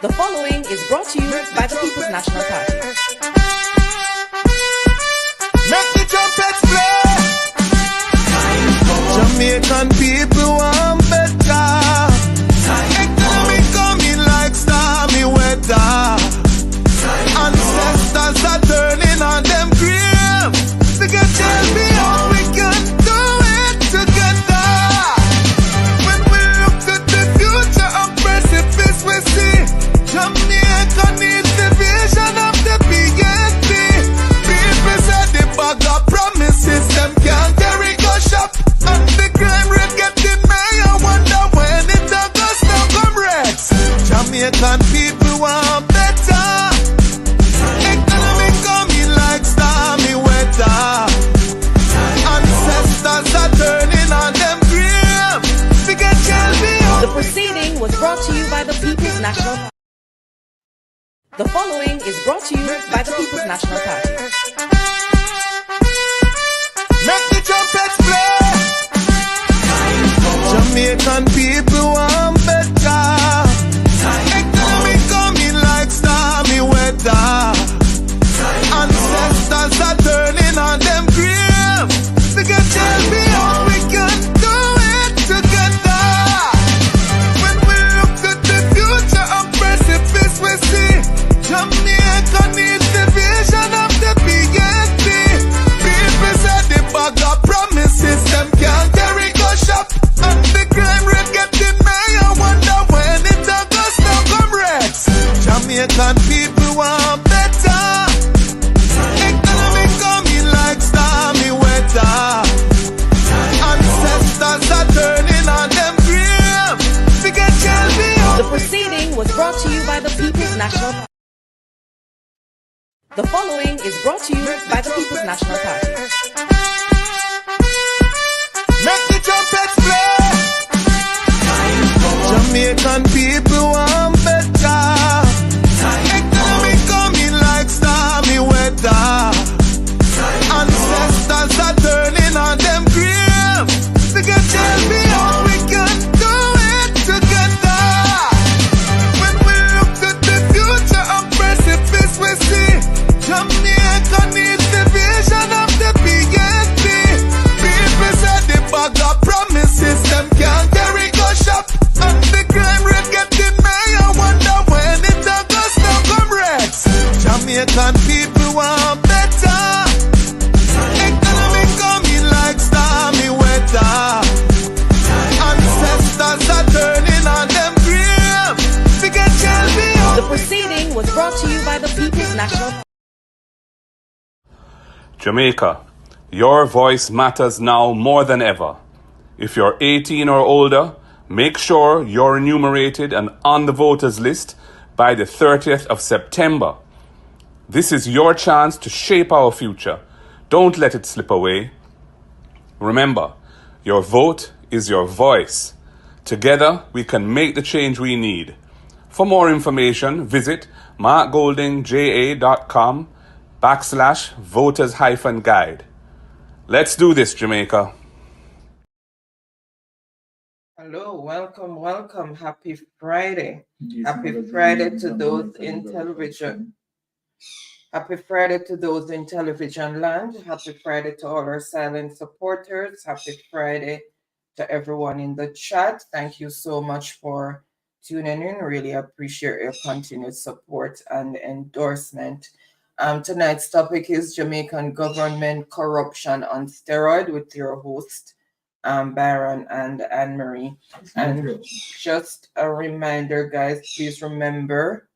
The following is brought to you by the People's National Party. Make the trumpets play. Jamaican people want better. Economy coming like stormy weather. Ancestors are turning on them grave. To get champion, we can do it together. When we look to the future of precipice, we see Jamaica needs the vision of the PNP. People said the bag of promises, them can't carry go shop. And the crime rate getting higher, wonder when it does now come Rex. Jamaican people want better. Economy coming like stormy weather. Ancestors are turning on them grave. To get champion. The proceeding was brought to you by the People's National Party. The following is brought to you by the People's National Party. Make the trumpets play. Jamaican people want better. Economy coming like stormy weather. Ancestors are turning on them grave. To get champion, we can do it together. When we look to the future of precipice, we see Jamaica needs the vision of the PNP. People said the bag of promises, them can't carry go shop. And the crime rate getting higher, wonder when it does now come Rex. Jamaican people want better. Economy coming like stormy weather. Ancestors are turning on them grave. To get champion. The proceeding was brought to you by the People's National Party. The following is brought to you by the People's National Party. Make the trumpets play. Jamaican people want better. Economy coming like stormy weather. Ancestors are turning on them grave. To get champion, we can do it together. When we look to the future of precipice, we see Jamaica needs the vision of the PNP. People said the bag of promises, them can't carry go shop. And the crime rate getting higher, wonder when it does now come Rex. Jamaican people want better. Economy coming like stormy weather. Ancestors are turning on them grave. To get champion. The proceeding was brought to you by the People's National Party. Jamaica, your voice matters now more than ever. If you're 18 or older, make sure you're enumerated and on the voters list by the 30th of September. This is your chance to shape our future. Don't let it slip away. Remember, your vote is your voice. Together, we can make the change we need. For more information, visit markgoldingja.com/voters-guide. Let's do this, Jamaica. Hello, welcome. Happy Friday. Happy Friday to those in television. Happy Friday to those in television land. Happy Friday to all our silent supporters. Happy Friday to everyone in the chat. Thank you so much for tuning in. Really appreciate your continued support and endorsement. Tonight's topic is Jamaican government corruption on steroid with your host, Byron and Anne-Marie. And just a reminder, guys, please remember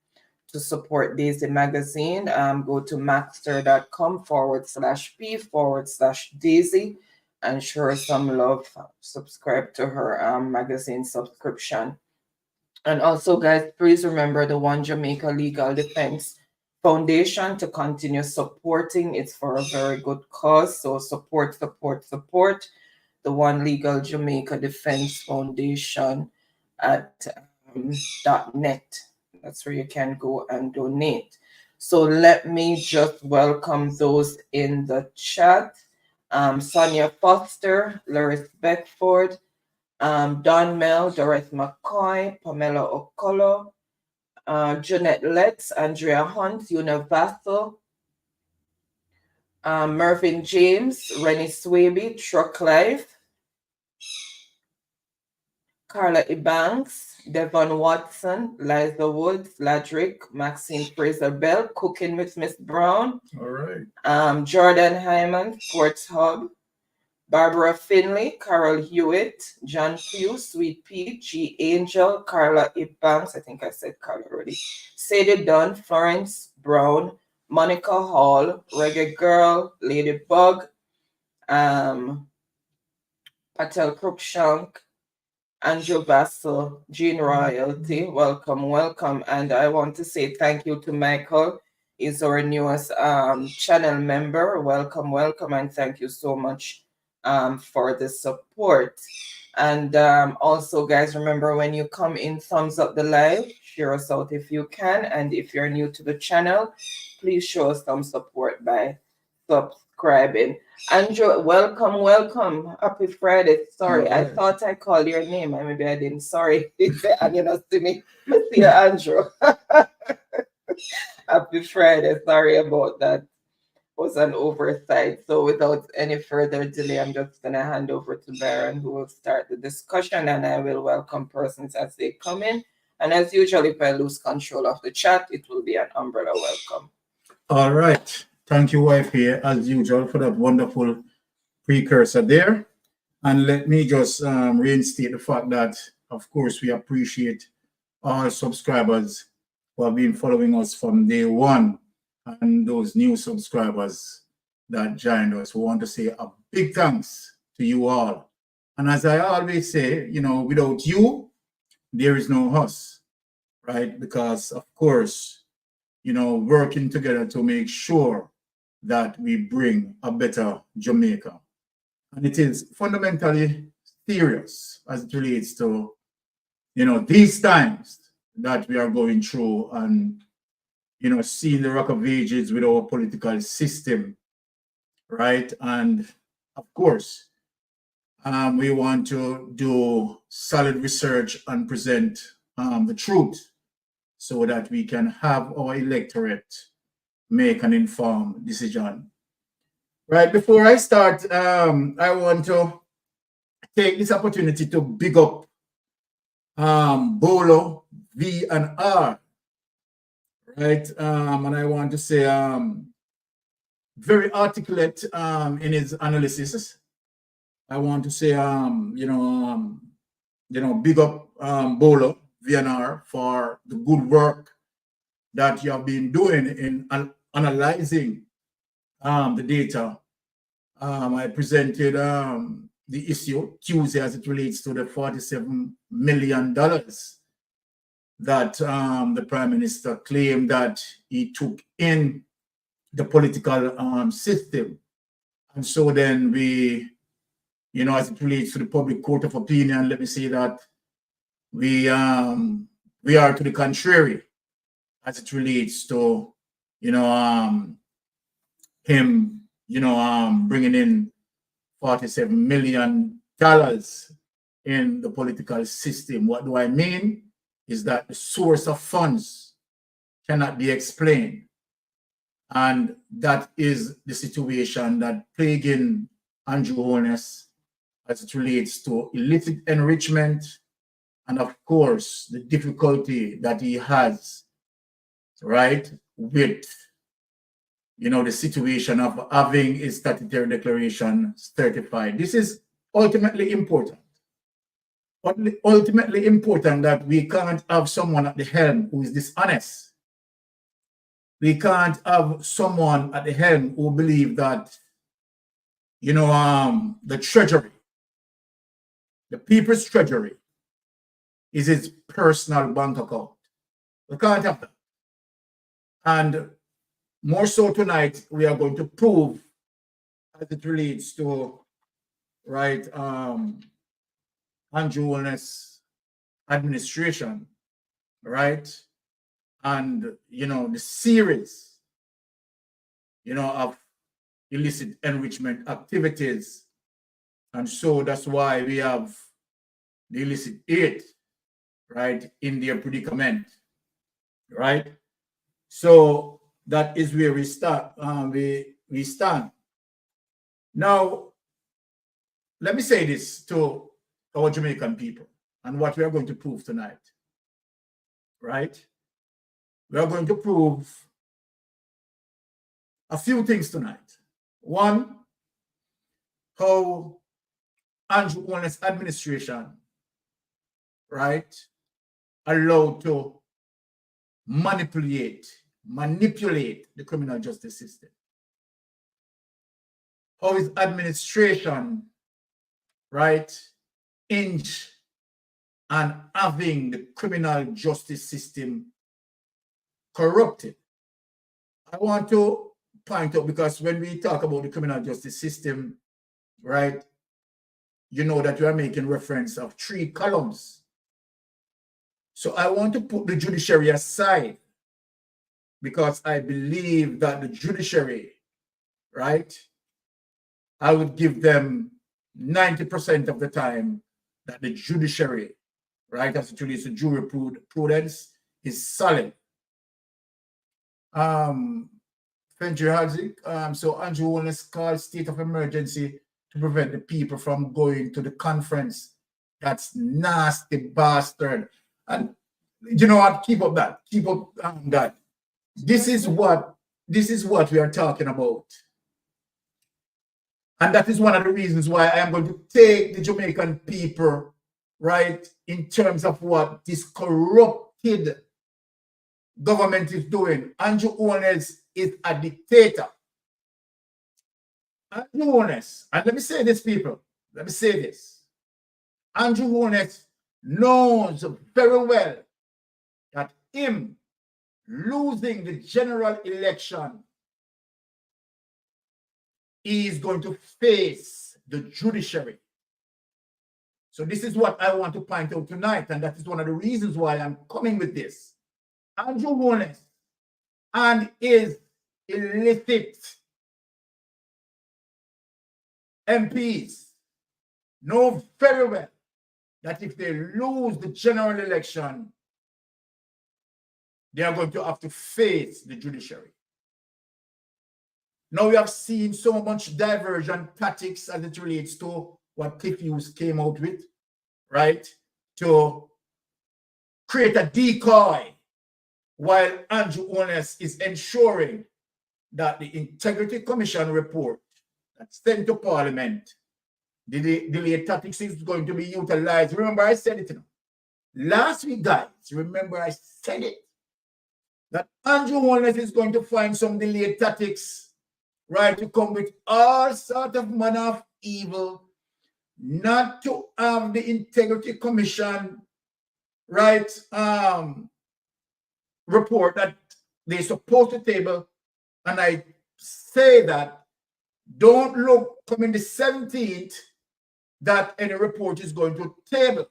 to support Daisy Magazine. Go to maxter.com/p/Daisy and show her some love. Subscribe to her magazine subscription. And also, guys, please remember the One Jamaica Legal Defense Foundation to continue supporting. It's for a very good cause. So support the One Legal Jamaica Defense Foundation at .net. That's where you can go and donate. So let me just welcome those in the chat. Sonia Foster, Loris Beckford, Don Mel, Dorothy McCoy, Pamela Okolo, Jeanette Letts, Andrea Hunt, Univaso, Mervyn James, Rennie Swaby, Truck Life, Carla Ebanks, Devon Watson, Liza Woods, Ladrick, Maxine Fraser Bell, Cooking with Miss Brown. All right. Jordan Hyman, Sports Hub, Barbara Finley, Carol Hewitt, John Pugh, Sweet Pea, G. Angel, Carla Ebanks, I think I said Carla already, Sadie Dunn, Florence Brown, Monica Hall, Reggae Girl, Ladybug, Patel Cruikshank, Andrew Vassell, Jean Royalty, welcome, welcome. And I want to say thank you to Michael. He's our newest channel member. Welcome, welcome, and thank you so much for the support. And also, guys, remember when you come in, thumbs up the live, share us out if you can. And if you're new to the channel, please show us some support by subscribing. Andrew, welcome, welcome. Happy Friday. Sorry, I thought I called your name. Maybe I didn't. Sorry. And you know, see me. See you, Andrew. Happy Friday. Sorry about that. Was an oversight. So without any further delay, I'm just going to hand over to Baron, who will start the discussion, and I will welcome persons as they come in. And as usual, if I lose control of the chat, it will be an umbrella welcome. All right. Thank you, wife, here, as usual, for that wonderful precursor there. And let me just reinstate the fact that, of course, we appreciate all subscribers who have been following us from day one, and those new subscribers that joined us. We want to say a big thanks to you all. And as I always say, you know, without you, there is no us, right? Because, of course, you know, working together to make sure that we bring a better Jamaica. And it is fundamentally serious as it relates to, you know, these times that we are going through and, you know, seeing the rock of ages with our political system, right? And of course, we want to do solid research and present the truth so that we can have our electorate make an informed decision. Right, before I start, I want to take this opportunity to big up Bolo, V and R, right? And I want to say very articulate in his analysis. I want to say, big up Bolo, VNR, for the good work that you have been doing in analyzing the data. I presented the issue Tuesday as it relates to the $47 million that the Prime Minister claimed that he took in the political system. And so then we, you know, as it relates to the public court of opinion, let me say that we are to the contrary as it relates to, you know, him, you know, bringing in $47 million in the political system. What do I mean? Is that the source of funds cannot be explained. And that is the situation that plaguing Andrew Holness as it relates to illicit enrichment and, of course, the difficulty that he has, right, with, you know, the situation of having his statutory declaration certified. This is ultimately important. Ultimately important that we can't have someone at the helm who is dishonest. We can't have someone at the helm who believe that, you know, the treasury, the people's treasury, is his personal bank account. We can't have that. And more so tonight, we are going to prove as it relates to, right, Andrew Holness administration, right? And, you know, the series, you know, of illicit enrichment activities. And so that's why we have the illicit aid, right, in their predicament. right? So that is where we start. We stand. Now, let me say this to our Jamaican people and what we are going to prove tonight, right? We are going to prove a few things tonight. One, how Andrew Holness administration, right, allowed to manipulate the criminal justice system. How his administration, right, inch and having the criminal justice system corrupted. I want to point out, because when we talk about the criminal justice system, right, you know that we are making reference of 3 columns. So I want to put the judiciary aside, because I believe that the judiciary, right, I would give them 90% of the time that the judiciary, right, as it relates to jurisprudence, is solid. Fenji Hadzik, so Andrew Holness called state of emergency to prevent the people from going to the conference. That's nasty bastard. And you know what? Keep up that. Keep up that. This is what we are talking about. And that is one of the reasons why I am going to take the Jamaican people, right, in terms of what this corrupted government is doing. Andrew Holness is a dictator. Andrew Holness, and let me say this, people, let me say this. Andrew Holness knows very well that him losing the general election, he is going to face the judiciary. So this is what I want to point out tonight, and that is one of the reasons why I'm coming with this. Andrew Holness and his illicit MPs know very well that if they lose the general election, they are going to have to face the judiciary. Now we have seen so much diversion tactics as it relates to what Cliff Hughes came out with, right? To create a decoy while Andrew Holness is ensuring that the Integrity Commission report that's sent to Parliament, the delayed tactics is going to be utilized. Remember, I said it, you know. Last week, guys, remember I said it, that Andrew Holness is going to find some delayed tactics, right, to come with all sort of manner of evil, not to have the Integrity Commission, right, report that they're supposed to table. And I say that don't look coming the 17th that any report is going to table.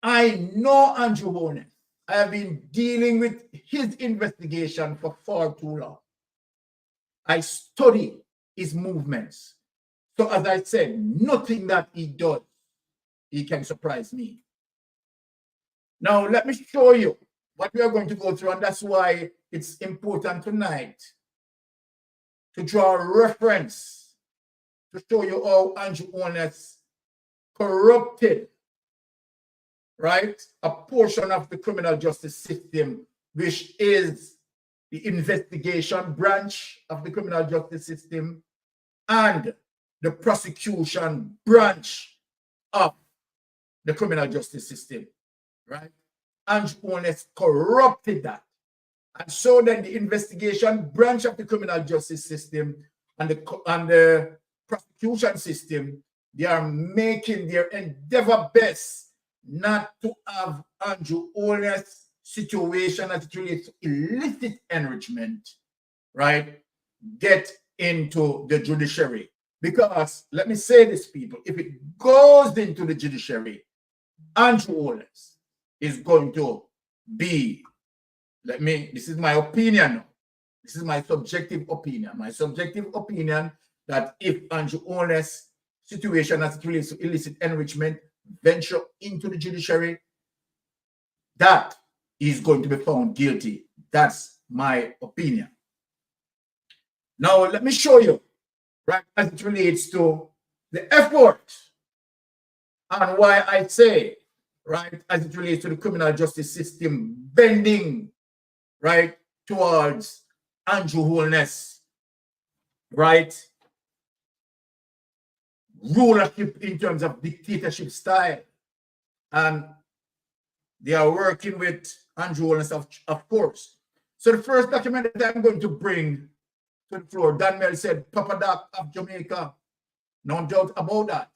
I know Andrew Holness. I have been dealing with his investigation for far too long. I study his movements. So as I said, nothing that he does, he can surprise me. Now, let me show you what we are going to go through, and that's why it's important tonight to draw a reference to show you how Andrew Holness corrupted, right, a portion of the criminal justice system, which is the investigation branch of the criminal justice system and the prosecution branch of the criminal justice system, right? Andrew Holness corrupted that. And so then the investigation branch of the criminal justice system and the prosecution system, they are making their endeavor best not to have Andrew Holness situation as it relates to illicit enrichment, right, get into the judiciary. Because, let me say this, people, if it goes into the judiciary, Andrew Holness is going to be, this is my opinion. This is my subjective opinion. My subjective opinion that if Andrew Holness situation as it relates to illicit enrichment venture into the judiciary, that he's going to be found guilty. That's my opinion. Now, let me show you, right, as it relates to the effort and why I say, right, as it relates to the criminal justice system bending, right, towards Andrew Holness, right, rulership in terms of dictatorship style. And they are working with Andrew Holness, of course. So the first document that I'm going to bring to the floor, Dan Mel said, Papa Doc of Jamaica. No doubt about that,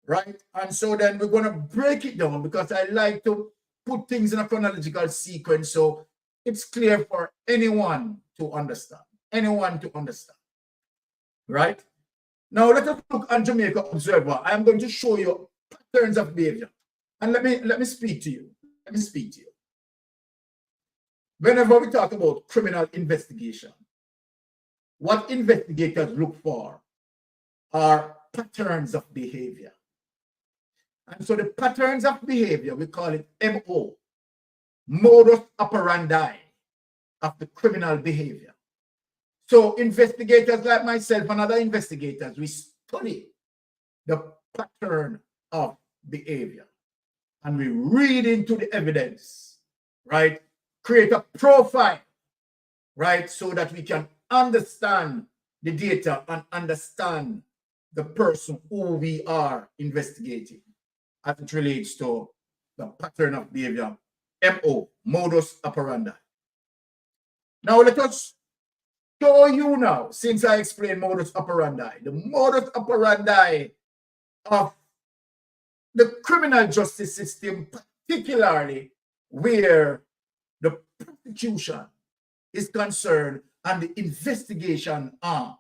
right? And so then we're going to break it down because I like to put things in a chronological sequence so it's clear for anyone to understand, right? Now let us look at Jamaica Observer. I am going to show you patterns of behavior. And let me speak to you. Whenever we talk about criminal investigation, what investigators look for are patterns of behavior. And so the patterns of behavior, we call it MO, modus operandi of the criminal behavior. So investigators like myself and other investigators, we study the pattern of behavior and we read into the evidence, right? Create a profile, right? So that we can understand the data and understand the person who we are investigating as it relates to the pattern of behavior, MO, modus operandi. Now let us show you now, since I explained modus operandi, the modus operandi of the criminal justice system, particularly where the prosecution is concerned and the investigation arm,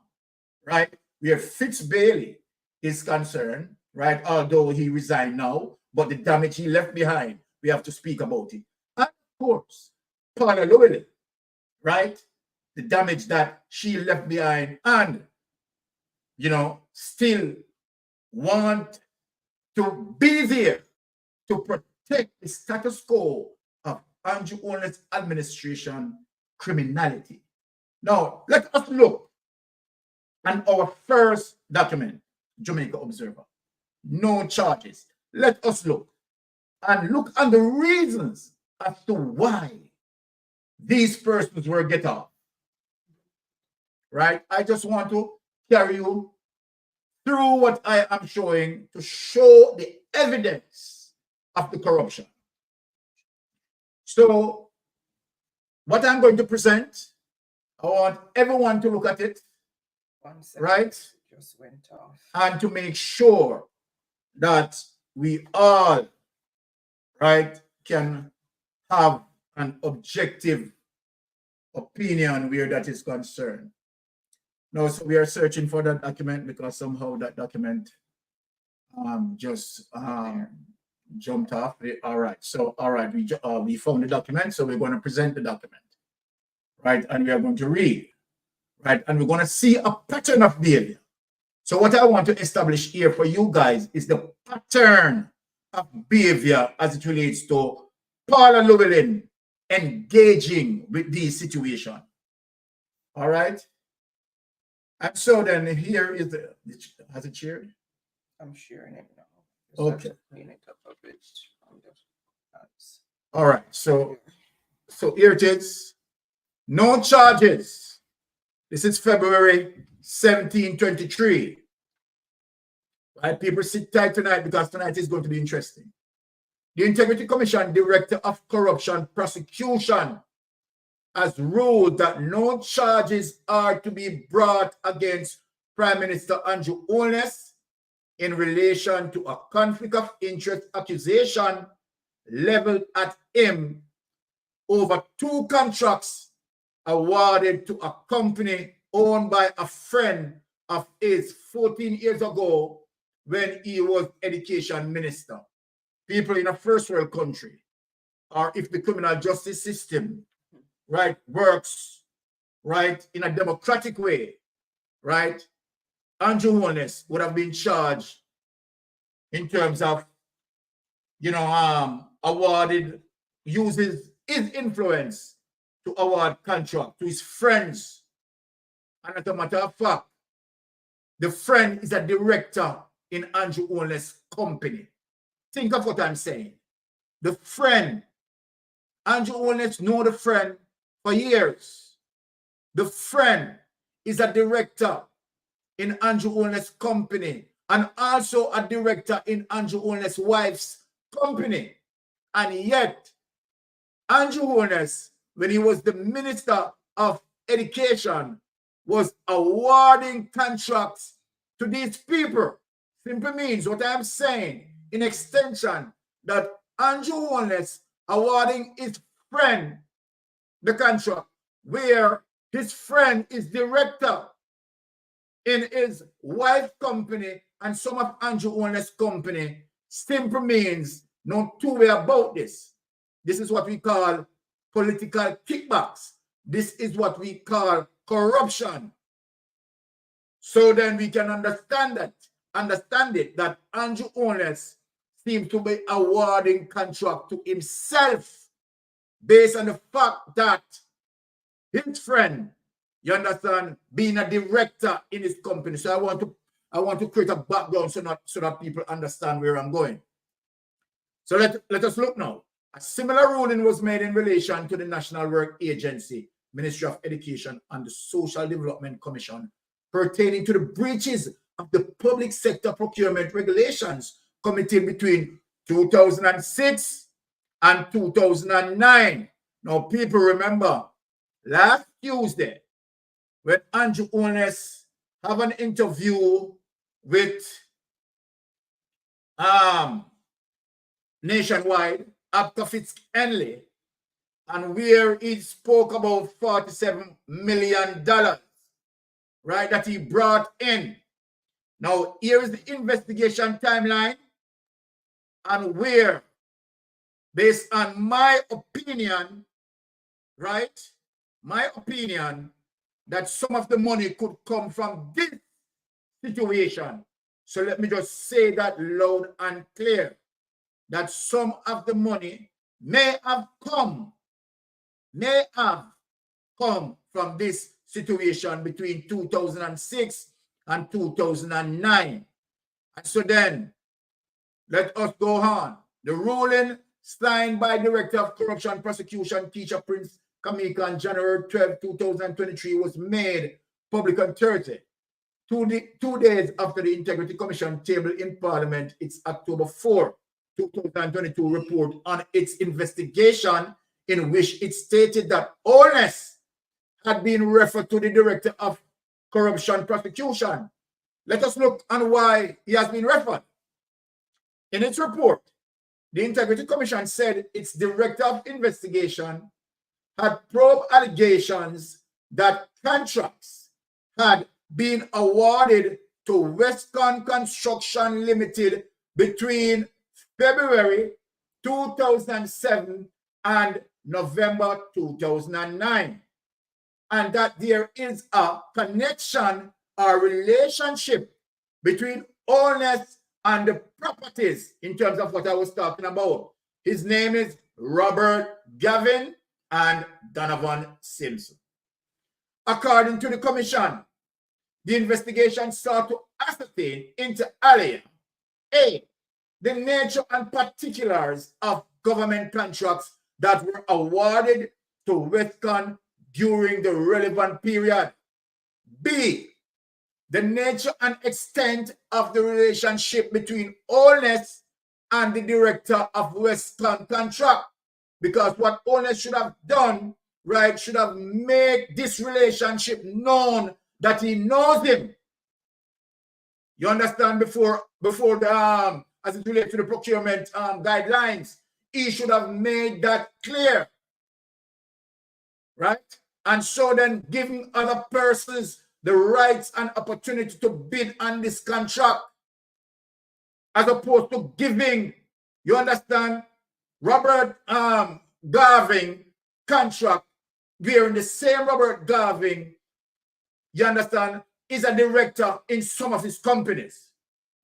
right? Where Fitz Bailey is concerned, right? Although he resigned now, but the damage he left behind, we have to speak about it. And of course, Paula Llewellyn, right? The damage that she left behind and, you know, still want to be there to protect the status quo of Andrew Holness administration criminality. Now, let us look at our first document, Jamaica Observer. No charges. Let us look at the reasons as to why these persons were get off. Right? I just want to carry you through what I am showing to show the evidence of the corruption. So, what I'm going to present, I want everyone to look at it, right? Just went off. And to make sure that we all, right, can have an objective opinion where that is concerned. Now, so we are searching for that document because somehow that document just jumped off. All right, so we found the document, so we're going to present the document, right? And we are going to read, right? And we're going to see a pattern of behavior. So what I want to establish here for you guys is the pattern of behavior as it relates to Paula Llewellyn engaging with these situations. All right? And so then here is the, has it shared? I'm sharing it now. Just Okay. have to clean it up a bit. All right, so here it is. No charges. This is February 1723. Right, people sit tight tonight because tonight is going to be interesting. The Integrity Commission Director of Corruption Prosecution has ruled that no charges are to be brought against Prime Minister Andrew Holness in relation to a conflict of interest accusation leveled at him over 2 contracts awarded to a company owned by a friend of his 14 years ago when he was education minister. People in a first world country, or if the criminal justice system, right, works, right, in a democratic way, right, Andrew Holness would have been charged in terms of, you know, awarded, uses his influence to award contract to his friends. And as a matter of fact, the friend is a director in Andrew Holness' company. Think of what I'm saying. The friend, Andrew Holness know the friend for years. The friend is a director in Andrew Holness' company and also a director in Andrew Holness' wife's company. And yet, Andrew Holness, when he was the Minister of Education, was awarding contracts to these people. Simply means what I'm saying in extension that Andrew Holness awarding his friend the contract, where his friend is director in his wife's company and some of Andrew Holness' company, simply means no two way about this. This is what we call political kickbacks. This is what we call corruption. So then we can understand it that Andrew Holness seems to be awarding contract to himself based on the fact that his friend, you understand, being a director in his company. So I want to create a background so that people understand where I'm going. So let us look now. A similar ruling was made in relation to the National Work Agency, Ministry of Education, and the Social Development Commission pertaining to the breaches of the public sector procurement regulations committed between 2006 and 2009. Now, people remember last Tuesday when Andrew Holness have an interview with Nationwide, Abka Fitz-Henley, and where he spoke about $47 million, right, that he brought in. Now, here is the investigation timeline, and where, based on my opinion, right, my opinion, that some of the money could come from this situation. So let me just say that loud and clear, that some of the money may have come from this situation between 2006 and 2009. And so then, let us go on. The ruling signed by Director of Corruption Prosecution, Teacher Prince Kamika, on January 12, 2023 was made public on Thursday, 2 days after the Integrity Commission tabled in Parliament its October 4, 2022 report on its investigation, in which it stated that Holness had been referred to the Director of Corruption Prosecution. Let us look on why he has been referred. In its report, the Integrity Commission said its Director of Investigation had probed allegations that contracts had been awarded to Westcon Construction Limited between February 2007 and November 2009, and that there is a connection or relationship between Holness and the properties in terms of what I was talking about. His name is Robert Gavin and Donovan Simpson. According to the commission, the investigation sought to ascertain inter alia, A, the nature and particulars of government contracts that were awarded to Westcon during the relevant period. B, the nature and extent of the relationship between Holness and the Director of Westcon contract. Because what Holness should have done, right, should have made this relationship known that he knows him. You understand? Before the as it relates to the procurement guidelines, he should have made that clear, right? And so then giving other persons the rights and opportunity to bid on this contract, as opposed to giving, you understand, Robert Garvin contract, where the same Robert Garvin, you understand, is a director in some of his companies.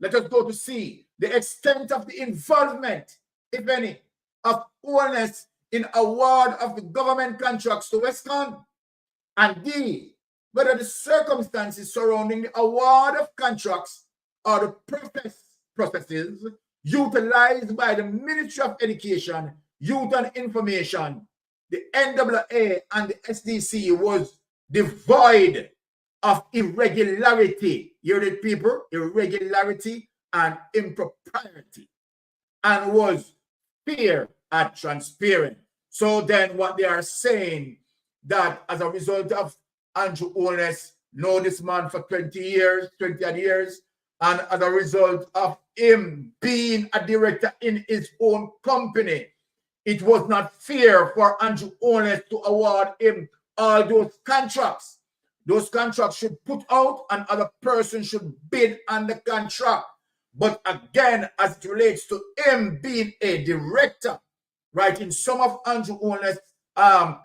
Let us go to see the extent of the involvement, if any, of Holness in award of the government contracts to Westcon, and D, whether the circumstances surrounding the award of contracts or the processes utilized by the Ministry of Education, Youth and Information, the NAA and the SDC was devoid of irregularity. You heard it, people? Irregularity and impropriety, and was fair and transparent. So then what they are saying, that as a result of Andrew Holness know this man for 20 years, and as a result of him being a director in his own company, it was not fair for Andrew Holness to award him all those contracts. Those contracts should put out and other person should bid on the contract. But again, as it relates to him being a director, right, in some of Andrew Holness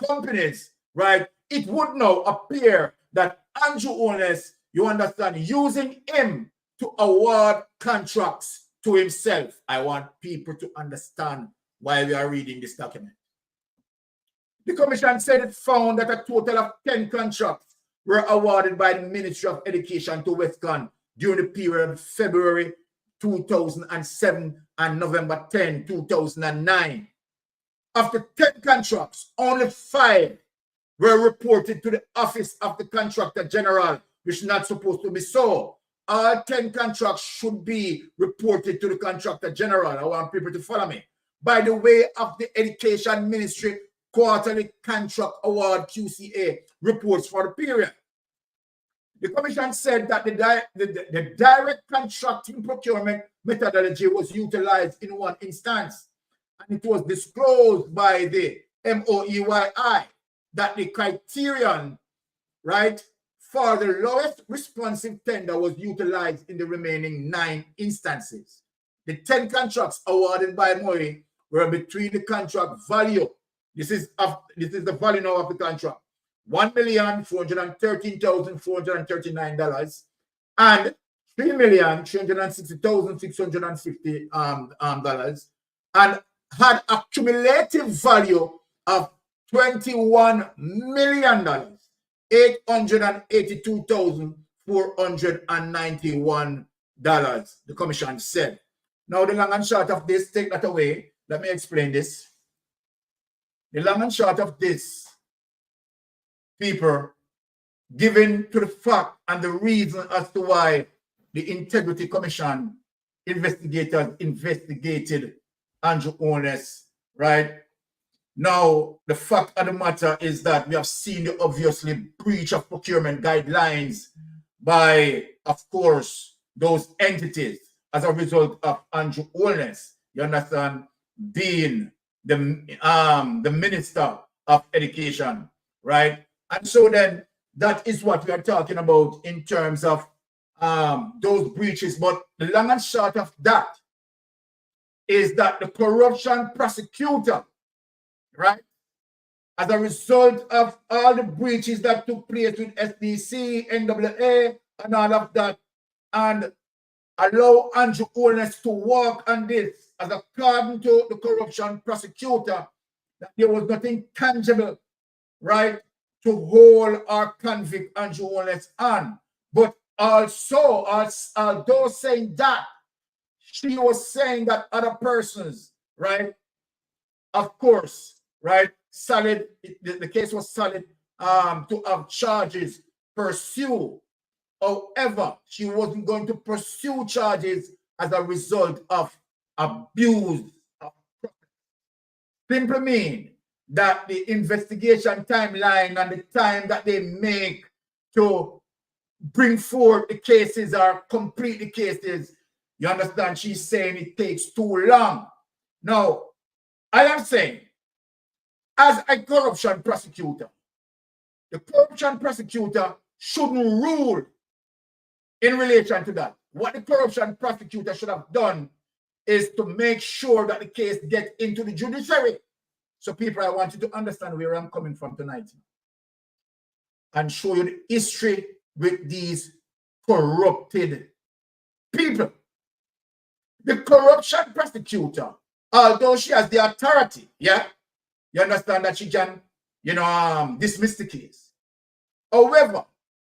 companies, right, it would now appear that Andrew Holness, you understand, using him to award contracts to himself. I want people to understand why we are reading this document. The commission said it found that a total of 10 contracts were awarded by the Ministry of Education to Westcon during the period of February 2007 and November 10, 2009. Of the 10 contracts, only 5 were reported to the Office of the Contractor General, which is not supposed to be so. All 10 contracts should be reported to the Contractor General. I want people to follow me. By the way of the Education Ministry Quarterly Contract Award QCA reports for the period. The commission said that the direct contracting procurement methodology was utilized in one instance, and it was disclosed by the MOEYI that the criterion, right, for the lowest responsive tender was utilized in the remaining 9 instances. The 10 contracts awarded by MOE were between the contract value. This is the value now of the contract. $1,413,439 and $3,360,650 and had accumulative value of $21,882,491, the commission said. Now, the long and short of this, take that away. Let me explain this. The long and short of this, people, given to the fact and the reason as to why the Integrity Commission investigators investigated Andrew Holness, right? Now, the fact of the matter is that we have seen the obviously breach of procurement guidelines by, of course, those entities as a result of Andrew Holness, you understand, being the Minister of Education, right? And so then that is what we are talking about in terms of those breaches. But the long and short of that is that the corruption prosecutor, right, as a result of all the breaches that took place with SDC, NAA, and all of that, and allow Andrew Holness to work on this, as according to the corruption prosecutor, that there was nothing tangible, right, to hold or convict Andrew Holness on. But also, although saying that, she was saying that other persons, right, of course, right, solid, the case was solid to have charges pursue. However, she wasn't going to pursue charges as a result of abuse of process. Simply mean that the investigation timeline and the time that they make to bring forth the cases or complete the cases, you understand, she's saying it takes too long. Now, I am saying, as a corruption prosecutor, the corruption prosecutor shouldn't rule in relation to that. What the corruption prosecutor should have done is to make sure that the case gets into the judiciary. So people, I want you to understand where I'm coming from tonight and show you the history with these corrupted people. The corruption prosecutor, although she has the authority, yeah, you understand, that she can, dismiss the case. However,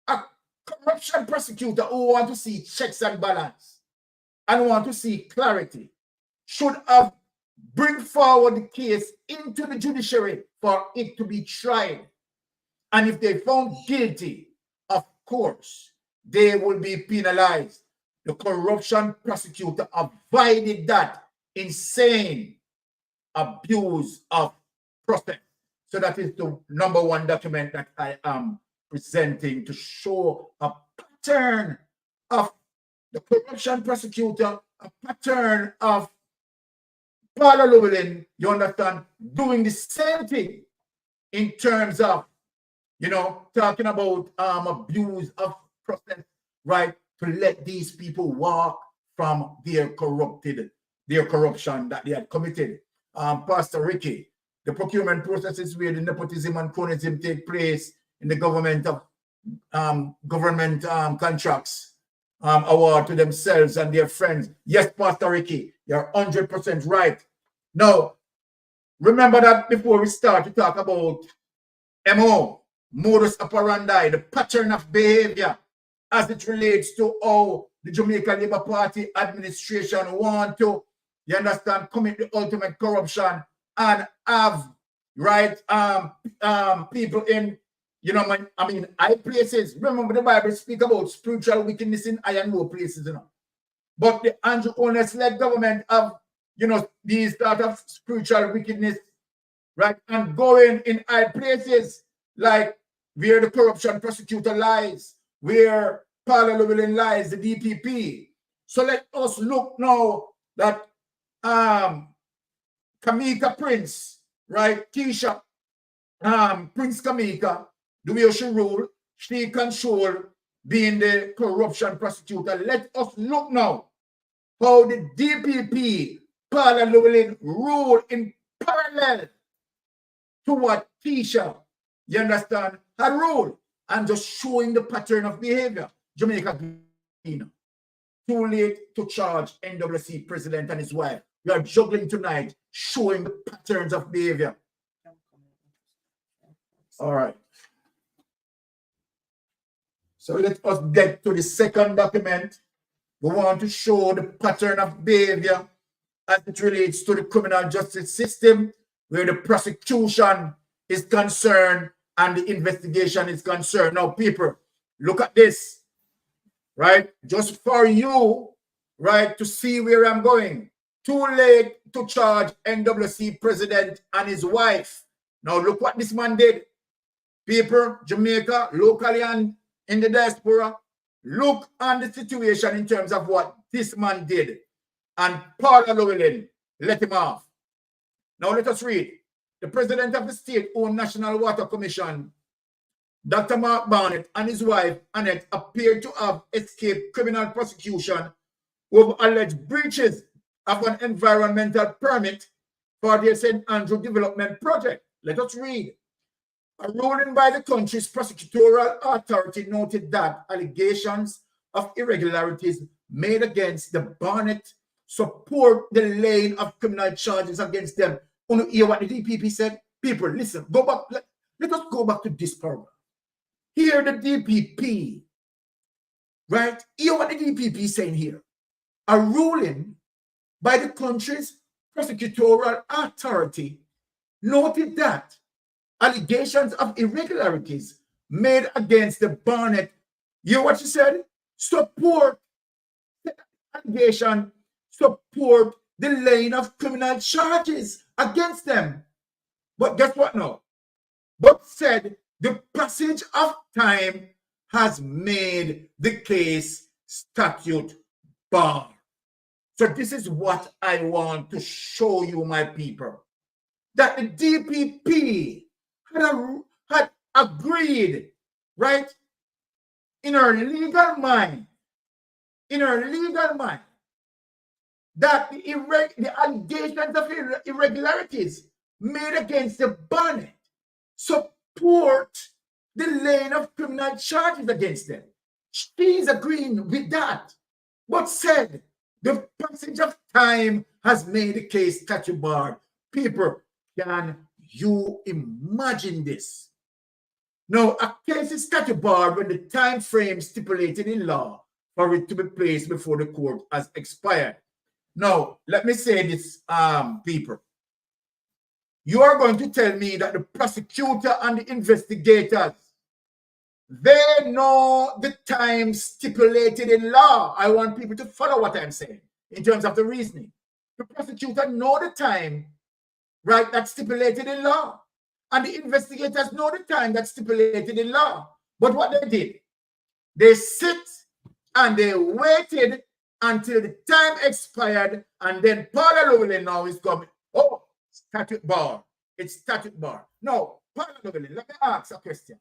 a corruption prosecutor who want to see checks and balance and want to see clarity should have bring forward the case into the judiciary for it to be tried. And if they found guilty, of course, they will be penalized. The corruption prosecutor avoided that insane abuse of process. So that is the number one document that I am presenting to show a pattern of the corruption prosecutor, a pattern of Paula Llewellyn, you understand, doing the same thing in terms of, talking about abuse of process, right, to let these people walk from their corruption that they had committed. Pastor Ricky, the procurement processes where the nepotism and cronyism take place in the government contracts award to themselves and their friends. Yes, Pastor Ricky, you're 100% right. Now, remember that before we start to talk about MO, modus operandi, the pattern of behavior as it relates to how the Jamaica Labour Party administration want to, you understand, commit the ultimate corruption and have, right, people in, high places. Remember the Bible speak about spiritual wickedness in high and low places, But the Andrew Holness-led government have, these sort of spiritual wickedness, right, and going in high places like where the corruption prosecutor lies, where Paula Llewellyn lies, the DPP. So let us look now that Kamika Prince, right, Keisha, Prince Kamika, the way she rule, she control being the corruption prosecutor. Let us look now how the DPP, Paula Llewellyn, rule in parallel to what Keisha, you understand, had ruled, and just showing the pattern of behavior. Jamaica, too late to charge NWC president and his wife. We are juggling tonight, showing the patterns of behavior. All right. So let us get to the second document. We want to show the pattern of behavior as it relates to the criminal justice system, where the prosecution is concerned and the investigation is concerned. Now, people, look at this, right? Just for you, right, to see where I'm going. Too late to charge NWC president and his wife. Now, look what this man did. People, Jamaica, locally and in the diaspora, look on the situation in terms of what this man did. And Paula Llewellyn let him off. Now let us read. The president of the state-owned National Water Commission, Dr. Mark Barnett, and his wife, Annette, appeared to have escaped criminal prosecution over alleged breaches of an environmental permit for their St. Andrew Development Project. Let us read. A ruling by the country's prosecutorial authority noted that allegations of irregularities made against the Barnett support the laying of criminal charges against them. Want to hear what the DPP said? People, listen, go back. Let us go back to this paragraph. Hear the DPP, right? Hear what the DPP is saying here. A ruling by the country's prosecutorial authority noted that allegations of irregularities made against the Barnett, you know what she said? Support the allegation, support the laying of criminal charges against them. But guess what now? But said the passage of time has made the case statute bar. So this is what I want to show you, my people, that the DPP had agreed, right, in her legal mind, that the allegations of irregularities made against the Barnett support the laying of criminal charges against them. She's agreeing with that, but said the passage of time has made the case statute barred. People can you imagine this? Now, a case is statute barred when the time frame stipulated in law for it to be placed before the court has expired. Now, let me say this, people. You are going to tell me that the prosecutor and the investigators, they know the time stipulated in law. I want people to follow what I'm saying in terms of the reasoning. The prosecutor know the time, right, that's stipulated in law. And the investigators know the time that's stipulated in law. But what they did, they sit and they waited until the time expired, and then Paula Llewellyn now is coming. Oh, statute bar. It's statute bar. No, Paula Llewellyn, let me ask a question.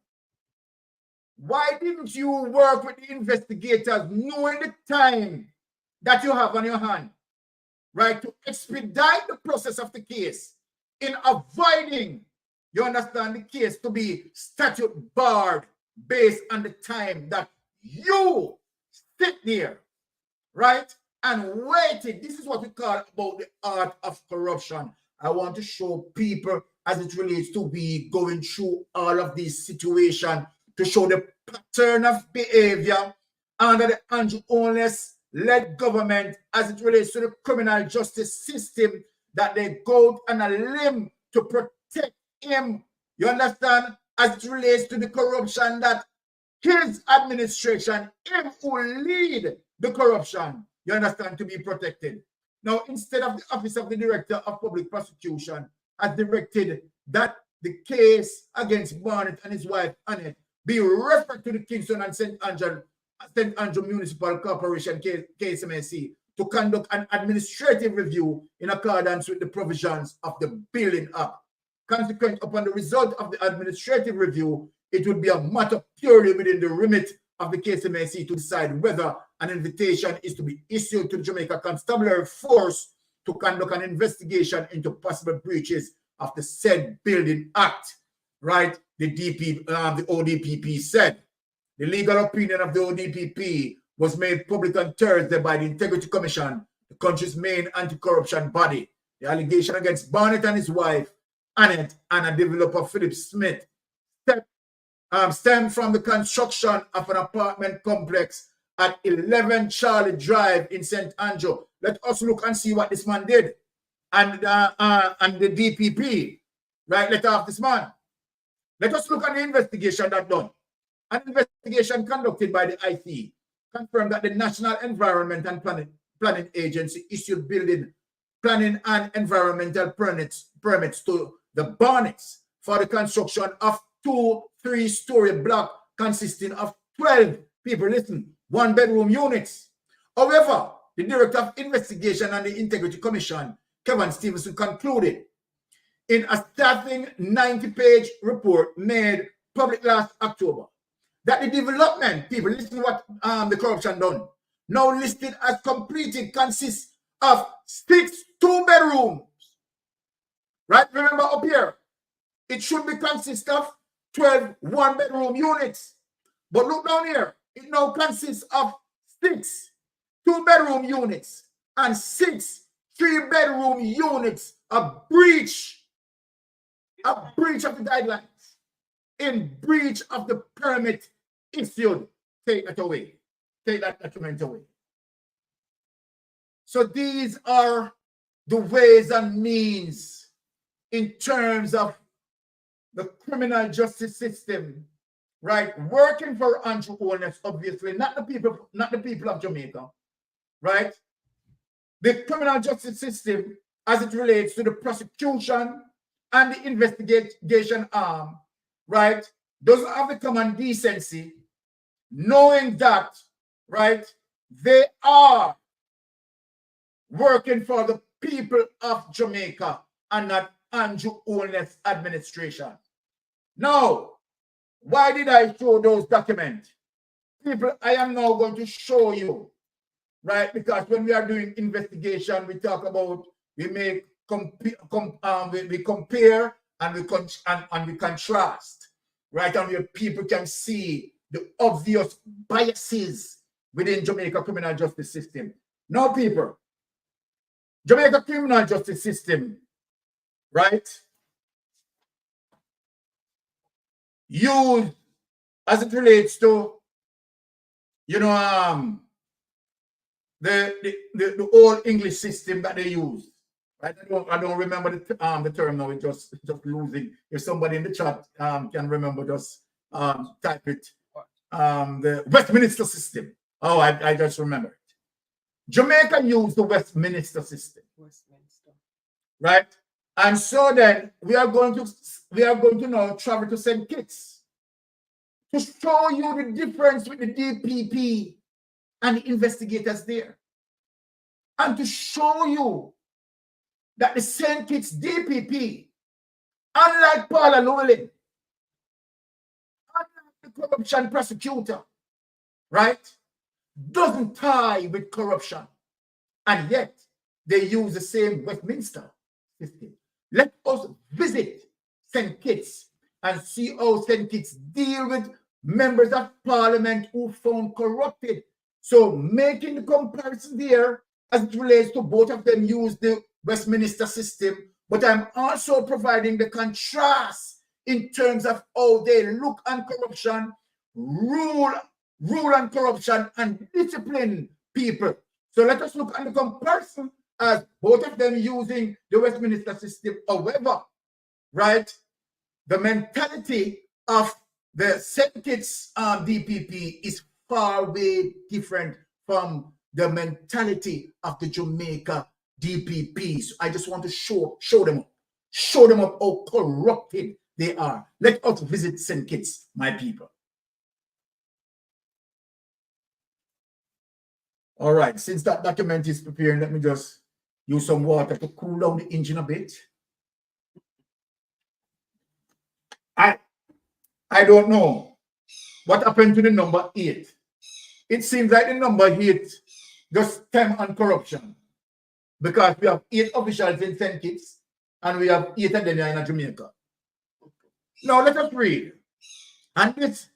Why didn't you work with the investigators knowing the time that you have on your hand, right, to expedite the process of the case in avoiding, you understand, the case to be statute barred based on the time that you sit there, right, and waited? This is what we call about the art of corruption. I want to show people as it relates to we going through all of these situations to show the pattern of behavior under the Andrew Holness-led government as it relates to the criminal justice system, that they go on a limb to protect him, you understand, as it relates to the corruption that his administration, him who lead the corruption, you understand, to be protected. Now, instead of the Office of the Director of Public Prosecution has directed that the case against Barnett and his wife, Annette, be referred to the Kingston and St. Andrew Municipal Corporation, KSMC, to conduct an administrative review in accordance with the provisions of the Building Act. Consequent upon the result of the administrative review, it would be a matter purely within the remit of the KSMC to decide whether an invitation is to be issued to the Jamaica Constabulary Force to conduct an investigation into possible breaches of the said Building Act, right? The ODPP said. The legal opinion of the ODPP was made public on Thursday by the Integrity Commission, the country's main anti-corruption body. The allegation against Barnett and his wife, Annette, and a developer, Philip Smith, stemmed from the construction of an apartment complex at 11 Charlie Drive in St. Andrew. Let us look and see what this man did. And the DPP, right, let off this man. Let us look at the investigation that done. An investigation conducted by the IC confirmed that the National Environment and Planning Agency issued building planning and environmental permits to the Barnetts for the construction of 2 3-story blocks consisting of 12 people, listen, 1-bedroom units. However, the Director of Investigation and the Integrity Commission, Kevin Stevenson, concluded in a staffing 90-page report made public last October that the development, people, listen to what the corruption done, now listed as completed, consists of 6 2-bedrooms. Right? Remember up here, it should be consist of 12 1-bedroom units. But look down here, it now consists of 6 2-bedroom units and 6 3-bedroom units. A breach of the guidelines, in breach of the permit issued. Take that away. Take that document away. So these are the ways and means in terms of the criminal justice system, right? Working for Andrew Holness, obviously, not the people of Jamaica, right? The criminal justice system as it relates to the prosecution and the investigation arm, right, doesn't have the common decency, knowing that, right, they are working for the people of Jamaica and not Andrew Holness administration. Now, why did I show those documents? People, I am now going to show you, right, because when we are doing investigation, we talk about, we make we compare and we contrast, right? And where people can see the obvious biases within Jamaica criminal justice system. Now, people, Jamaica criminal justice system, right, used as it relates to, you know, the old English system that they use. Right? I don't remember the term now. It's just losing. If somebody in the chat can remember, just type it. The Westminster system. Oh, I just remember it. Jamaica used the Westminster system. Right? And so then we are going to now travel to St. Kitts to show you the difference with the DPP and the investigators there. And to show you that the St. Kitts DPP, unlike Paula Llewellyn, unlike the corruption prosecutor, right, doesn't tie with corruption. And yet they use the same Westminster system. Let us visit St. Kitts and see how St. Kitts deal with members of parliament who found corrupted. So making the comparison there as it relates to both of them use the Westminster system, but I'm also providing the contrast in terms of how they look on corruption, rule on corruption, and discipline people. So let us look at the comparison as both of them using the Westminster system. However, right, the mentality of the St. Kitts DPP is far way different from the mentality of the Jamaica DPP. So I just want to show them up how corrupted they are. Let us visit St. Kitts, my people. All right, since that document is preparing, let me just use some water to cool down the engine a bit. I don't know what happened to the number 8. It seems like the number 8 just stem on corruption, because we have 8 officials in St. Kitts and we have 8 of them in Jamaica. Now let us read. And this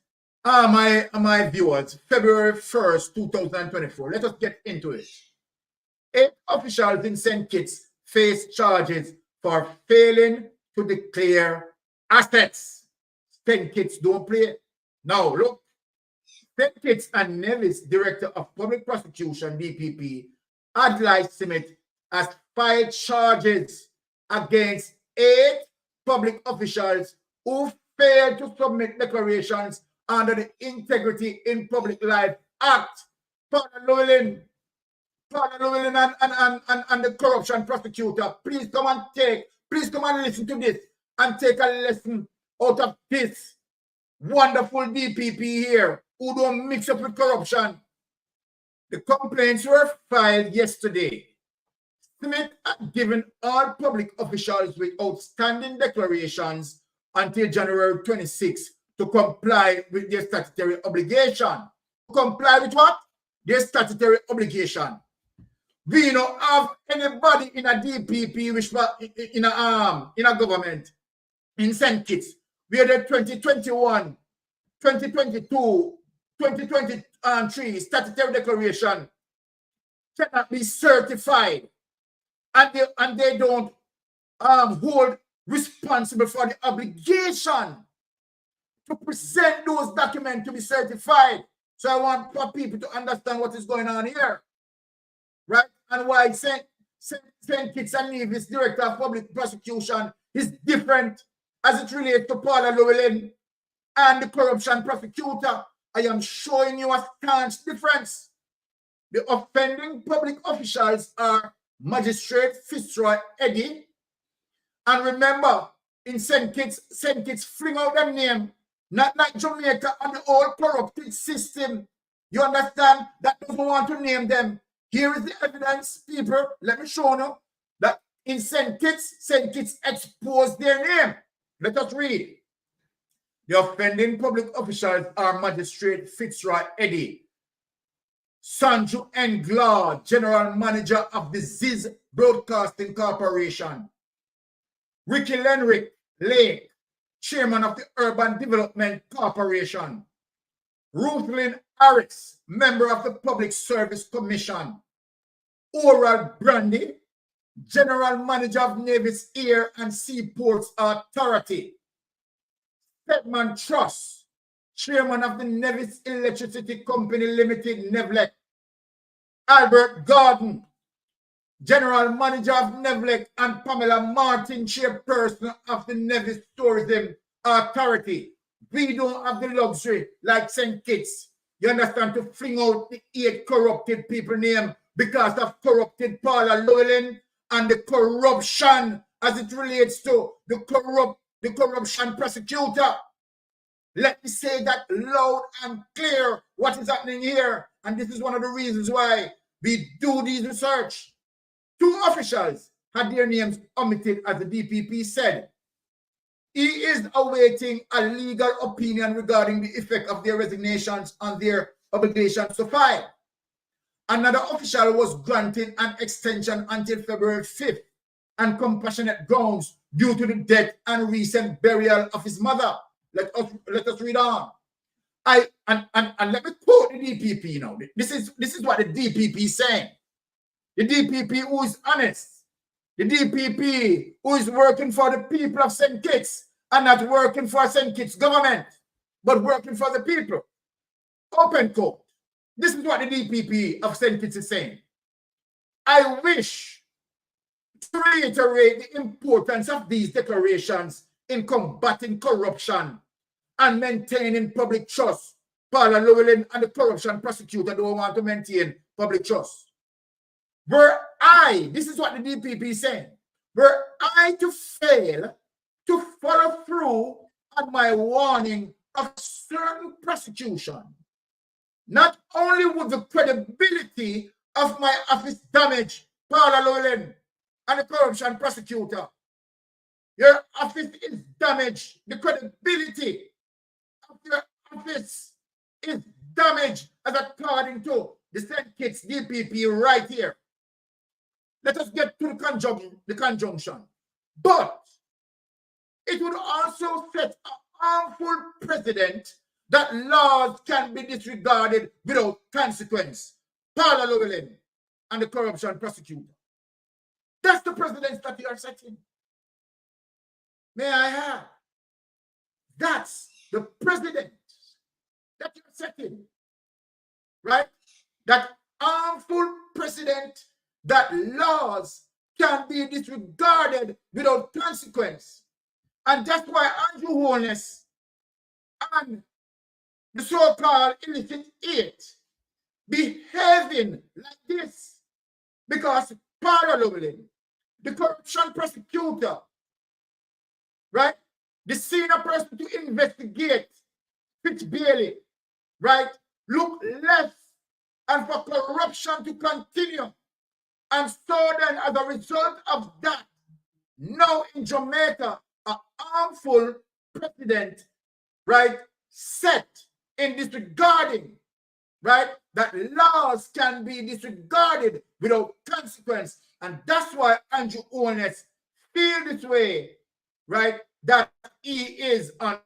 are my viewers, February 1st, 2024. Let us get into it. 8 officials in St. Kitts face charges for failing to declare assets. St. Kitts don't play. Now look, St. Kitts and Nevis, Director of Public Prosecution, DPP, Adlai Simmet, has filed charges against 8 public officials who failed to submit declarations under the Integrity in Public Life Act. Paula Llewellyn and the corruption prosecutor, please come and listen to this and take a lesson out of this wonderful DPP here who don't mix up with corruption. The complaints were filed yesterday. Smith had given all public officials with outstanding declarations until January 26 to comply with their statutory obligation. Comply with what? Their statutory obligation. We don't have anybody in a DPP which in a government in St. Kitts where the 2021, 2022, 2023 statutory declaration cannot be certified, and they don't hold responsible for the obligation to present those documents to be certified. So I want for people to understand what is going on here, right? And why St. Kitts and Nevis, Director of Public Prosecution, is different as it relates to Paula Llewellyn and the corruption prosecutor. I am showing you a stark difference. The offending public officials are Magistrate Fitzroy Eddy. And remember, in St. Kitts fling out them name, not like Jamaica and the old corrupted system. You understand? That doesn't want to name them. Here is the evidence, people. Let me show you that in St. Kitts exposed their name. Let us read. The offending public officials are Magistrate Fitzroy Eddy, Sanju Englar, General Manager of the Ziz Broadcasting Corporation, Ricky Lenrick Lake, Chairman of the Urban Development Corporation, Ruthlyn Harris, Member of the Public Service Commission, Oral Brandy, General Manager of Nevis Air and Seaports Authority, Stedman Trust, chairman of the Nevis Electricity Company Limited, NEVLEC. Albert Gordon, general manager of NEVLEC, and Pamela Martin, chairperson of the Nevis Tourism Authority. We don't have the luxury like St. Kitts, you understand, to fling out the 8 corrupted people name because of corrupted Paula Llewellyn and the corruption as it relates to the corruption prosecutor. Let me say that loud and clear what is happening here. And this is one of the reasons why we do this research. 2 officials had their names omitted, as the DPP said. He is awaiting a legal opinion regarding the effect of their resignations on their obligations to file. Another official was granted an extension until February 5th on compassionate grounds due to the death and recent burial of his mother. Let us read on. And let me quote the DPP now. This is what the DPP is saying. The DPP who is honest. The DPP who is working for the people of St. Kitts and not working for St. Kitts government, but working for the people. Open quote. This is what the DPP of St. Kitts is saying. I wish to reiterate the importance of these declarations in combating corruption and maintaining public trust. Paula Llewellyn and the corruption prosecutor don't want to maintain public trust. Were I, this is what the DPP is saying, were I to fail to follow through on my warning of certain prosecution, not only would the credibility of my office damage Paula Llewellyn and the corruption prosecutor, your office is damaged. The credibility of your office is damaged, as according to the St. Kitts DPP right here. Let us get to the conjunction. But it would also set a harmful precedent that laws can be disregarded without consequence. Paula Llewellyn and the corruption prosecutor. That's the precedent that you are setting. May I have? That's the precedent that you're setting. Right? That harmful precedent that laws can be disregarded without consequence. And that's why Andrew Holness and the so-called illicit 8 behaving like this, because Paula Llewellyn, the corruption prosecutor, right, the senior person to investigate Fitz Bailey, right, look left and for corruption to continue. And so then, as a result of that, now in Jamaica, a harmful precedent, right, set in disregarding, right, that laws can be disregarded without consequence. And that's why Andrew Holness feels this way, right, that he is on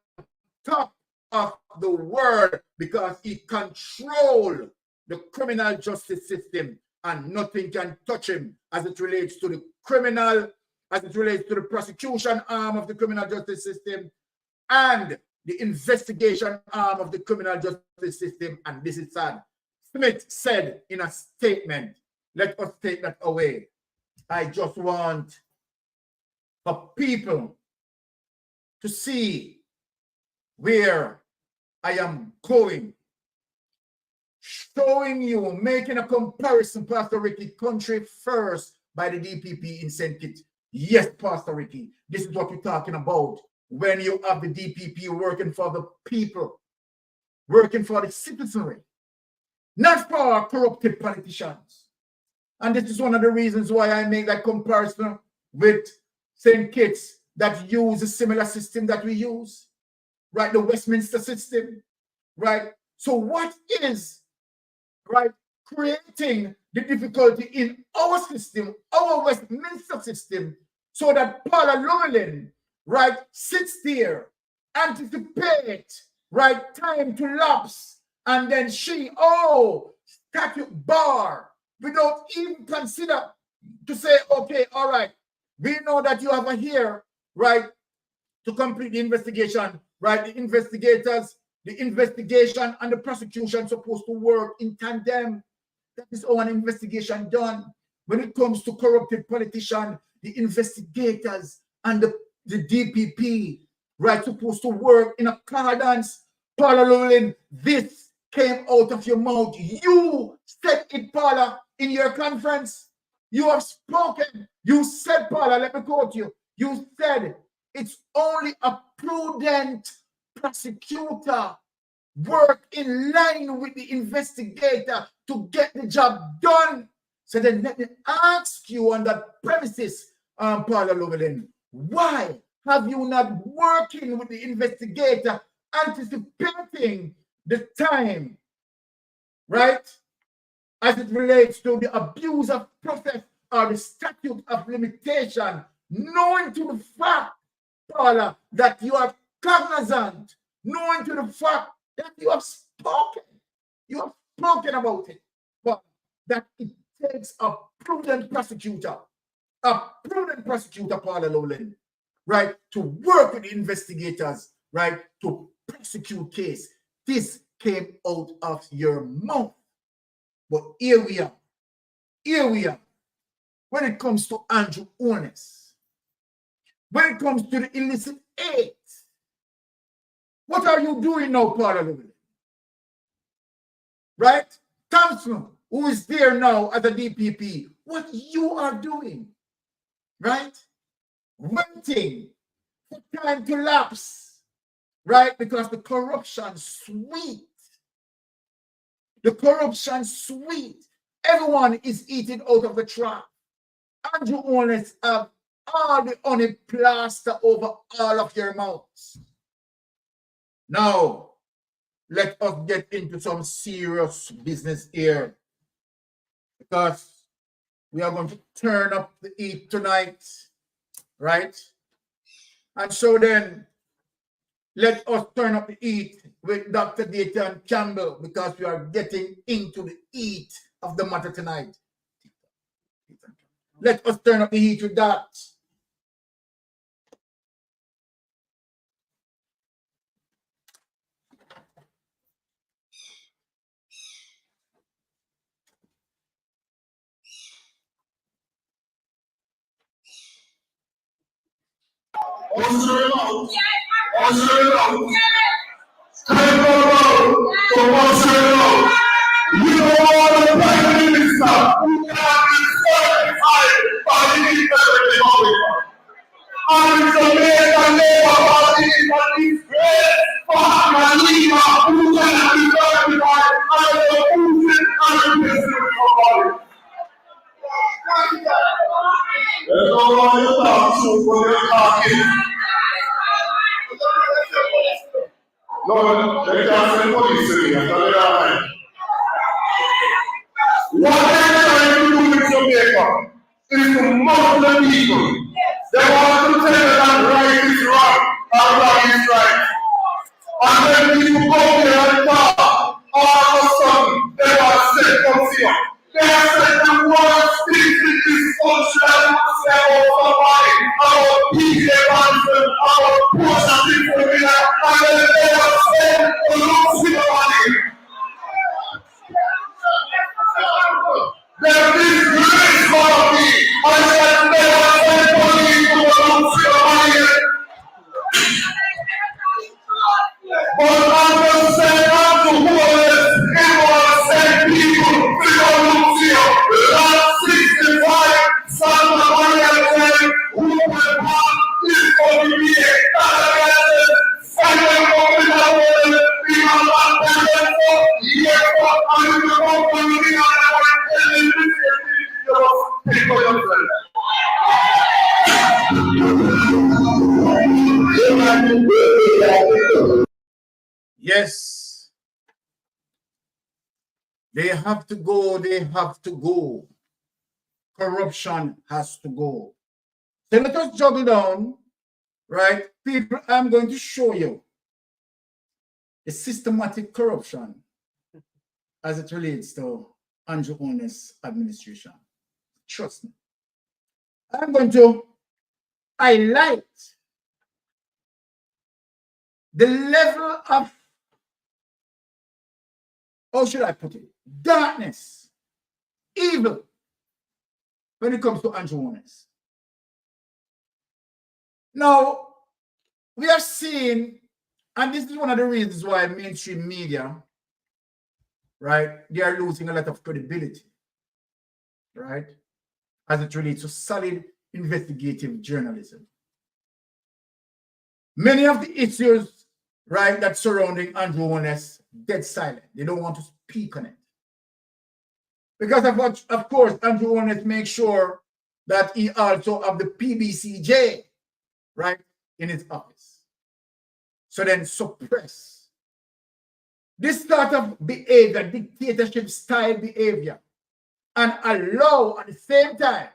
top of the world because he controls the criminal justice system and nothing can touch him as it relates to the criminal, as it relates to the prosecution arm of the criminal justice system and the investigation arm of the criminal justice system. And this is sad. Smith said in a statement, let us take that away. I just want for people to see where I am going. Showing you, making a comparison, Pastor Ricky, country first by the DPP in St. Kitts. Yes, Pastor Ricky, this is what we're talking about. When you have the DPP working for the people, working for the citizenry, not for corrupted politicians. And this is one of the reasons why I make that comparison with St. Kitts that use a similar system that we use, right? The Westminster system, right? So what is, right, creating the difficulty in our system, our Westminster system, so that Paula Llewellyn, right, sits there, anticipate, right, time to lapse, and then she, statute bar, without even consider to say, okay, all right, we know that you have a year, right, to complete the investigation right? The investigators, the investigation and the prosecution supposed to work in tandem. That is how an investigation done. When it comes to corrupted politicians, the investigators and the DPP, right, supposed to work in accordance. Paula Llewellyn, this came out of your mouth. You said it, Paula, in your conference. You have spoken. You said, Paula, let me quote you. You said it's only a prudent prosecutor work in line with the investigator to get the job done. So then let me ask you on that premises, Paula Llewellyn, why have you not working with the investigator, anticipating the time, right, as it relates to the abuse of process or the statute of limitation, knowing to the fact, Paula, that you are cognizant, knowing to the fact that you have spoken about it, but that it takes a prudent prosecutor, Paula Llewellyn, right, to work with the investigators, right, to prosecute case. This came out of your mouth. But here we are. When it comes to Andrew Holness, when it comes to the illicit aid, what are you doing now, Paula Llewellyn? Right? Thompson, who is there now at the DPP, what you are doing, right? Waiting for time to lapse, right? Because the corruption sweet. Everyone is eating out of the trap. Andrew Holness have all the honey plaster over all of your mouths. Now, let us get into some serious business here, because we are going to turn up the heat tonight, right? And so then, let us turn up the heat with Dr. Dayton Campbell, because we are getting into the heat of the matter tonight. Let us turn up the heat with that. No, they can't send police to me. I'm telling you right. What they're trying to do with Jamaica is to mock the people. They want to tell you that right is wrong and wrong is right. And when people go there and talk, all of a sudden they are set from here. They are said the worst things in this country that you say about somebody, about PJ Johnson, about Portia people, and then they are said to lose your money. There is grace for me. I said never send police to lose your money. But I'm just saying not to who is it was send people to Lucio. Last 65, son of Maria said, who will want is going to be a candidate. Second woman that will be on that pedestal. Yes, but I will go for me on that. Yes. They have to go. Corruption has to go. So let us juggle down, right? People, I'm going to show you the systematic corruption as it relates to Andrew Holness administration. Trust me. I'm going to highlight the level of, how should I put it, darkness, evil, when it comes to Andrew Holness. Now, we are seeing, and this is one of the reasons why mainstream media, right, they are losing a lot of credibility, right, as it relates to solid investigative journalism. Many of the issues, right, that surrounding Andrew Holness, dead silent. They don't want to speak on it. Because of what, of course, Andrew Holness makes sure that he also have the PBCJ, right, in his office. So then suppress this sort of behavior, dictatorship style behavior, and allow at the same time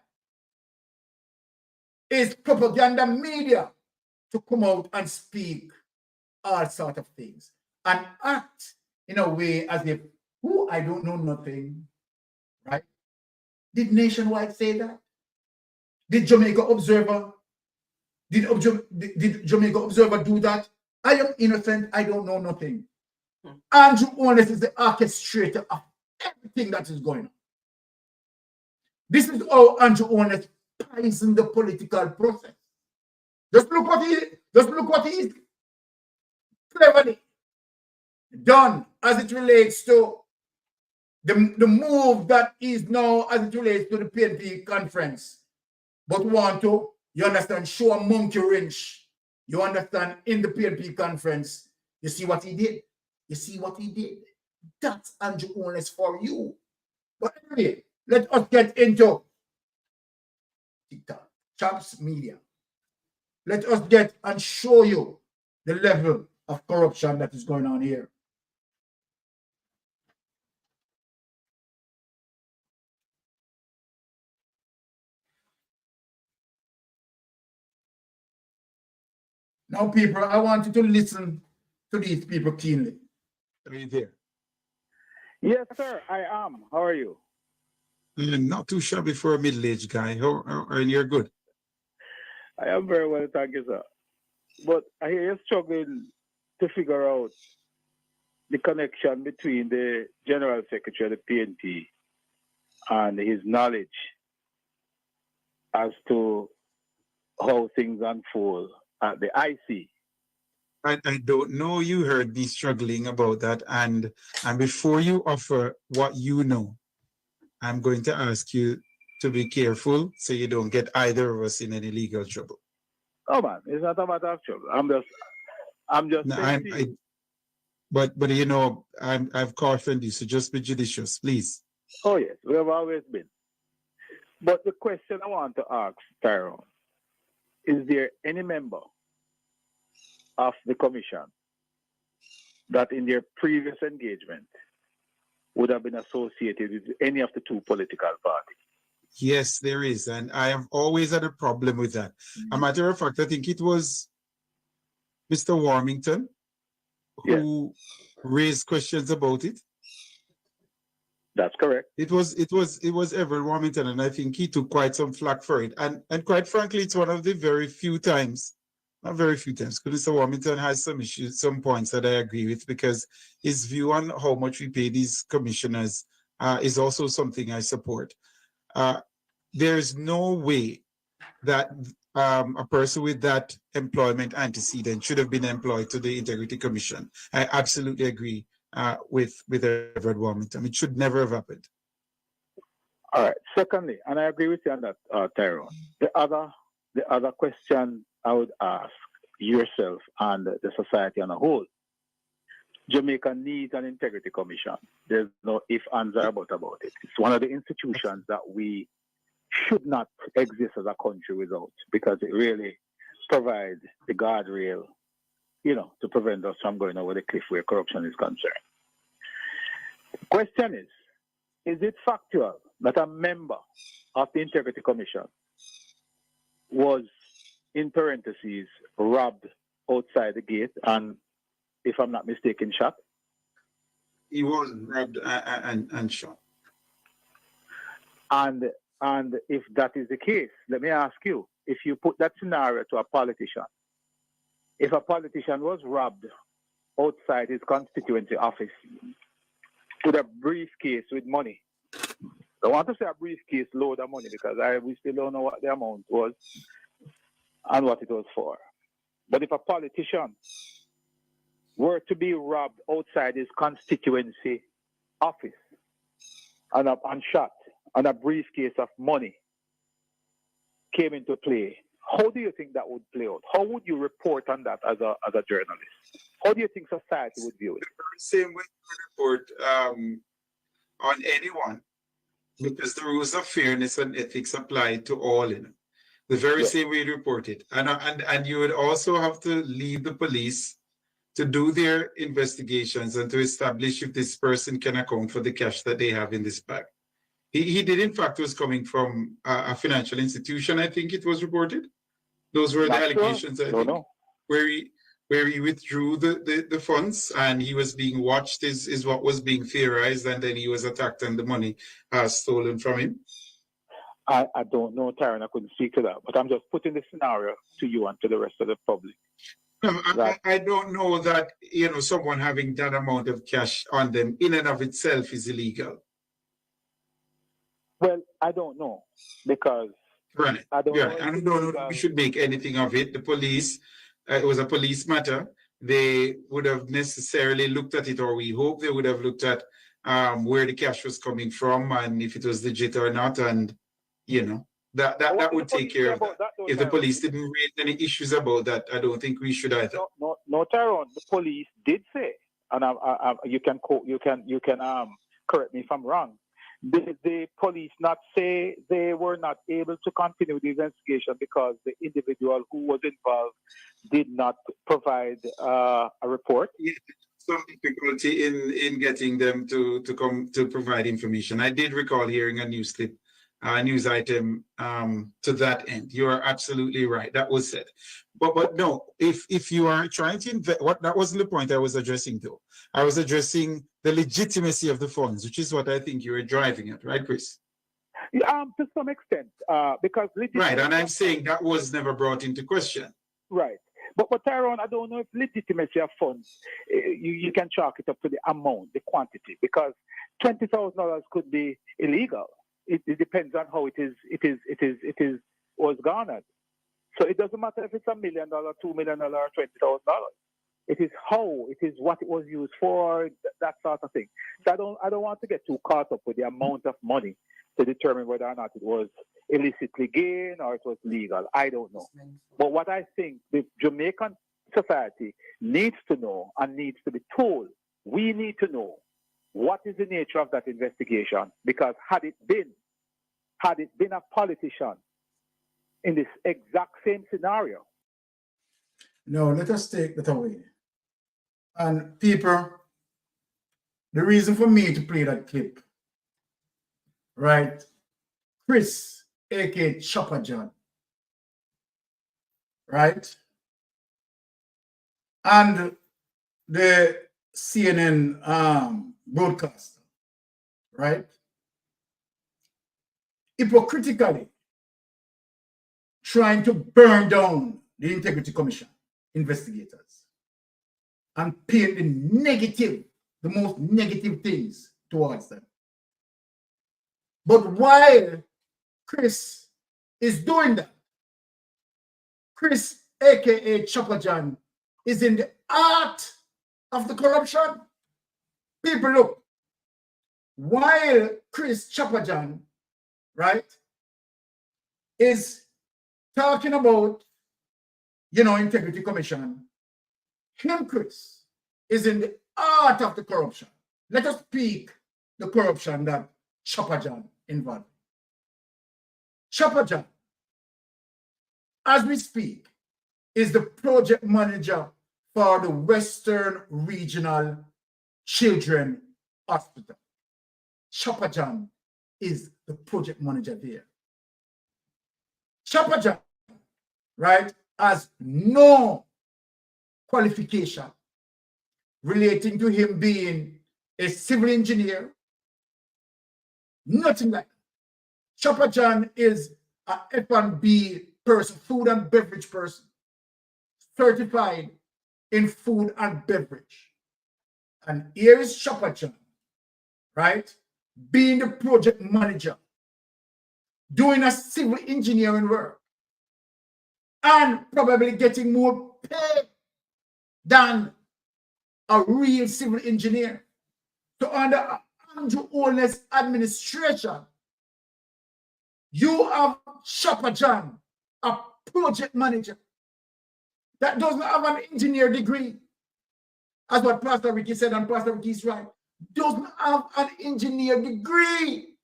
is propaganda media to come out and speak all sorts of things and act in a way as if, who, I don't know nothing, right? Did Nationwide say that? Did Jamaica Observer? Did Jamaica Observer do that? I am innocent, I don't know nothing. Andrew Holness is the orchestrator of everything that is going on. This is how Andrew Holness poisoned the political process. Just look what he's cleverly done as it relates to the move that is now as it relates to the PNP conference. But want to, you understand, show a monkey wrench. You understand, in the PNP conference, you see what he did? You see what he did? That's Andrew Holness for you. But anyway, let us get into TikTok, Chops Media. Let us get and show you the level of corruption that is going on here. Now, people, I want you to listen to these people keenly. Are you there? Yes, sir, I am. How are you? Not too shabby for a middle-aged guy. And you're good. I am very well, thank you, sir. But I hear you're struggling to figure out the connection between the General Secretary of the PNP and his knowledge as to how things unfold at the IC. I don't know. You heard me struggling about that. And before you offer what you know, I'm going to ask you to be careful so you don't get either of us in any legal trouble. Oh man, it's not a matter of trouble. I'm just saying. But you know, I've cautioned you, so just be judicious, please. Oh yes, we have always been. But the question I want to ask, Tyrone, is there any member of the commission that in their previous engagement would have been associated with any of the two political parties? Yes, there is. And I have always had a problem with that. A matter of fact, I think it was Mr. Warmington who raised questions about it. That's correct. It was Everett Warmington, and I think he took quite some flack for it. And quite frankly, it's one of the very few times, not very few times, because Mr. Warmington has some issues, some points that I agree with, because his view on how much we pay these commissioners is also something I support. There's no way that a person with that employment antecedent should have been employed to the Integrity Commission. I absolutely agree with Everett Warmington. It should never have happened. All right. Secondly, and I agree with you on that, Tyrone. The other question I would ask yourself and the society on a whole: Jamaica needs an Integrity Commission. There's no ifs, ands, or buts about it. It's one of the institutions that we should not exist as a country without, because it really provides the guardrail, to prevent us from going over the cliff where corruption is concerned. The question is it factual that a member of the Integrity Commission was, in parentheses, robbed outside the gate and, if I'm not mistaken, shot? He was robbed and shot. And if that is the case, let me ask you, if you put that scenario to a politician, if a politician was robbed outside his constituency office with a briefcase with money. I want to say a briefcase load of money because we still don't know what the amount was and what it was for. But if a politician were to be robbed outside his constituency office and shot and a briefcase of money came into play, how do you think that would play out? How would you report on that as a journalist? How do you think society would view it? The same way you report on anyone, because the rules of fairness and ethics apply to all. The very same way you report it, and you would also have to leave the police to do their investigations and to establish if this person can account for the cash that they have in this bag. He did, in fact, was coming from a financial institution, I think it was reported. Those were the allegations, I think, where he withdrew the funds and he was being watched is what was being theorized, and then he was attacked and the money stolen from him. I don't know, Tyrone, I couldn't speak to that, but I'm just putting the scenario to you and to the rest of the public. No, I don't know that, someone having that amount of cash on them in and of itself is illegal. Well, I don't know because right. I don't know that we should make anything of it. The police, it was a police matter. They would have necessarily looked at it, or we hope they would have looked at where the cash was coming from and if it was legit or not, and that would take care of that. If the police didn't raise any issues about that, I don't think we should either. No, Tyrone. The police did say, and you can correct me if I'm wrong. The police not say they were not able to continue the investigation because the individual who was involved did not provide a report. Yeah, some difficulty in getting them to come to provide information. I did recall hearing a news clip, news item to that end. You are absolutely right. That was said. But no, if you are trying to invest, that wasn't the point I was addressing though. I was addressing the legitimacy of the funds, which is what I think you were driving at, right, Chris? To some extent, because right, and I'm saying that was never brought into question. Right, but Tyrone, I don't know if legitimacy of funds you can chalk it up to the amount, the quantity, because $20,000 could be illegal. It depends on how it was garnered. So it doesn't matter if it's $1 million, $2 million, or $20,000. It is how, it is what it was used for, that sort of thing. So I don't want to get too caught up with the amount of money to determine whether or not it was illicitly gained or it was legal. I don't know. But what I think the Jamaican society needs to know and needs to be told, we need to know what is the nature of that investigation, because had it been a politician in this exact same scenario. No, let us take that away. And people, the reason for me to play that clip, right? Chris, aka Chopper John, right? And the CNN broadcaster, right? Hypocritically trying to burn down the Integrity Commission investigators and paint the most negative things towards them. But while Chris is doing that, Chris, aka Chopper John, is in the art of the corruption. People, look, while Chris Chopper John, right, is talking about, Integrity Commission, him, Chris, is in the art of the corruption. Let us speak the corruption that Chopper John involved. Chopper John, as we speak, is the project manager for the Western Regional Children Hospital. Chopper John is the project manager there. Chopper John, right, has no qualification relating to him being a civil engineer, nothing like that. Chopper John is a F&B person, food and beverage person, certified in food and beverage. And here is Chopper John, right? Being the project manager, doing a civil engineering work, and probably getting more pay than a real civil engineer. So under Andrew Holness administration, you have Chopper John, a project manager that doesn't have an engineer degree. That's what Pastor Ricky said, and Pastor Ricky is right. Doesn't have an engineer degree.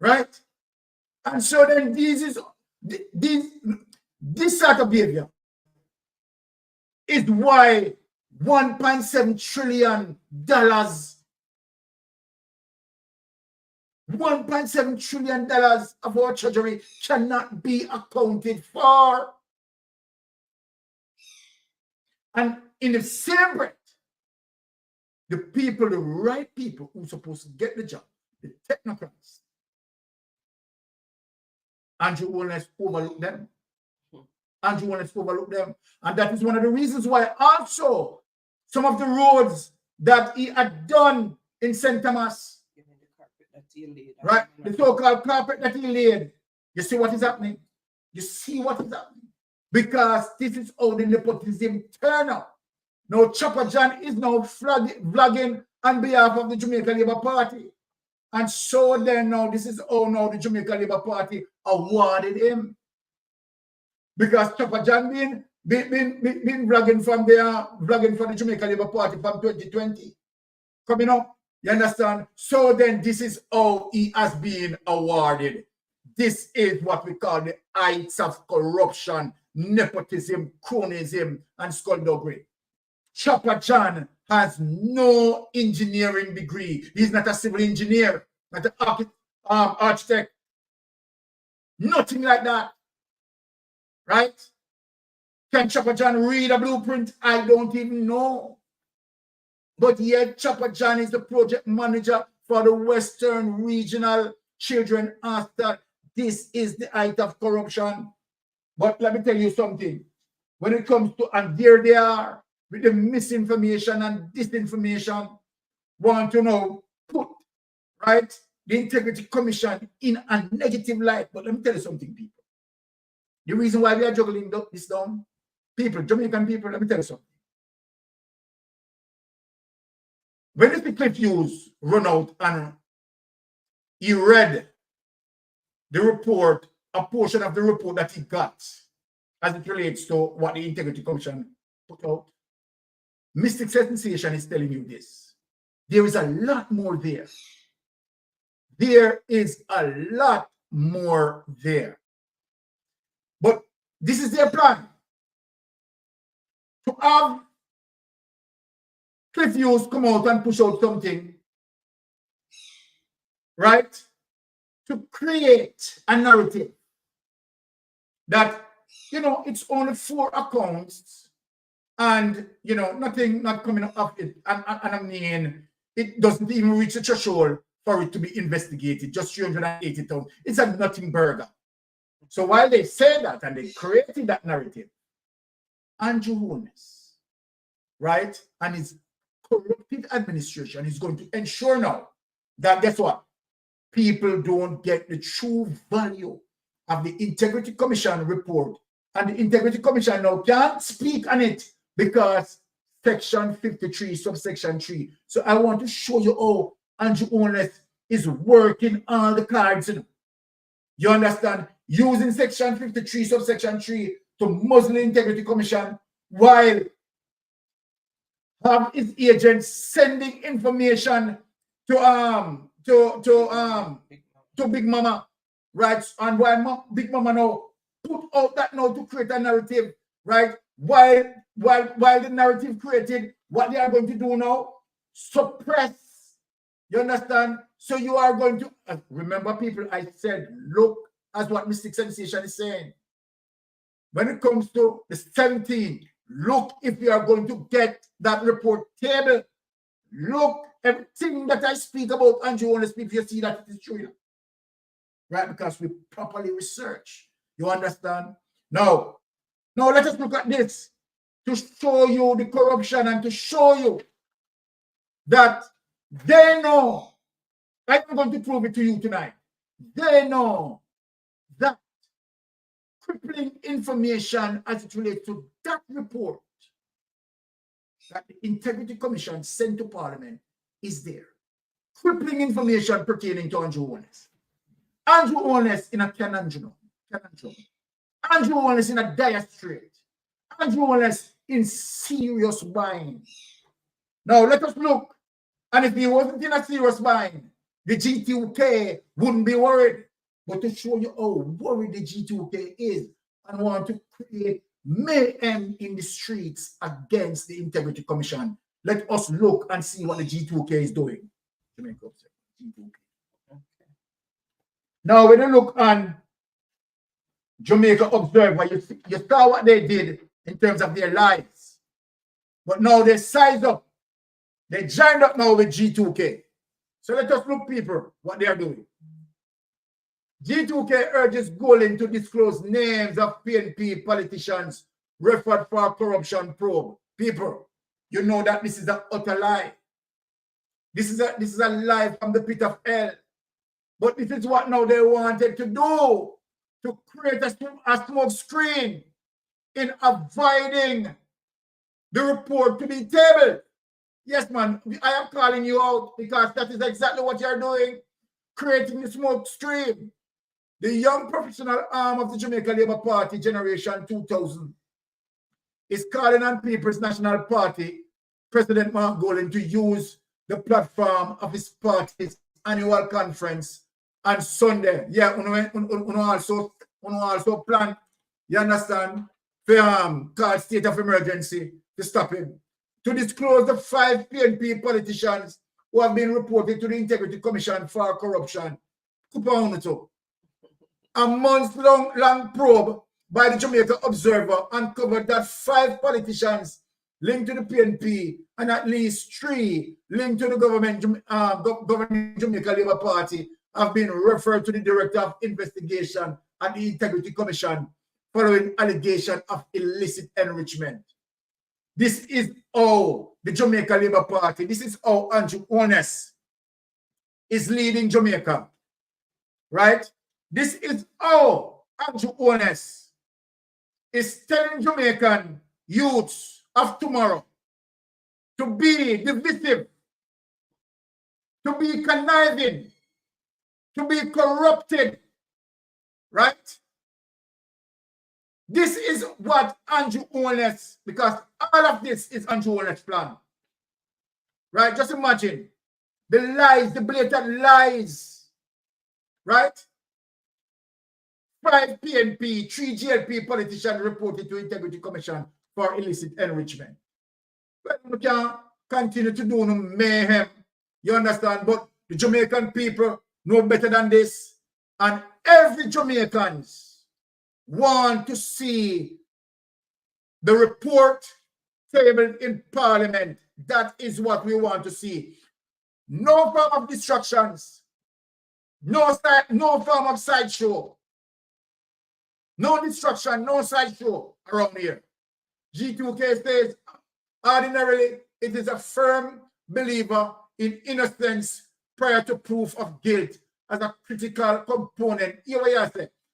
Right? And so then this sort of behavior is why $1.7 trillion, $1.7 trillion of our treasury cannot be accounted for. And in the same breath, the people, the right people who are supposed to get the job, the technocrats, Andrew Holness overlooked them. Andrew Holness overlooked them. And that is one of the reasons why also some of the roads that he had done in St. Thomas, right, the so-called carpet that he laid, you see what is happening? You see what is happening? Because this is how the nepotism turn up. Now, Chopper John is now vlogging on behalf of the Jamaica Labour Party. And so then now, this is how now the Jamaica Labour Party awarded him. Because Chopper John been vlogging from the Jamaica Labour Party from 2020. Coming up, you understand? So then this is how he has been awarded. This is what we call the heights of corruption, nepotism, cronyism, and skullduggery. Chopper John has no engineering degree. He's not a civil engineer, not an architect. Nothing like that. Right? Can Chopper John read a blueprint? I don't even know. But yet Chopper John is the project manager for the Western Regional Children Hospital. This is the height of corruption. But let me tell you something. When it comes to, and there they are, with the misinformation and disinformation, want to know, put, right, the Integrity Commission in a negative light. But let me tell you something, people. The reason why we are juggling this down, people, Jamaican people, let me tell you something. When Mr. Cliff Hughes run out and he read the report, a portion of the report that he got as it relates to what the Integrity Commission put out, Mystic Sensation is telling you this. There is a lot more there. There is a lot more there. But this is their plan. To have Cliff Hughes come out and push out something, right? To create a narrative that, you know, it's only 4 accounts and, you know, nothing not coming up it. And I mean, it doesn't even reach the threshold for it to be investigated, just 380,000. It's a nothing burger. So while they say that and they created that narrative, Andrew Holness, right, and his corrupted administration is going to ensure now that, guess what? People don't get the true value of the Integrity Commission report. And the Integrity Commission now can't speak on it because Section 53, subsection 3. So I want to show you how Andrew Holness is working on the cards. You understand? Using Section 53, subsection 3 to muzzle the Integrity Commission while have his agents sending information to Big Mama, right? And while Big Mama now put out that now to create a narrative, right? While the narrative created, what they are going to do now, suppress. You understand? So you are going to remember, people. I said, look at what Mystic Sensation is saying. When it comes to the 17, look if you are going to get that report table. Look, everything that I speak about Andrew Holness, if you see that it is true. Right? Because we properly research. You understand? Now, Now let us look at this to show you the corruption and to show you that they know. I'm going to prove it to you tonight. They know that crippling information as it relates to that report that the Integrity Commission sent to Parliament is there. Crippling information pertaining to Andrew Holness. Andrew Holness in a conundrum. Andrew Holness in a dire strait. Andrew Holness in serious bind. Now let us look. And if he wasn't in a serious bind, the G2K wouldn't be worried. But to show you how worried the G2K is and want to create mayhem in the streets against the Integrity Commission, let us look and see what the G2K is doing. G2K. Okay. Now, when you look on Jamaica Observer, you saw what they did in terms of their lives. But now they size up. They joined up now with G2K. So let us look, people, what they are doing. G2K urges Golan to disclose names of PNP politicians referred for corruption probe. People, you know that this is an utter lie. This is a lie from the pit of hell. But this is what now they wanted to do, to create a smoke screen in avoiding the report to be tabled. Yes, man, I am calling you out because that is exactly what you're doing, creating the smoke stream. The young professional arm of the Jamaica Labour Party, Generation 2000, is calling on People's National Party, President Mark Golan, to use the platform of his party's annual conference on Sunday. Yeah, also plan, you understand, for call state of emergency to stop him. To disclose the 5 PNP politicians who have been reported to the Integrity Commission for corruption. A month-long probe by the Jamaica Observer uncovered that 5 politicians linked to the PNP and at least 3 linked to the governing Jamaica Labour Party have been referred to the Director of Investigation at the Integrity Commission following allegation of illicit enrichment. This is how the Jamaica Labour Party, this is how Andrew Holness is leading Jamaica, right? This is how Andrew Holness is telling Jamaican youths of tomorrow to be divisive, to be conniving, to be corrupted, right? This is what Andrew Holness, because all of this is Andrew Holness' plan, right? Just imagine the lies, the blatant lies, right? 5 PNP, 3 GLP politicians reported to Integrity Commission for illicit enrichment. But we can continue to do no mayhem, you understand? But the Jamaican people know better than this, and every Jamaicans want to see the report tabled in Parliament. That is what we want to see. No form of distractions, no form of sideshow, no distraction, no sideshow around here. G2K says, ordinarily, it is a firm believer in innocence prior to proof of guilt as a critical component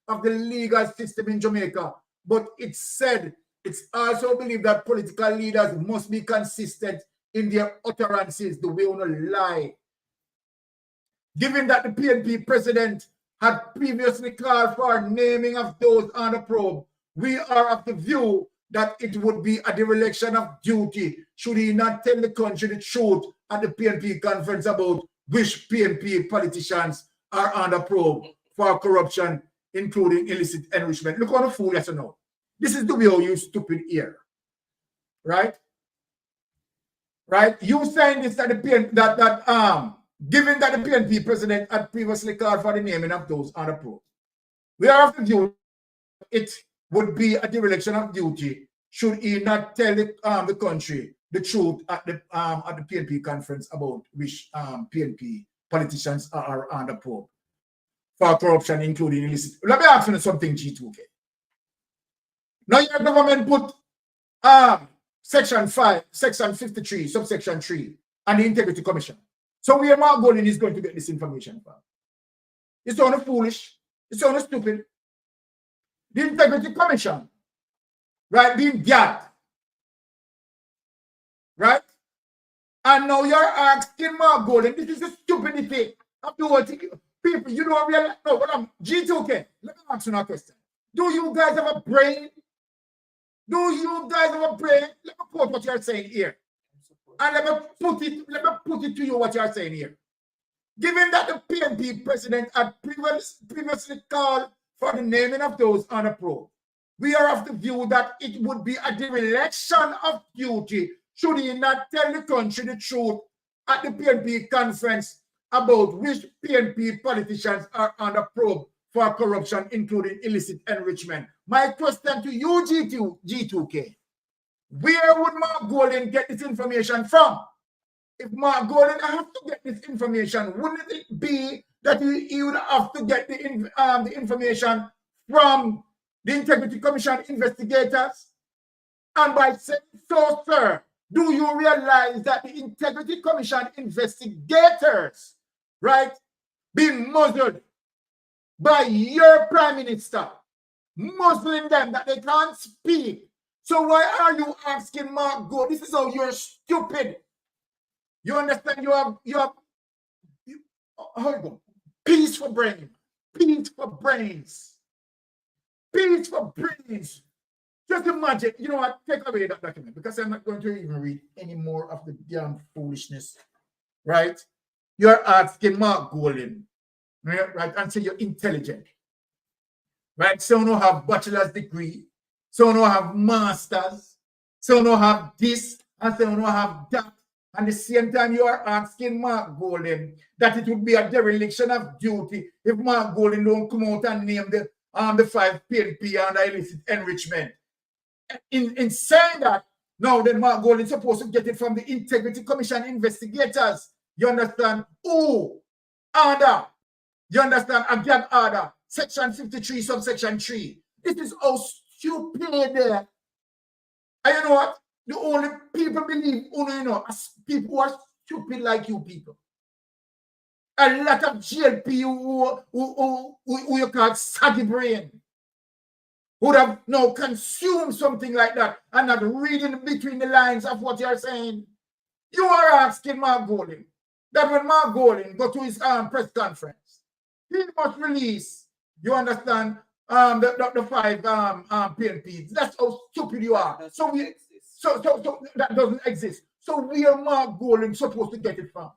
of the legal system in Jamaica. But it said it's also believed that political leaders must be consistent in their utterances, the way on lie. Given that the PNP president had previously called for naming of those on the probe, we are of the view that it would be a dereliction of duty should he not tell the country the truth at the PNP conference about which PNP politicians are on the probe for corruption, including illicit enrichment. Look on the fool, yes or no. This is the way you stupid ear. Right? Right? You saying this that the PNP, given that the PNP president had previously called for the naming of those on the probe, we are of the view it would be a dereliction of duty should he not tell the country the truth at the PNP conference about which PNP politicians are on the probe for corruption, including illicit. Let me ask you something, G2K. Now your government put section 5, section 53, subsection 3, and the Integrity Commission. So where Mark Golding is going to get this information from? It's only foolish. It's only stupid. The Integrity Commission, right, being gagged, right? And now you're asking Mark Golding, this is the stupidity of the whole thing. People, you don't realize, no, but I'm G2K. Let me ask you a question. Do you guys have a brain? Do you guys have a brain? Let me quote what you're saying here. And let me put it to you what you're saying here. Given that the PNP president had previously called for the naming of those on a probe, we are of the view that it would be a dereliction of duty should he not tell the country the truth at the PNP conference about which PNP politicians are under probe for corruption, including illicit enrichment. My question to you, G2K, where would Mark Golding get this information from? If Mark Golding has to get this information, wouldn't it be that he would have to get the information from the Integrity Commission investigators? And by saying so, sir, do you realize that the Integrity Commission investigators, right, being muzzled by your Prime Minister, muzzling them that they can't speak? So why are you asking Mark Golding? This is how you're stupid. You understand? How you go? Peace for brain. Peace for brains. Peace for brains. Just imagine, you know what? Take away that document because I'm not going to even read any more of the damn foolishness. Right? You're asking Mark Golding, right? And say you're intelligent. Right? Some don't have bachelor's degree. Some don't have masters. Some don't have this. And some don't have that. And at the same time, you are asking Mark Golding that it would be a dereliction of duty if Mark Golding don't come out and name the 5 PNP under illicit enrichment. In saying that, now then Mark Golding is supposed to get it from the Integrity Commission investigators. You understand? Oh, order. You understand? A gag order. Section 53, subsection 3. This is how stupid they are. And you know what? The only people believe, you know, as people who are stupid like you people. A lot of GLP who you call saggy brain would have now consumed something like that and not reading between the lines of what you're saying. You are asking Mark Golding that when Mark Golding go to his press conference, he must release, you understand, the 5 PNPs. That's how stupid you are. So that doesn't exist. So where Mark Golding supposed to get it from?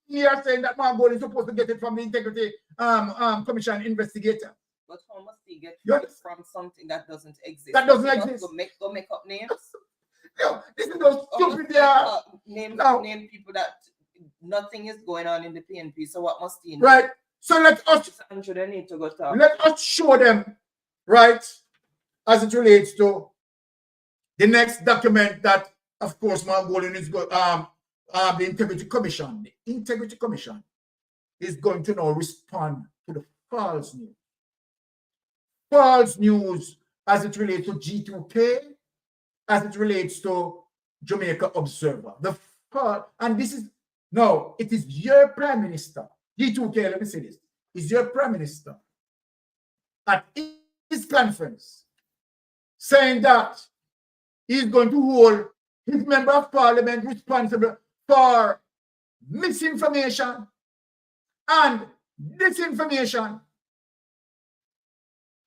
We are saying that Mark Golding is supposed to get it from the Integrity Commission investigator. But how must he get it from something that doesn't exist? That doesn't exist. Go make up names. No, this is those stupid they are. Name people that nothing is going on in the PNP. So what must he know? Right. So let us show them, right, as it relates to the next document that, of course, Mark Golding is going. The Integrity Commission. The Integrity Commission is going to now respond to the false news. False news as it relates to G2K, as it relates to Jamaica Observer. And this is, no, it is your Prime Minister. G2K, let me say this. Is your Prime Minister at his conference saying that he's going to hold his member of parliament responsible for misinformation and disinformation.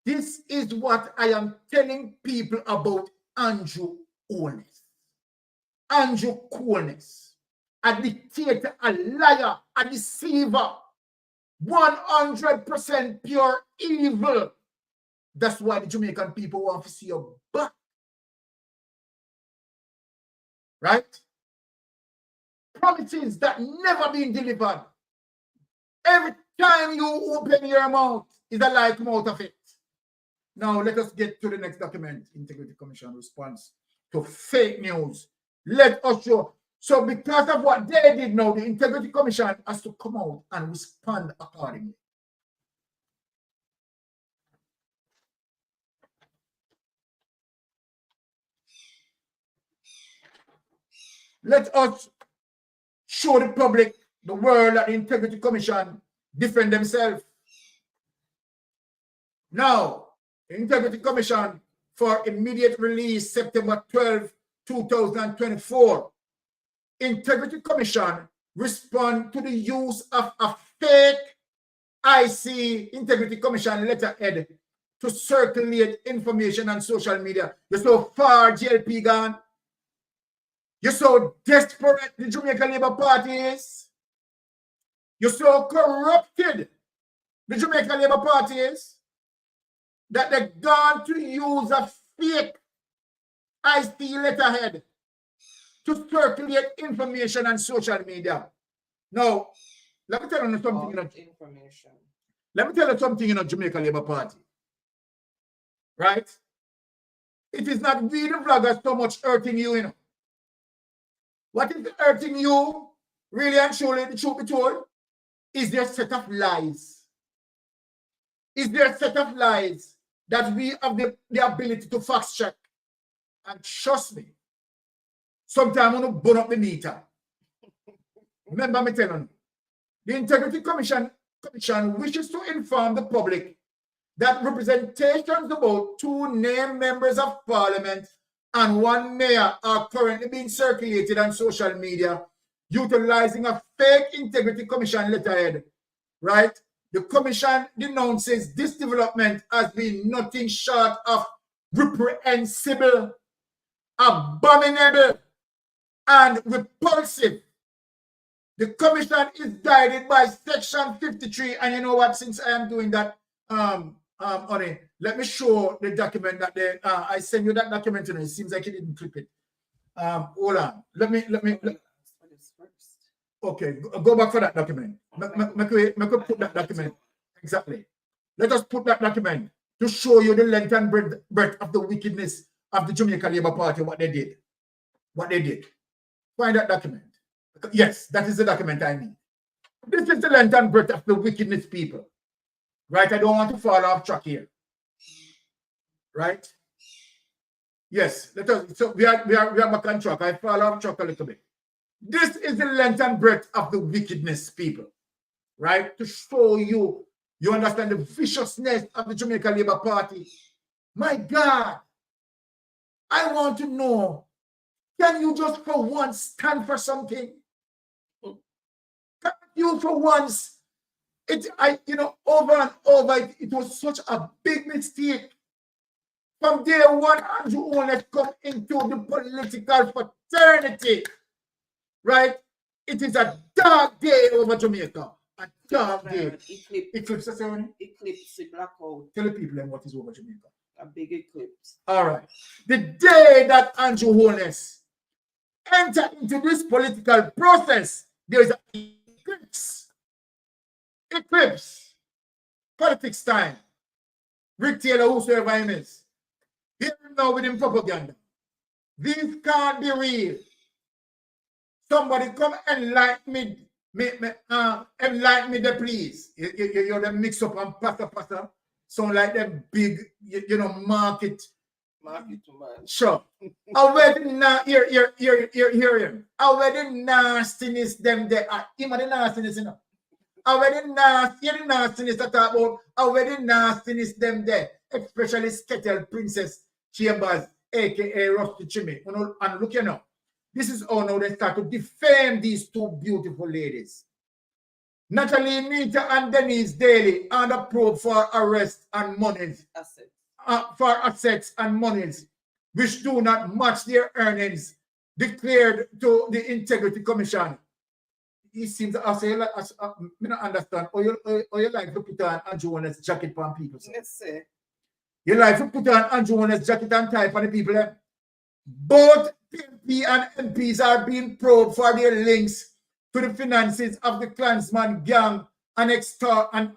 This is what I am telling people about Andrew Coolness. Andrew Coolness, a dictator, a liar, a deceiver, 100% pure evil. That's why the Jamaican people want to see your back. Right? Promises that never been delivered. Every time you open your mouth, is a lie come out of it. Now let us get to the next document. Integrity Commission response to fake news. Let us show. So because of what they did now, the Integrity Commission has to come out and respond accordingly. let us show the public, the world, that the Integrity Commission defend themselves. Now, the Integrity Commission for immediate release, September 12, 2024. Integrity Commission respond to the use of a fake IC Integrity Commission letterhead to circulate information on social media. You're so far GLP gone. You're so desperate, the Jamaica Labour Party is. You're so corrupted, the Jamaica Labour Party is, that they're gone to use a fake IC letterhead to circulate information on social media. Now, let me tell you something. Let me tell you something in a Jamaica Labour Party. Right? It is not we the vloggers so much hurting you, you know. What is hurting you, really and truly, the truth be told, is their set of lies. Is their set of lies that we have the ability to fact check. And trust me, sometimes I'm going to burn up the meter. Remember me telling you, the Integrity Commission wishes to inform the public that representations about 2 named members of Parliament and 1 mayor are currently being circulated on social media utilizing a fake Integrity Commission letterhead, right? The Commission denounces this development as being nothing short of reprehensible, abominable, and repulsive. The Commission is guided by Section 53, and you know what? Since I am doing that, honey, let me show the document that they, I send you that document, and it seems like you didn't click it. Hold on. Let me. Okay, go back for that document. Make we put that document. Exactly. Let us put that document to show you the length and breadth of the wickedness of the Jamaica Labour Party, what they did. What they did. Find that document. Yes, that is the document I need. This is the length and breadth of the wickedness, people. Right? I don't want to fall off track here. Right? Yes, let us. So we are back on track. I fall off track a little bit. This is the length and breadth of the wickedness, people. Right? To show you, you understand the viciousness of the Jamaica Labour Party. My God, I want to know, can you just for once stand for something? Can you for once? Over and over, it was such a big mistake. From day one, Andrew Holness come into the political fraternity. Right? It is a dark day over Jamaica. A dark day. Eclipse, blackout. Tell the people what is over Jamaica. A big eclipse. All right. The day that Andrew Holness entered into this political process, there is an eclipse. Eclipse. Politics time. Rick Taylor, whosoever he is. Hear him now with him propaganda. These can't be real. Somebody come enlighten me, enlighten me there, please. You're the mix up and pasta. Sound like them big, market man. Sure. Already now, hear him. Already nastiness them there. Him the nastiness, Already the nastiness that talk about. Already nastiness them there. Especially Skettle Princess Chambers, aka Rusty Chimney. And look, this is how now they start to defame these 2 beautiful ladies. Natalie Nita and Denise Daly under probe for arrest and monies. For assets and monies which do not match their earnings declared to the Integrity Commission. It seems I don't understand. Or you like to put on Andrew Holness jacket on people. Let's say. You like to put on Andrew Holness jacket and tie on the people. Both PMP and MPs are being probed for their links to the finances of the Klansman gang and extortion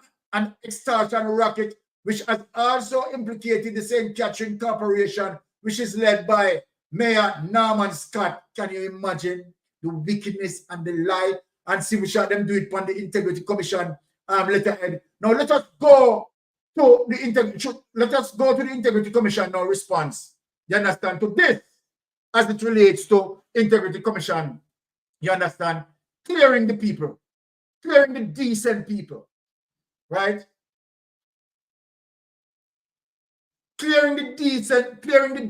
racket, which has also implicated the St. Catherine Corporation, which is led by Mayor Norman Scott. Can you imagine the wickedness and the lie? And see, we shall them do it on the Integrity Commission letterhead. Now let us go to the Integrity Commission now response. You understand to this as it relates to Integrity Commission, you understand, clearing the people, clearing the decent people, right? Clearing the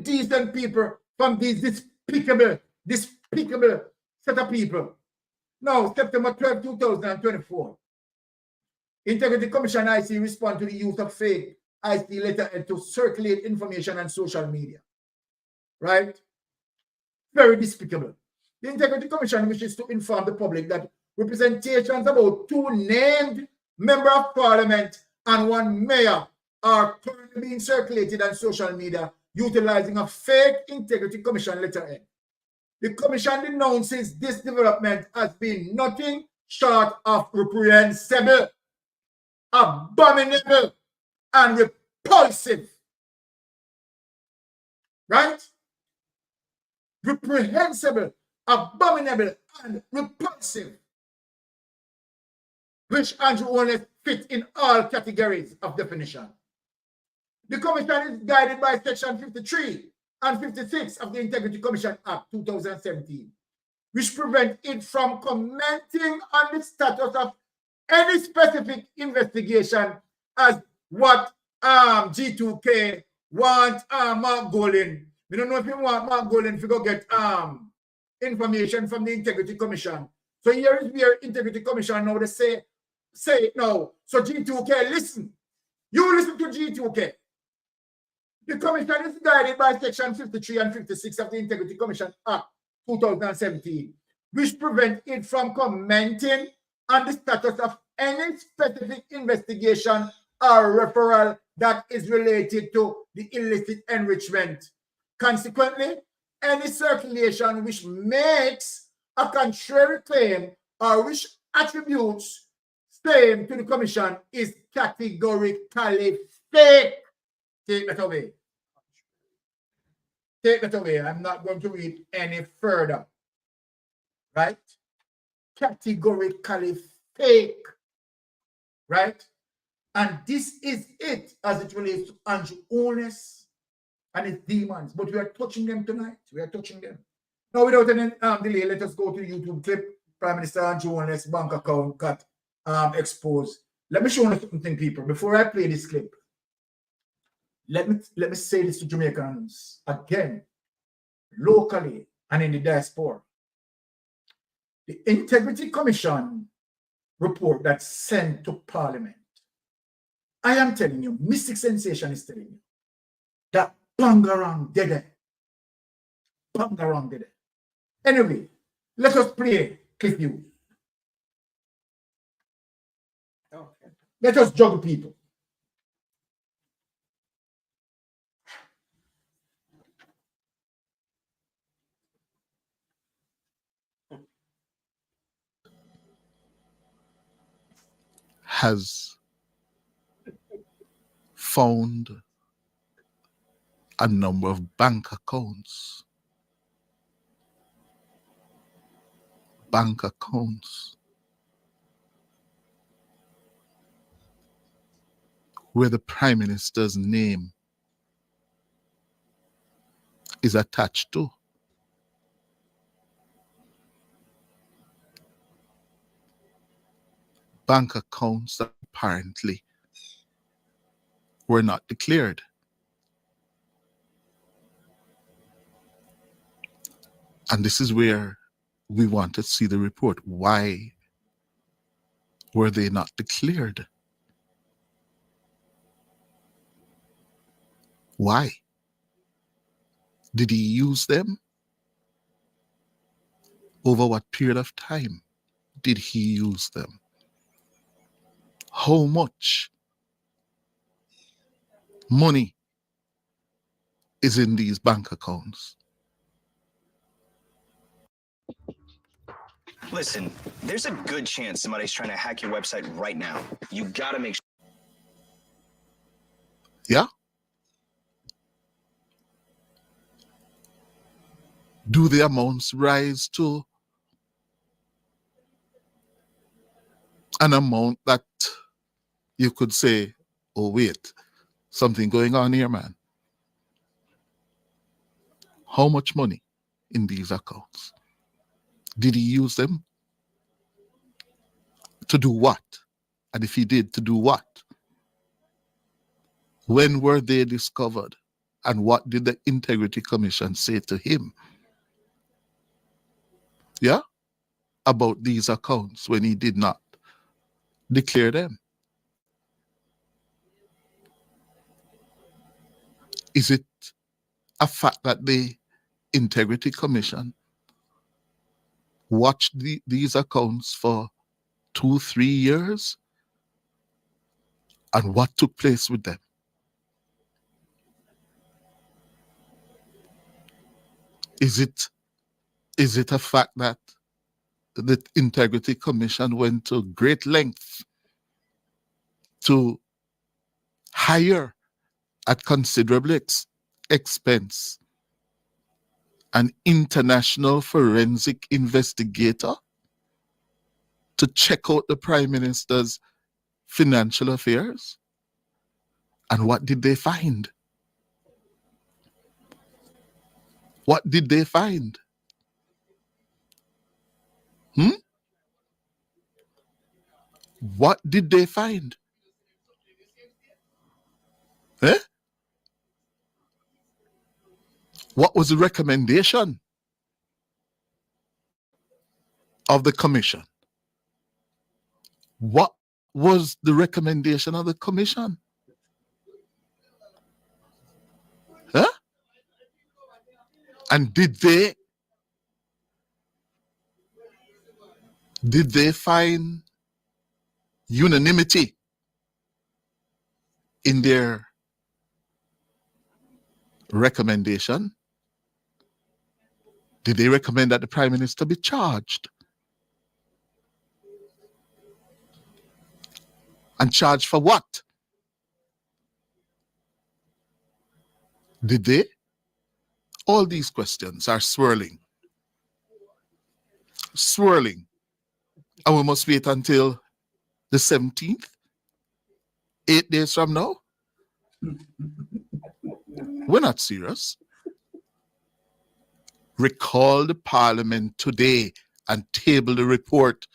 decent people from these despicable set of people. Now, September 12, 2024, Integrity Commission IC respond to the use of fake IC letterhead to circulate information on social media, right? Very despicable. The Integrity Commission wishes to inform the public that representations about 2 named members of parliament and 1 mayor are currently being circulated on social media utilizing a fake Integrity Commission letterhead. The Commission denounces this development as being nothing short of reprehensible, abominable, and repulsive. Right? Reprehensible, abominable, and repulsive, which Andrew only fit in all categories of definition. The Commission is guided by Section 53 and 56 of the Integrity Commission Act 2017, which prevent it from commenting on the status of any specific investigation as what G2K want Mark Golin. We don't know if you want Mark Golin to go get information from the Integrity Commission. So here is where Integrity Commission now they say it now. So G2K, listen. You listen to G2K. The Commission is guided by Section 53 and 56 of the Integrity Commission Act 2017, which prevent it from commenting on the status of any specific investigation or referral that is related to the illicit enrichment. Consequently, any circulation which makes a contrary claim or which attributes same to the Commission is categorically fake. Take that away. Take that away. I'm not going to read any further. Right? Categorically fake. Right? And this is it as it relates to Andrew Owners and his demons. But we are touching them tonight. We are touching them. Now, without any delay, let us go to the YouTube clip. Prime Minister Andrew Owners' bank account got exposed. Let me show you something, people. Before I play this clip, let me say this to Jamaicans again, locally and in the diaspora. The Integrity Commission report that's sent to Parliament, I am telling you, Mystic Sensation is telling you that Bangarang did it. Bangarang did it. Anyway, let us play clip view. Okay. Let us juggle people. Has found a number of bank accounts where the Prime Minister's name is attached to. Bank accounts that apparently were not declared. And this is where we want to see the report. Why were they not declared? Why? Did he use them? Over what period of time did he use them? How much money is in these bank accounts? Listen, there's a good chance somebody's trying to hack your website right now. You gotta make sure. Yeah? Do the amounts rise to an amount that you could say, oh, wait, something going on here, man? How much money in these accounts? Did he use them to do what? And if he did, to do what? When were they discovered? And what did the Integrity Commission say to him? Yeah? About these accounts when he did not declare them. Is it a fact that the Integrity Commission watched these accounts for 2-3 years? And what took place with them? Is it a fact that the Integrity Commission went to great lengths to hire at considerable expense an international forensic investigator to check out the Prime Minister's financial affairs? And what did they find? What did they find? What did they find? Eh? What was the recommendation of the commission? What was the recommendation of the commission? Huh? And did they find unanimity in their recommendation? Did they recommend that the Prime Minister be charged? And charged for what? Did they? All these questions are swirling. Swirling. And we must wait until the 17th, 8 days from now. We're not serious. Recall the Parliament today and table the report.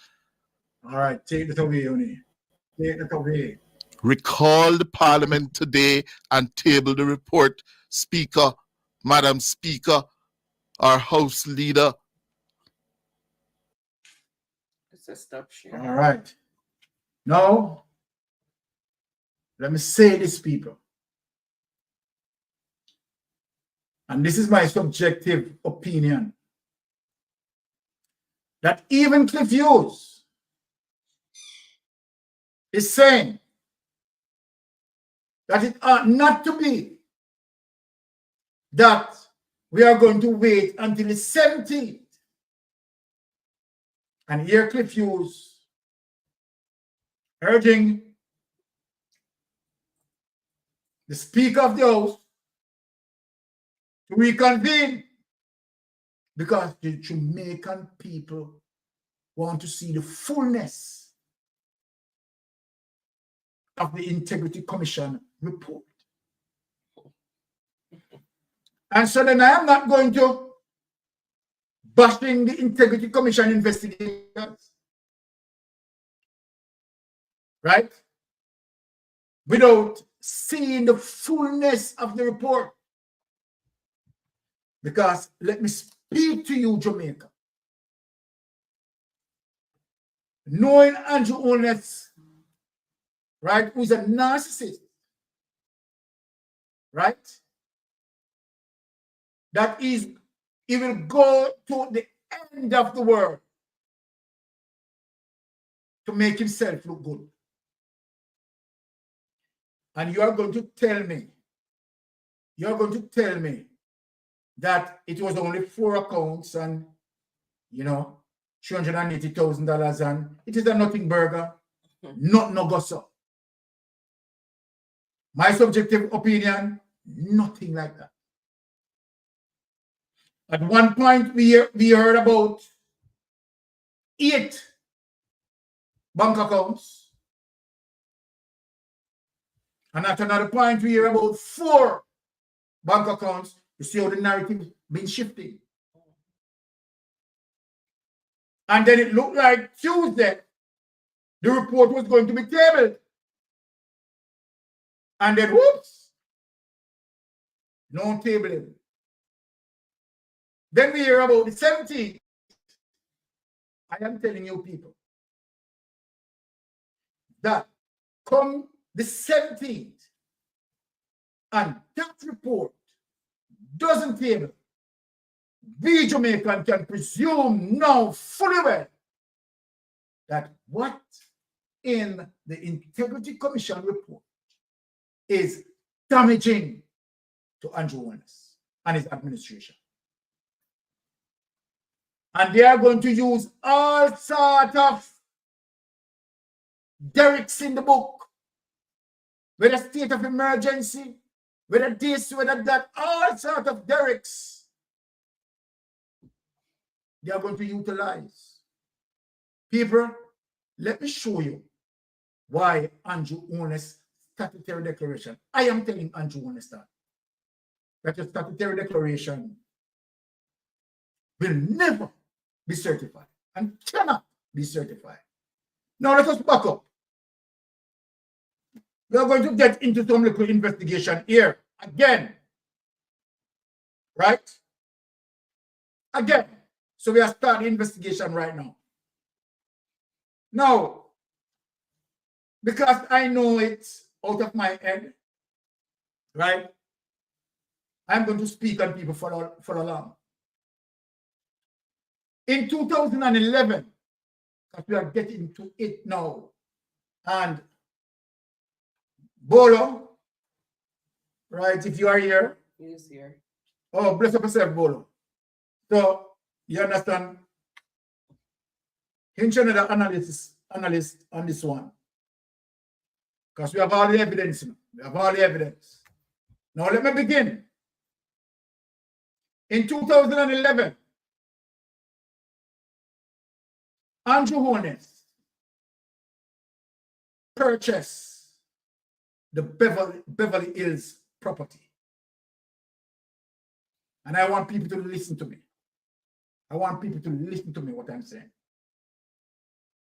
All right, take it away, Oni. Take it away. Recall the Parliament today and table the report. Speaker, Madam Speaker, our House Leader. It's a stop share. All right. Now, let me say this, people. And this is my subjective opinion. That even Cliff Hughes is saying that it ought not to be that we are going to wait until the 17th. And here Cliff Hughes urging the Speaker of the House to reconvene because the Jamaican people want to see the fullness of the Integrity Commission report. And so then I am not going to bashing the Integrity Commission investigations, right? Without seeing the fullness of the report. Because let me speak to you, Jamaica. Knowing Andrew Holness, right, who's a narcissist, right? That is, he will go to the end of the world to make himself look good. And you are going to tell me that it was only 4 accounts and, you know, $380,000 and it is a nothing burger, not no gossip. My subjective opinion, nothing like that. At one point, we heard about 8 bank accounts. And at another point, we hear about 4 bank accounts. You see how the narrative been shifting. And then it looked like Tuesday, the report was going to be tabled. And then, whoops, no tabling. Then we hear about the 17th. I am telling you people that come the 17th and that report doesn't table, we Jamaican can presume now fully well that what in the Integrity Commission report is damaging to Andrew Holness and his administration. And they are going to use all sorts of derricks in the book, whether state of emergency, whether this, whether that, all sorts of derricks they are going to utilize. People, let me show you why Andrew Holness statutory declaration. I am telling Andrew Holness that your statutory declaration will never be certified and cannot be certified. Now let us back up. We are going to get into some little investigation here again. Right? Again. So we are starting investigation right now. Now, because I know it's out of my head, right? I'm going to speak and people follow along. In 2011, because we are getting to it now, and Bolo, right, if you are here. He is here. Oh, bless up yourself, Bolo. So, you understand? Hinch another analyst on this one. Because we have all the evidence. We have all the evidence. Now, let me begin. In 2011, Andrew Holness purchased the Beverly Hills property. And I want people to listen to me. I want people to listen to me what I'm saying.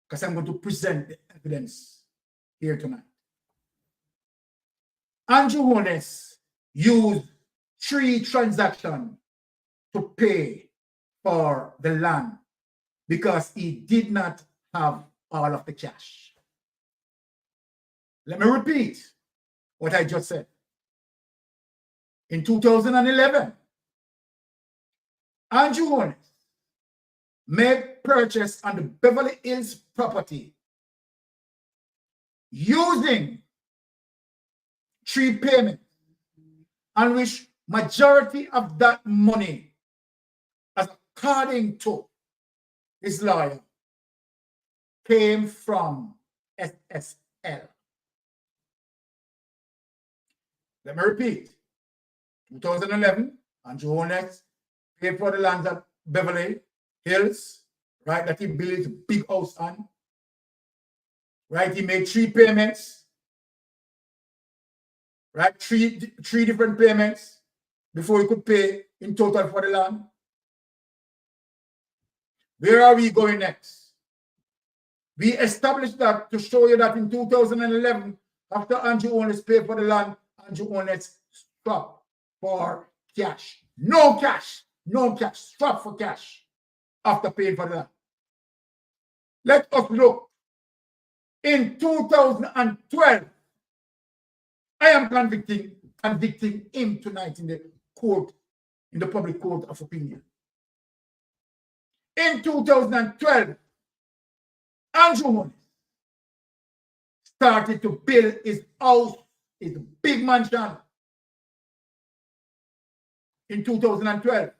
Because I'm going to present the evidence here tonight. Andrew Holness used 3 transactions to pay for the land because he did not have all of the cash. Let me repeat what I just said. In 2011, Andrew Holness made purchase on the Beverly Hills property using 3 payments, on which majority of that money, according to his lawyer, came from SSL. Let me repeat. 2011, Andrew Holness paid for the lands at Beverly Hills, right, that he built a big house on. Right, he made 3 payments. Right, three different payments before he could pay in total for the land. Where are we going next? We established that to show you that in 2011, after Andrew Holness paid for the land, Andrew Holness stopped for cash. No cash. No cash. Stop for cash after paying for the land. Let us look. In 2012, I am convicting him tonight in the court, in the public court of opinion. In 2012, Andrew Holness started to build his house, his big mansion. In 2012.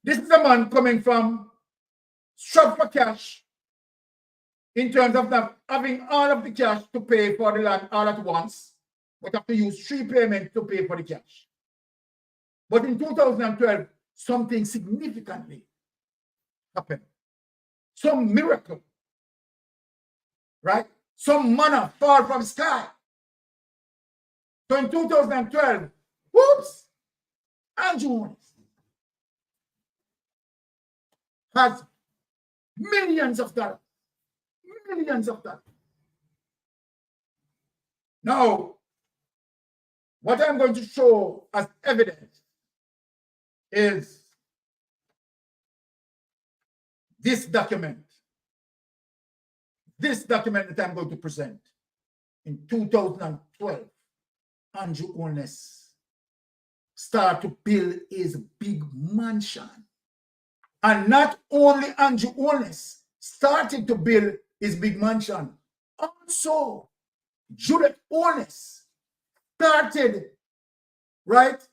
This is a man coming from strapped for cash in terms of not having all of the cash to pay for the land all at once, but have to use 3 payments to pay for the cash. But in 2012, something significantly happened. Some miracle, right? Some manna fall from the sky. So in 2012, whoops, Andrew Holness has Millions of dollars. Millions of dollars. Now, what I'm going to show as evidence is this document. This document that I'm going to present. In 2012, Andrew Holness started to build his big mansion. And not only Andrew Holness started to build his big mansion, also Juliet Holness started, right,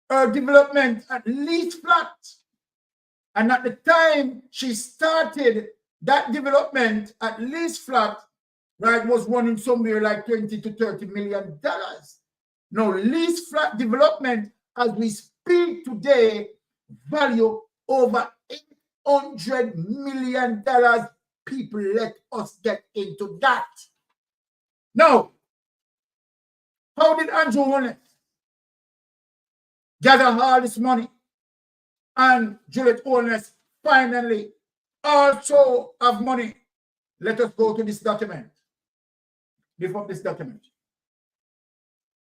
her development at least flat. And at the time she started that development at least flat, right, was running somewhere like 20 to 30 million dollars. Now, least flat development, as we speak today, value over $800 million. People, let us get into that. Now, how did Andrew Holness gather all this money? And Juliet Holness finally also have money. Let us go to this document. Lift up this document.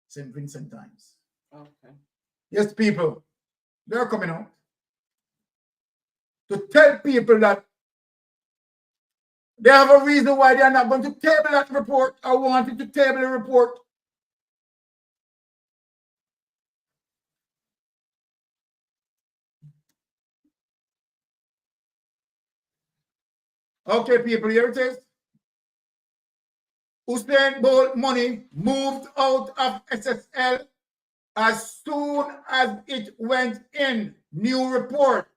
St. Vincent Times. Okay. Yes, people, they're coming out to tell people that they have a reason why they are not going to table that report. I wanted to table the report. Okay, people, here it is. Usain Bolt money moved out of SSL as soon as it went in. New report.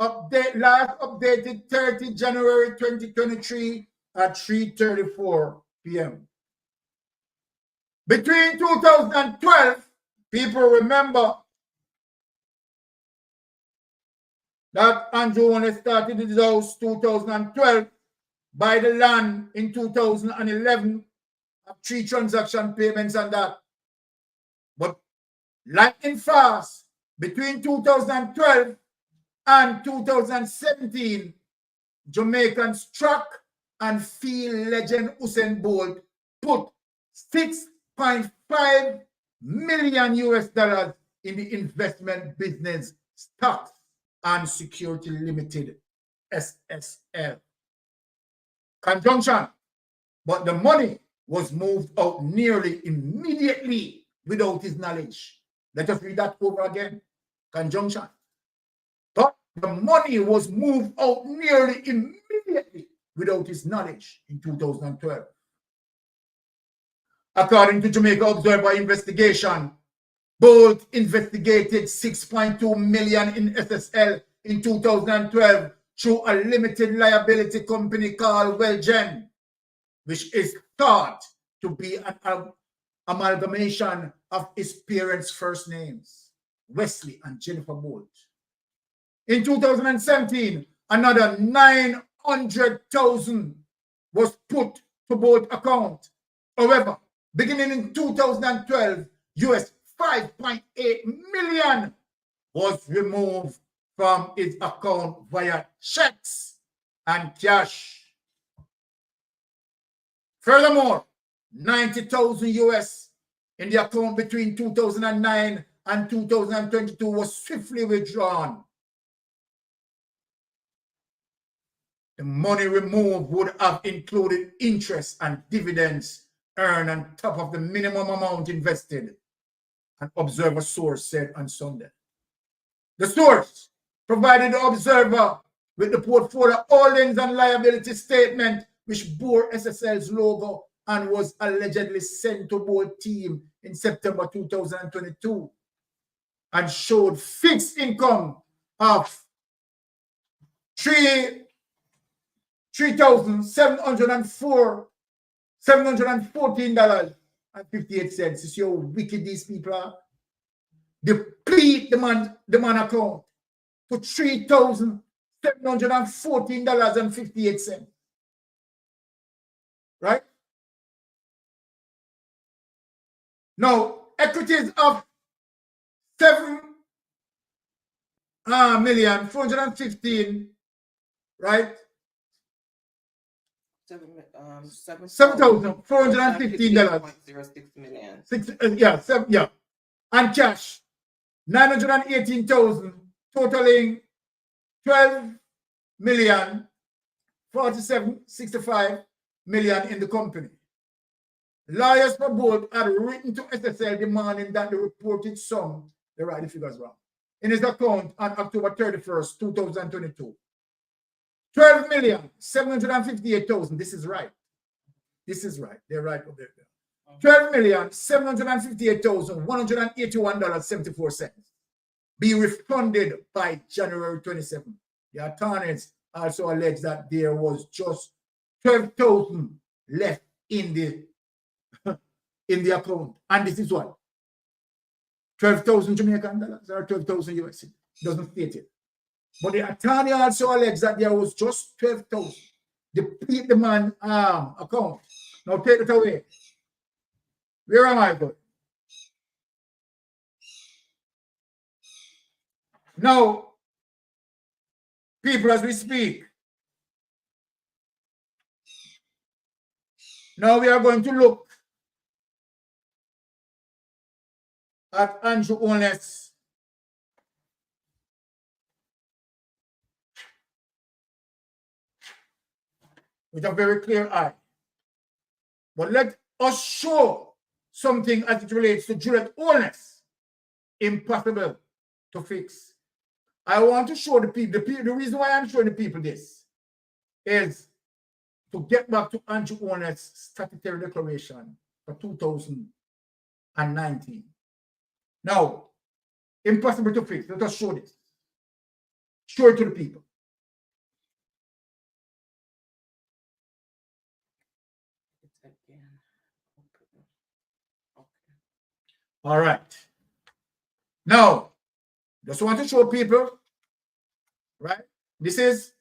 Update last updated 30 January 2023 at 3:34 p.m. Between 2012, people remember that Andrew Holness started his house 2012, buy the land in 2011, 3 transaction payments and that. But lightning fast, between 2012 and 2017, Jamaicans track and field legend Usain Bolt put $6.5 million in the investment business Stocks and Security Limited, SSL. Conjunction, but the money was moved out nearly immediately without his knowledge. Let us read that over again. Conjunction. But the money was moved out nearly immediately without his knowledge in 2012. According to Jamaica Observer investigation, Bolt investigated $6.2 million in SSL in 2012 through a limited liability company called Wellgen, which is thought to be an amalgamation of his parents' first names, Wesley and Jennifer Bolt. In 2017, another $900,000 was put to Bolt account. However, beginning in 2012, US $5.8 million was removed from his account via checks and cash. Furthermore, $90,000 US in the account between 2009 and 2022 was swiftly withdrawn. The money removed would have included interest and dividends earned on top of the minimum amount invested, an Observer source said on Sunday. The source provided the Observer with the portfolio holdings and liability statement which bore SSL's logo and was allegedly sent to Bolt team in September 2022 and showed fixed income of $714.58. You see how wicked these people are? Deplete the man account to $3,714.58. Right? Now, equities of $7,415,000, right? $7,415.06 million. And cash 918,000, totaling 12,047,65 million in the company. Lawyers for both had written to SSL demanding that the reported sum, they write the figures wrong, in his account on October 31st, 2022. 12,758,000. This is right. This is right. They're right up there. $12,758,181.74 be refunded by January 27th. The attorneys also allege that there was just 12,000 left in the account, and this is what 12,000 Jamaican dollars or 12,000 USD. Doesn't state it. But the attorney also alleged that there was just 12,000. Deplete the man account. Now take it away. Where am I going? Now, people, as we speak, now we are going to look at Andrew Holness with a very clear eye. But let us show something as it relates to Juliet Holness. Impossible to fix. I want to show the people, the reason why I'm showing the people this is to get back to Andrew Holness' statutory declaration for 2019. Now, impossible to fix. Let us show this. Show it to the people. All right. Now, just want to show people, right? This is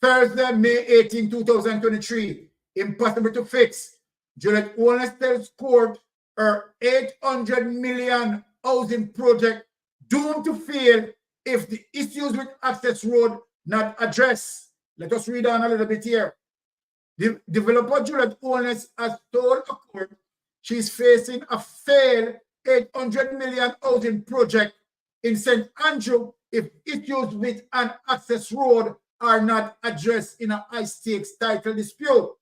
Thursday, May 18, 2023. Impossible to fix. Juliet Holness tells court her $800 million housing project doomed to fail if the issues with access road not addressed. Let us read on a little bit here. The developer Juliet Holness has told a court she's facing a failed $800 million housing project in St. Andrew if issues with an access road are not addressed in a high-stakes title dispute.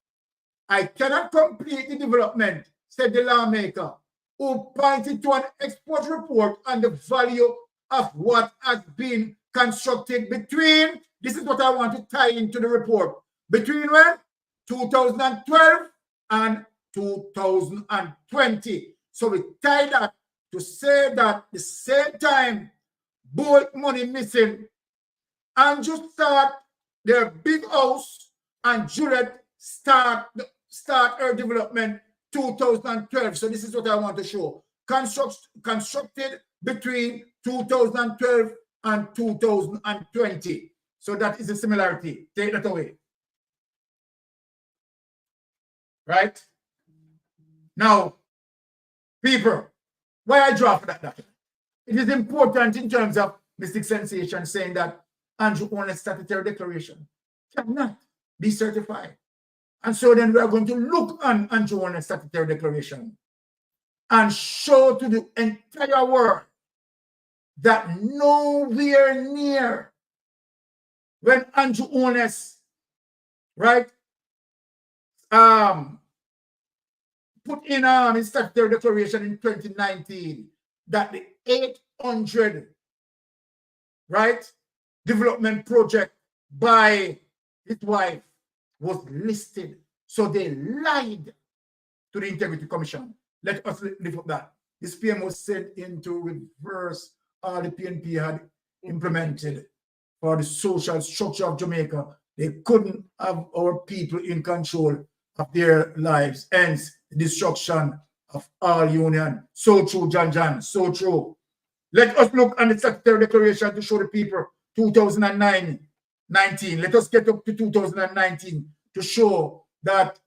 I cannot complete the development, said the lawmaker, who pointed to an expert report on the value of what has been constructed between, this is what I want to tie into the report, between when? 2012 and 2020. So we tie that to say that the same time, both money missing, Andrew start their big house and Juliet start her development 2012. So this is what I want to show. Constructed between 2012 and 2020. So that is a similarity. Take that away. Right? Now, people, why I draw for that document? It is important in terms of Mystic Sensation saying that Andrew Holness' statutory declaration cannot be certified. And so then we are going to look on Andrew Holness' statutory declaration and show to the entire world that nowhere near when Andrew Holness, right, put in his statutory declaration in 2019 that the 800, right, development project by his wife was listed. So they lied to the Integrity Commission. Let us lift up that. This PM was sent in to reverse all the PNP had implemented for the social structure of Jamaica. They couldn't have our people in control of their lives, hence the destruction of all union. So true, John, so true. Let us look at the statutory declaration to show the people 2019. Let us get up to 2019 to show that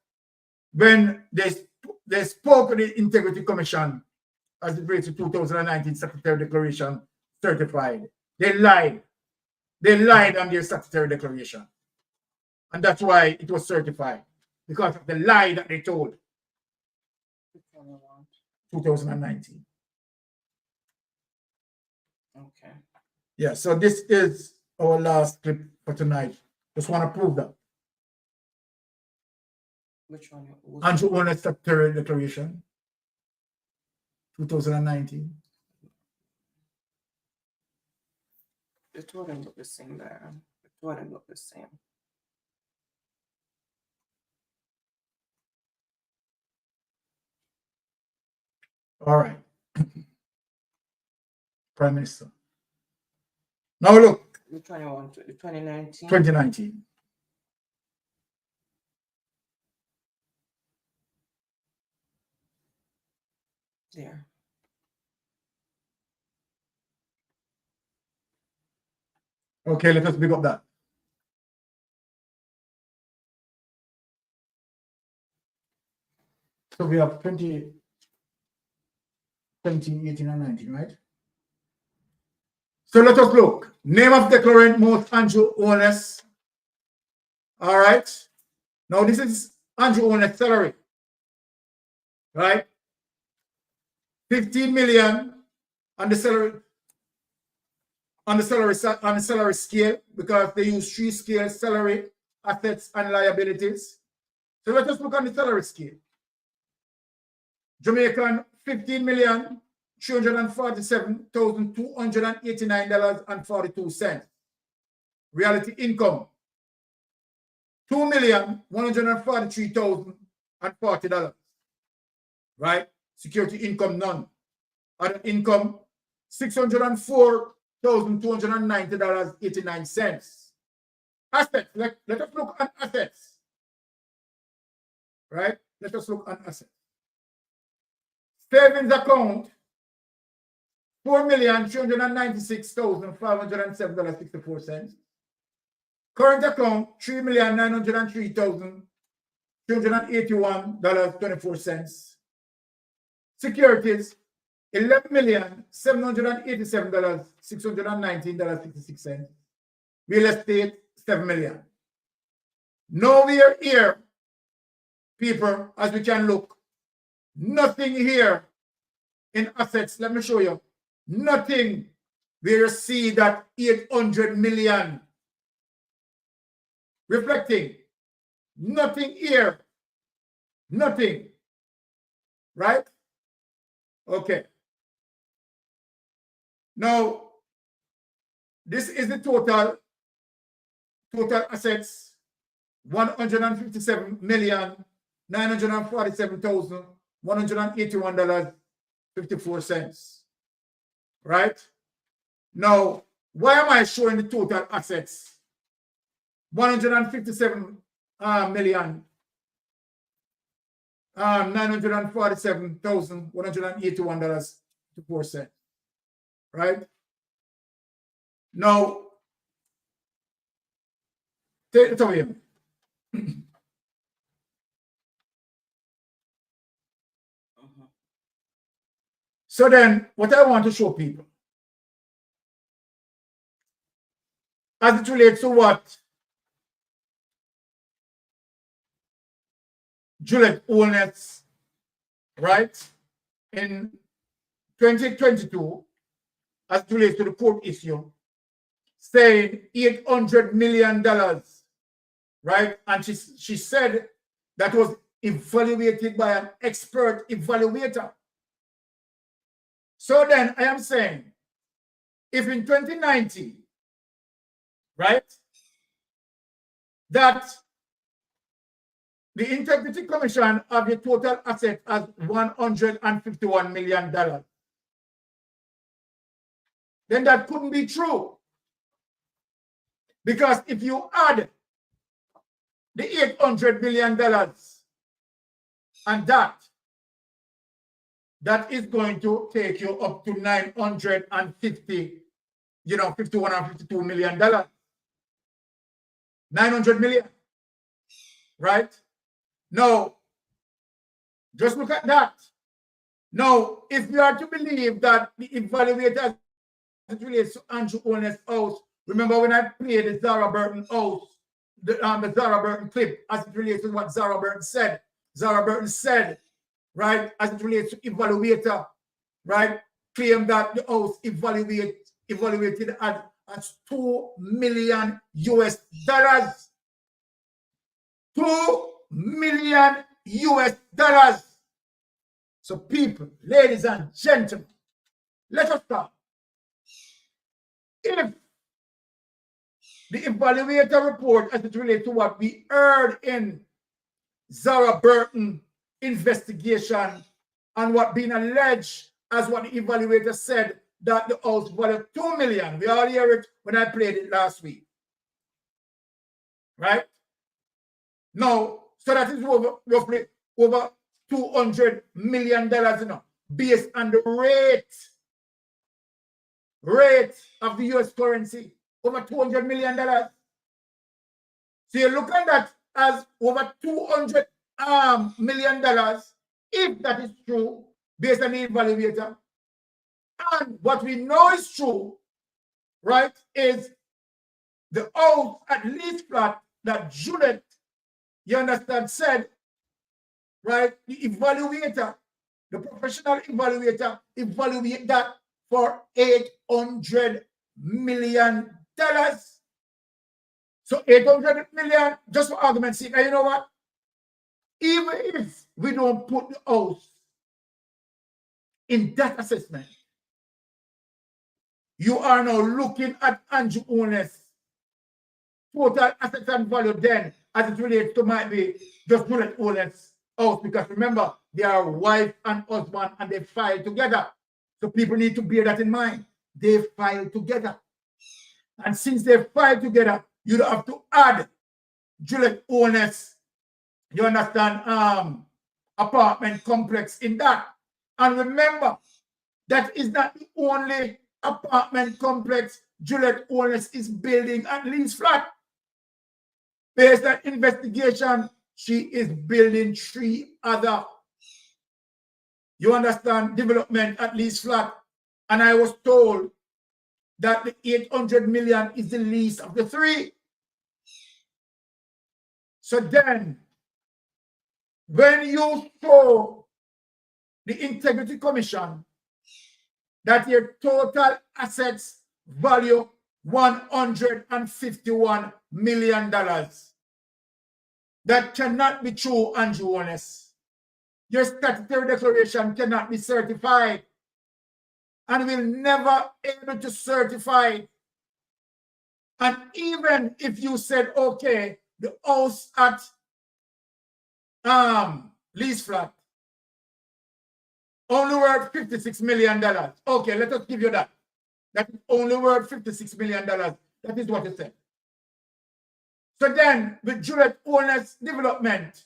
when they spoke to the Integrity Commission as it relates to 2019 statutory declaration certified, they lied. They lied on their statutory declaration. And that's why it was certified. because of the lie that they told. Which one you want? 2019. Okay. Yeah, so this is our last clip for tonight. Just want to prove that. Which one? Andrew Warner's Secretarial Declaration, 2019. The two of them look the same there. The two of them look the same. All right. Prime Minister. Now look. Which one you want? The 2019? 2019. There. Okay, let us pick up that. So we have 20, 18, and 19, right? So let us look. Name of declarant, most Andrew Owners. All right. Now this is Andrew Owners' salary. Right? 15 million on the salary. On the salary scale, because they use 3 scales: salary, assets, and liabilities. So let us look on the salary scale. Jamaican, $15,347,289.42. Reality income, $2,143,040. Right? Security income, none. Other income, $604,290.89. Assets. Let us look at assets. Right? Let us look at assets. Savings account, $4,396,507.64. Current account, $3,903,281.24. Securities, $11,787,619.66. Real estate, $7 million. Now we are here, people, as we can look. Nothing here in assets. Let me show you. Nothing where you see that 800 million reflecting. Nothing here. Nothing. Right? Okay. Now, this is the total assets, $157,947,181.54. Right? Now, why am I showing the total assets? $157,947,181.54. Right? Now, take it away. So then, what I want to show people, as it relates to what Juliet Owners, right, in 2022, as it relates to the court issue, saying $800 million, right? And she said that was evaluated by an expert evaluator. So then I am saying, if in 2019, right, that the Integrity Commission of the total asset as $151 million, then that couldn't be true. Because if you add the $800 million and that is going to take you up to 950, $51 million. 900 million, right? Now, just look at that. Now, if you are to believe that the evaluator relates to Andrew Owners' house, remember when I played the Zara Burton house, the Zara Burton clip as it relates to what Zara Burton said. Zara Burton said, right, as it relates to evaluator, right, claim that the house evaluated at $2 million US. $2 million US. So people, ladies and gentlemen, let us start. If the evaluator report as it relates to what we heard in Zara Burton investigation and what being alleged as what the evaluator said that the house valued $2 million. We all hear it when I played it last week. Right? Now, so that is roughly over $200 million, you know, based on the rate of the US currency, over $200 million. So you look at that as over $200 million, if that is true, based on the evaluator. And what we know is true, right, is the house at least flat that Juliet, you understand, said, right, the evaluator, the professional evaluator, evaluate that for $800 million. So 800 million, just for argument's sake, and you know what? Even if we don't put the house in that assessment, you are now looking at Andrew Owen's total assets and value then as it relates to might be just Juliet Owen's house, because remember, they are wife and husband and they file together. So people need to bear that in mind. They file together. And since they file together, you don't have to add Juliet Owen's, you understand, apartment complex in that. And remember, that is not the only apartment complex Juliet Owen's is building at least flat. Based on investigation, she is building 3 other, you understand, development at least flat. And I was told that the 800 million is the least of the 3. So then, when you show the Integrity Commission that your total assets value $151 million, that cannot be true, Andrew Honest. Your statutory declaration cannot be certified and will never able to certify. And even if you said, okay, the house at lease flat only worth $56 million. Okay, let us give you that. That is only worth $56 million. That is what it said. So then, with Juliet Owen's development,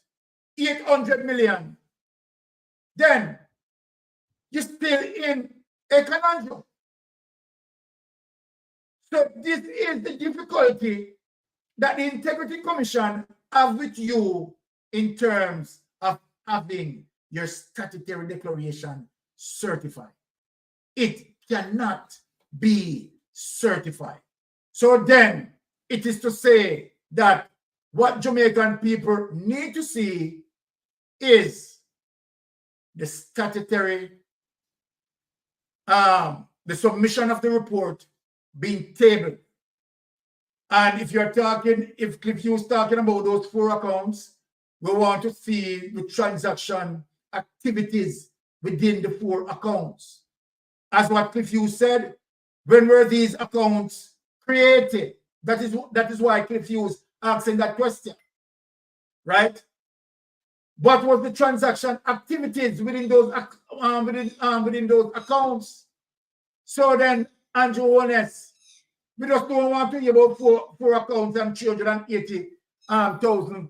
800 million, then you're still in a conundrum. So this is the difficulty that the Integrity Commission have with you in terms of having your statutory declaration certified. It cannot be certified. So then it is to say that what Jamaican people need to see is the statutory, the submission of the report being tabled. And if you're talking, if Cliff Hughes talking about those 4 accounts, we want to see the transaction activities within the 4 accounts. As what Cliff Hughes said, when were these accounts created? That is why Cliff Hughes asking that question, right? What was the transaction activities within those within those accounts? So then, Andrew Honest, we just don't want to hear about 4 accounts and 380,000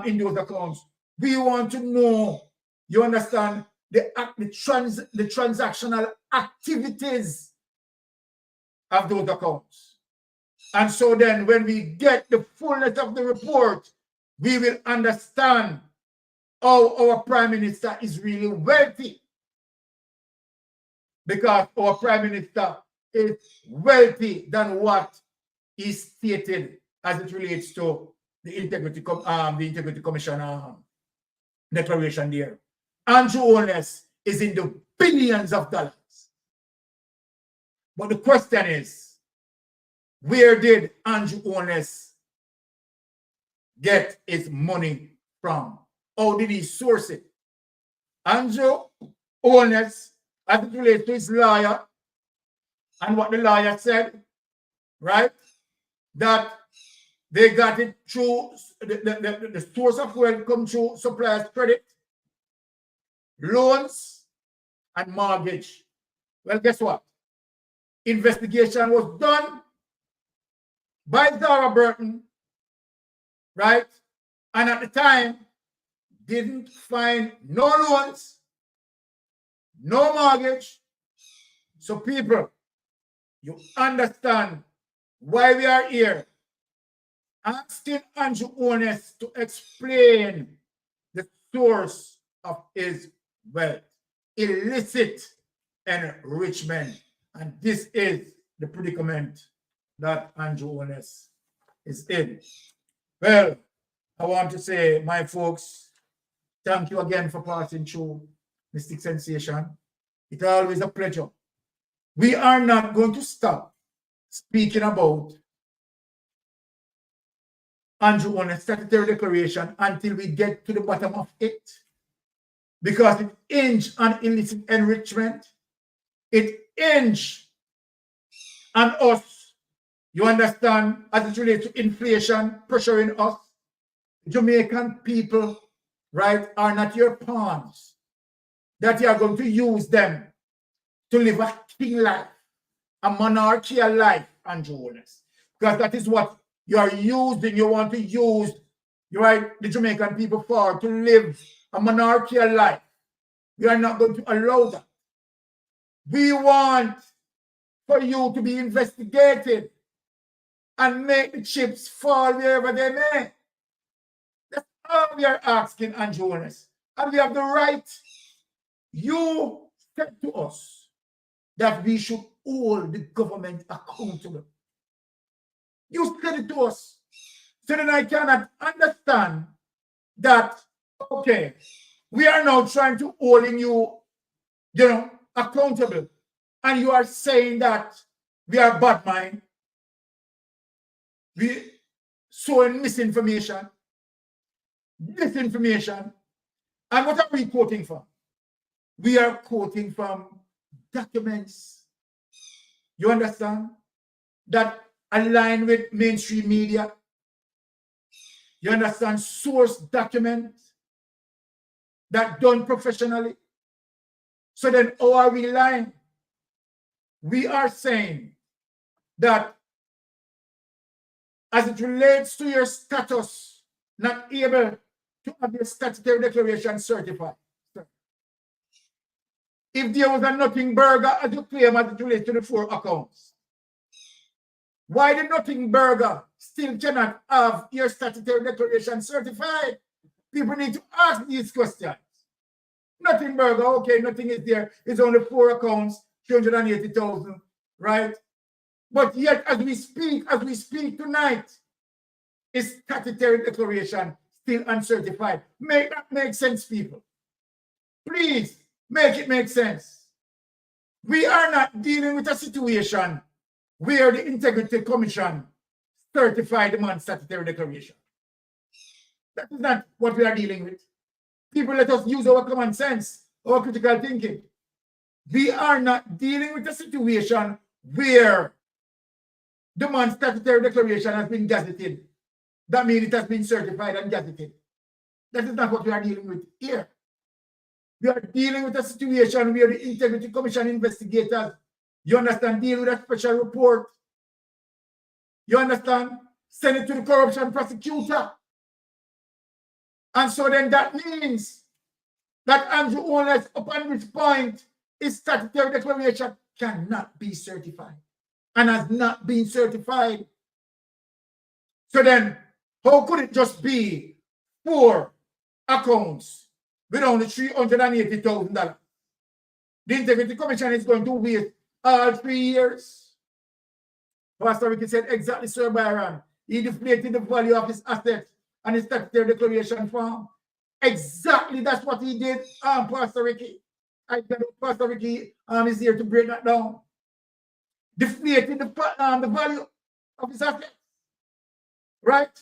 in those accounts. We want to know, you understand, the transactional activities of those accounts. And so then when we get the fullness of the report, we will understand how our Prime Minister is really wealthy. Because our Prime Minister is wealthy than what is stated as it relates to the Integrity Commission declaration there. Andrew Holness is in the billions of dollars. But the question is, where did Andrew Holness get his money from? How did he source it? Andrew Holness, as it relates to his lawyer, and what the lawyer said, right? That they got it through the source of wealth come through suppliers credit, loans, and mortgage. Well, guess what? Investigation was done by Zara Burton, right? And at the time, didn't find no loans, no mortgage. So people, you understand why we are here asking Andrew Holness to explain the source of his wealth, illicit enrichment. And this is the predicament that Andrew Holness is in. Well, I want to say, my folks, thank you again for passing through Mystic Sensation. It's always a pleasure. We are not going to stop speaking about Andrew Holness' statutory declaration until we get to the bottom of it, because it hinged on illicit enrichment. It hinged on us, you understand, as it relates to inflation pressuring us. Jamaican people, right, are not your pawns, that you are going to use them to live a king life, a monarchical life, Andrew Holness. Because that is what you are using, you want to use, right, the Jamaican people for, to live a monarchical life. We are not going to allow that. We want for you to be investigated and make the chips fall wherever they may. That's all we are asking, Andrew Holness. And we have the right. You said to us that we should hold the government accountable. You said it to us. So then I cannot understand that, okay, we are now trying to hold you, accountable. And you are saying that we are bad mind. We sowing misinformation. Disinformation. And what are we quoting from? We are quoting from documents. You understand? That align with mainstream media. You understand? Source documents that done professionally. So then, how are we lying? We are saying that as it relates to your status, not able to have your statutory declaration certified. If there was a nothing burger, as you claim, as it relates to the 4 accounts, why the nothing burger still cannot have your statutory declaration certified? People need to ask these questions. Nothing burger, okay, nothing is there. It's only 4 accounts, 380,000, right? But yet, as we speak tonight, is statutory declaration still uncertified? Make that make sense, people. Please make it make sense. We are not dealing with a situation where the Integrity Commission certified the man's statutory declaration. That is not what we are dealing with. People, let us use our common sense, our critical thinking. We are not dealing with a situation where the man's statutory declaration has been gazetted. That means it has been certified and gazetted. That is not what we are dealing with here. We are dealing with a situation where the Integrity Commission investigators, you understand, deal with a special report. You understand? Send it to the corruption prosecutor. And so then that means that Andrew Holness, upon this point, his statutory declaration cannot be certified and has not been certified. So then, how could it just be 4 accounts with only $380,000? The Integrity Commission is going to wait all 3 years. Pastor Ricky said, exactly, Sir Byron. he deflated the value of his assets and his statutory declaration form. Exactly, that's what he did, Pastor Ricky. I tell you, Pastor Ricky is here to break that down. Deflated the value of his assets, right?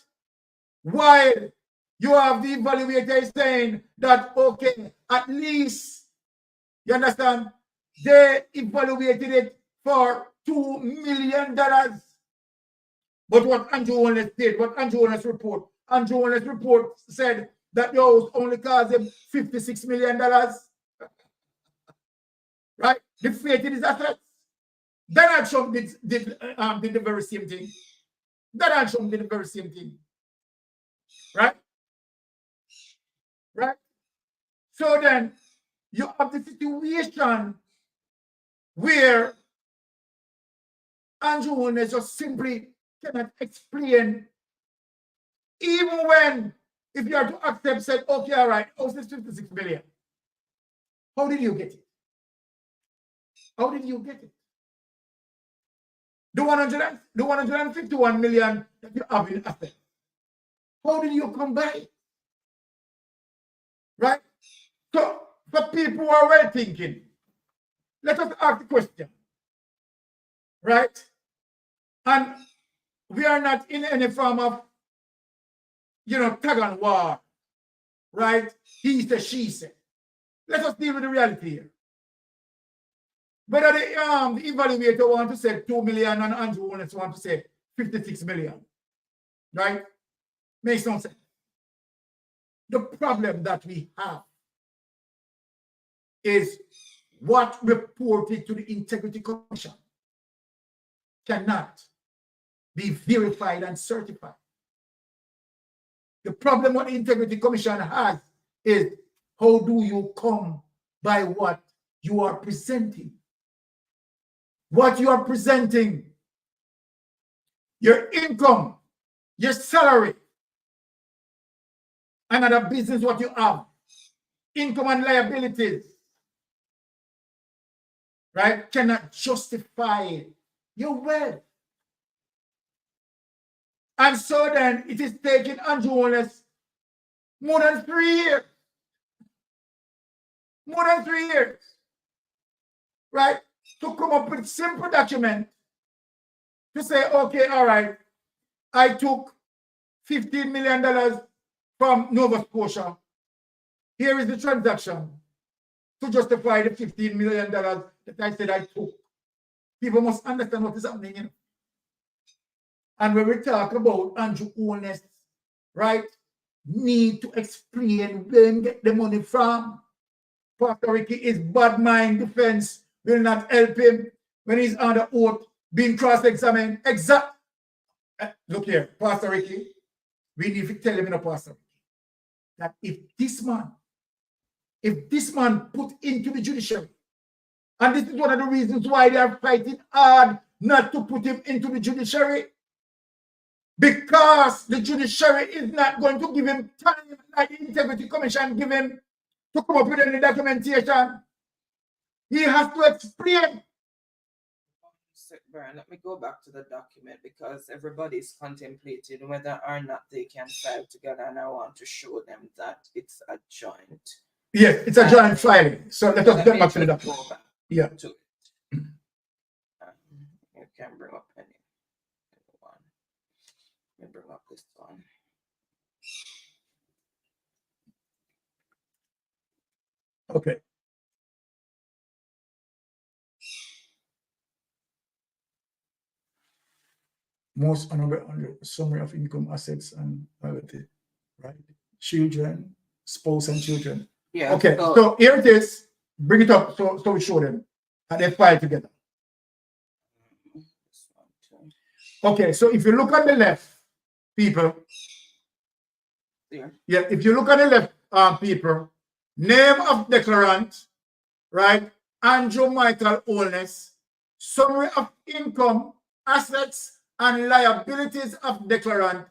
While you have the evaluator saying that, okay, at least, you understand, they evaluated it for $2 million. But what Andrew Holness did, what Andrew Holness report said that those only cost him $56 million. Right? Deflated his assets. Donald Trump did the very same thing. Donald Trump did the very same thing. Right? Right? So then you have the situation where Andrew Holness just simply cannot explain, even when, if you are to accept, said, okay, all right, how's this 56 million? How did you get it? How did you get it? The 151 million that you have in assets. How did you come by it? Right? So, for people who are well thinking, let us ask the question. Right? And we are not in any form of, tug and war. Right? He said, she said. Let us deal with the reality here. Whether the evaluator want to say 2 million and Andrew Holness want to say 56 million. Right? Makes no sense. The problem that we have is what reported to the Integrity Commission cannot be verified and certified. The problem what the Integrity Commission has is, how do you come by what you are presenting? What you are presenting, your income, your salary, another business what you have, income and liabilities, right, cannot justify your wealth. And so then it is taking Andrew Holness more than 3 years. More than 3 years. Right? To come up with a simple document to say, okay, all right, I took $15 million from Nova Scotia. Here is the transaction to justify the $15 million that I said I took. People must understand what is happening. You know? And when we talk about Andrew Holness, right, need to explain where he get the money from. Pastor Ricky, his bad mind defense will not help him when he's under oath, being cross-examined. Look here, Pastor Ricky, we need to tell him, Pastor Ricky, that if this man put into the judiciary, and this is one of the reasons why they are fighting hard not to put him into the judiciary, because the judiciary is not going to give him time like the Integrity Commission give him to come up with any documentation. He has to explain. Brian, let me go back to the document because everybody's contemplating whether or not they can file together, and I want to show them that it's a joint. Yes, it's a joint filing. So let us get back to the document. Yeah. To it. You can bring up anyone. Let me bring up this one. Okay. Most honorable summary of income, assets, and liability, right? Children, spouse, and children. Yeah. Okay, so here it is. Bring it up so we show them, and they file together. Okay, so if you look on the left, people. Yeah, if you look on the left, people, name of declarant, right? Andrew Michael Holness, summary of income, assets, and liabilities of declarant,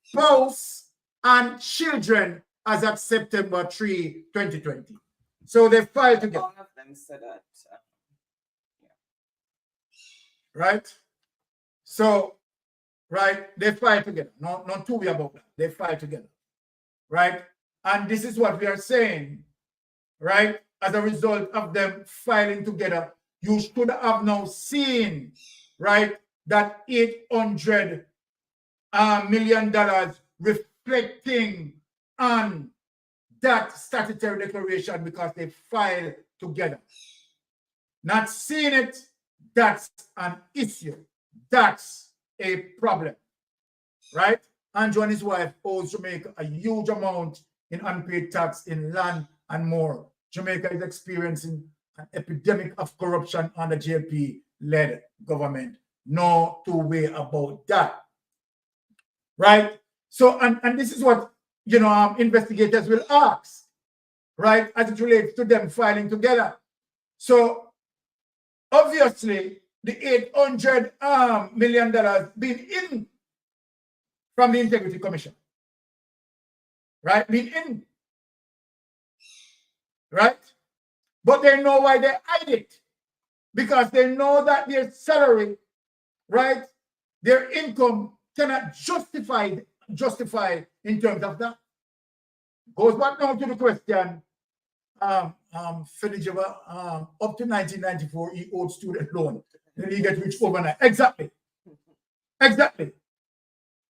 spouse, and children as of September 3, 2020. So they filed together. All of them said that. Right? So, right? They fight together. No, not two way about that. They fight together, right? And this is what we are saying, right? As a result of them filing together, you should have now seen, right, that $800 million reflecting on that statutory declaration because they filed together. Not seeing it, that's an issue. That's a problem, right? Andrew and his wife owes Jamaica a huge amount in unpaid tax in land and more. Jamaica is experiencing an epidemic of corruption under JP-led government. No two way about that, right? So, and this is what, you know, investigators will ask, right, as it relates to them filing together. So, obviously, the $800 million being in from the Integrity Commission, right? Being in, right? But they know why they hide it, because they know that their salary, right, their income cannot justify in terms of that. Goes back now to the question, Felicia, up to 1994, he owed student loan. Then he gets rich overnight. Exactly. Exactly.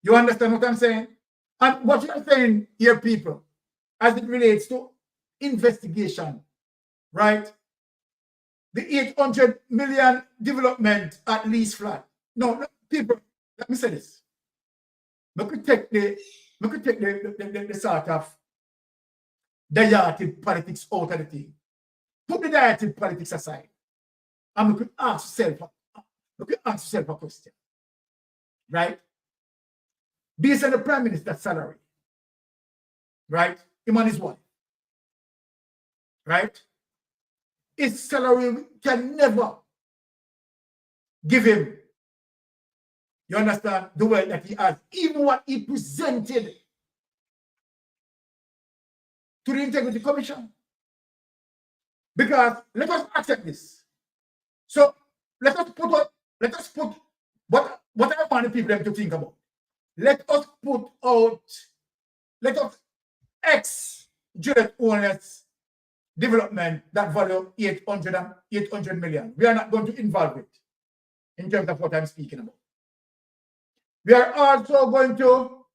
You understand what I'm saying? And what you're saying here, people, as it relates to investigation, right? The 800 million development at least flat. No, people, let me say this. We could take the sort of diatic politics out of the thing. Put the diatic politics aside. And we could ask yourself a question. Right? Based on the Prime Minister's salary. Right? Him and his wife. Right? His salary can never give him, you understand, the wealth that he has, even what he presented to the Integrity Commission. Because let us accept this. So let us put what I want the people to think about. Let us X Juliet owners development that value 800 million. We are not going to involve it in terms of what I'm speaking about. We are also going to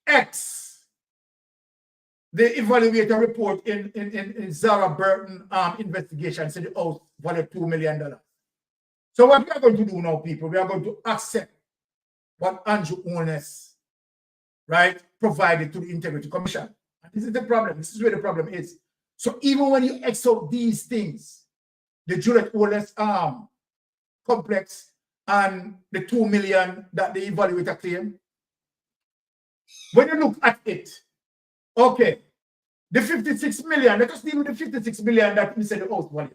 X the evaluator report in Zara Burton investigation, so the house valued $2 million. So what we are going to do now, people, we are going to accept what Andrew Owners, right, provided to the Integrity Commission. And this is the problem. This is where the problem is. So even when you X out these things, the Juliet Owners complex and the 2 million that the evaluator claimed, when you look at it, okay, the 56 million, let us deal with the 56 million that we said the house value.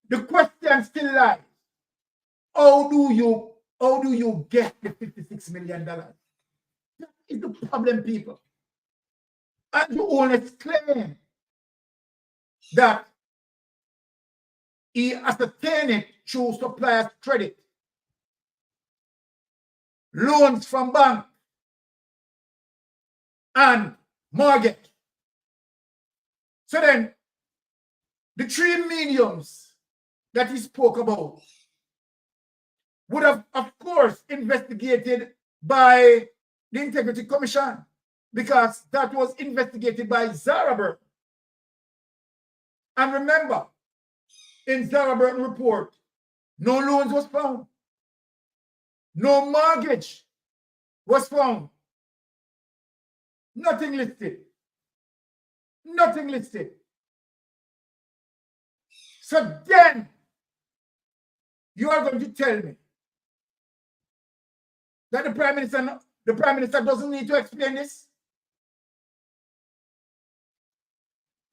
The question still lies, how do you get the $56 million? That is the problem, people. And you only claim that he ascertained it through supplier's credit, loans from bank, and mortgage. So then, the three mediums that he spoke about would have, of course, investigated by the Integrity Commission, because that was investigated by Zara Burton. And remember, in Zara Burton report, no loans was found. No mortgage was found. Nothing listed. Nothing listed. So then, you are going to tell me that the Prime Minister doesn't need to explain this?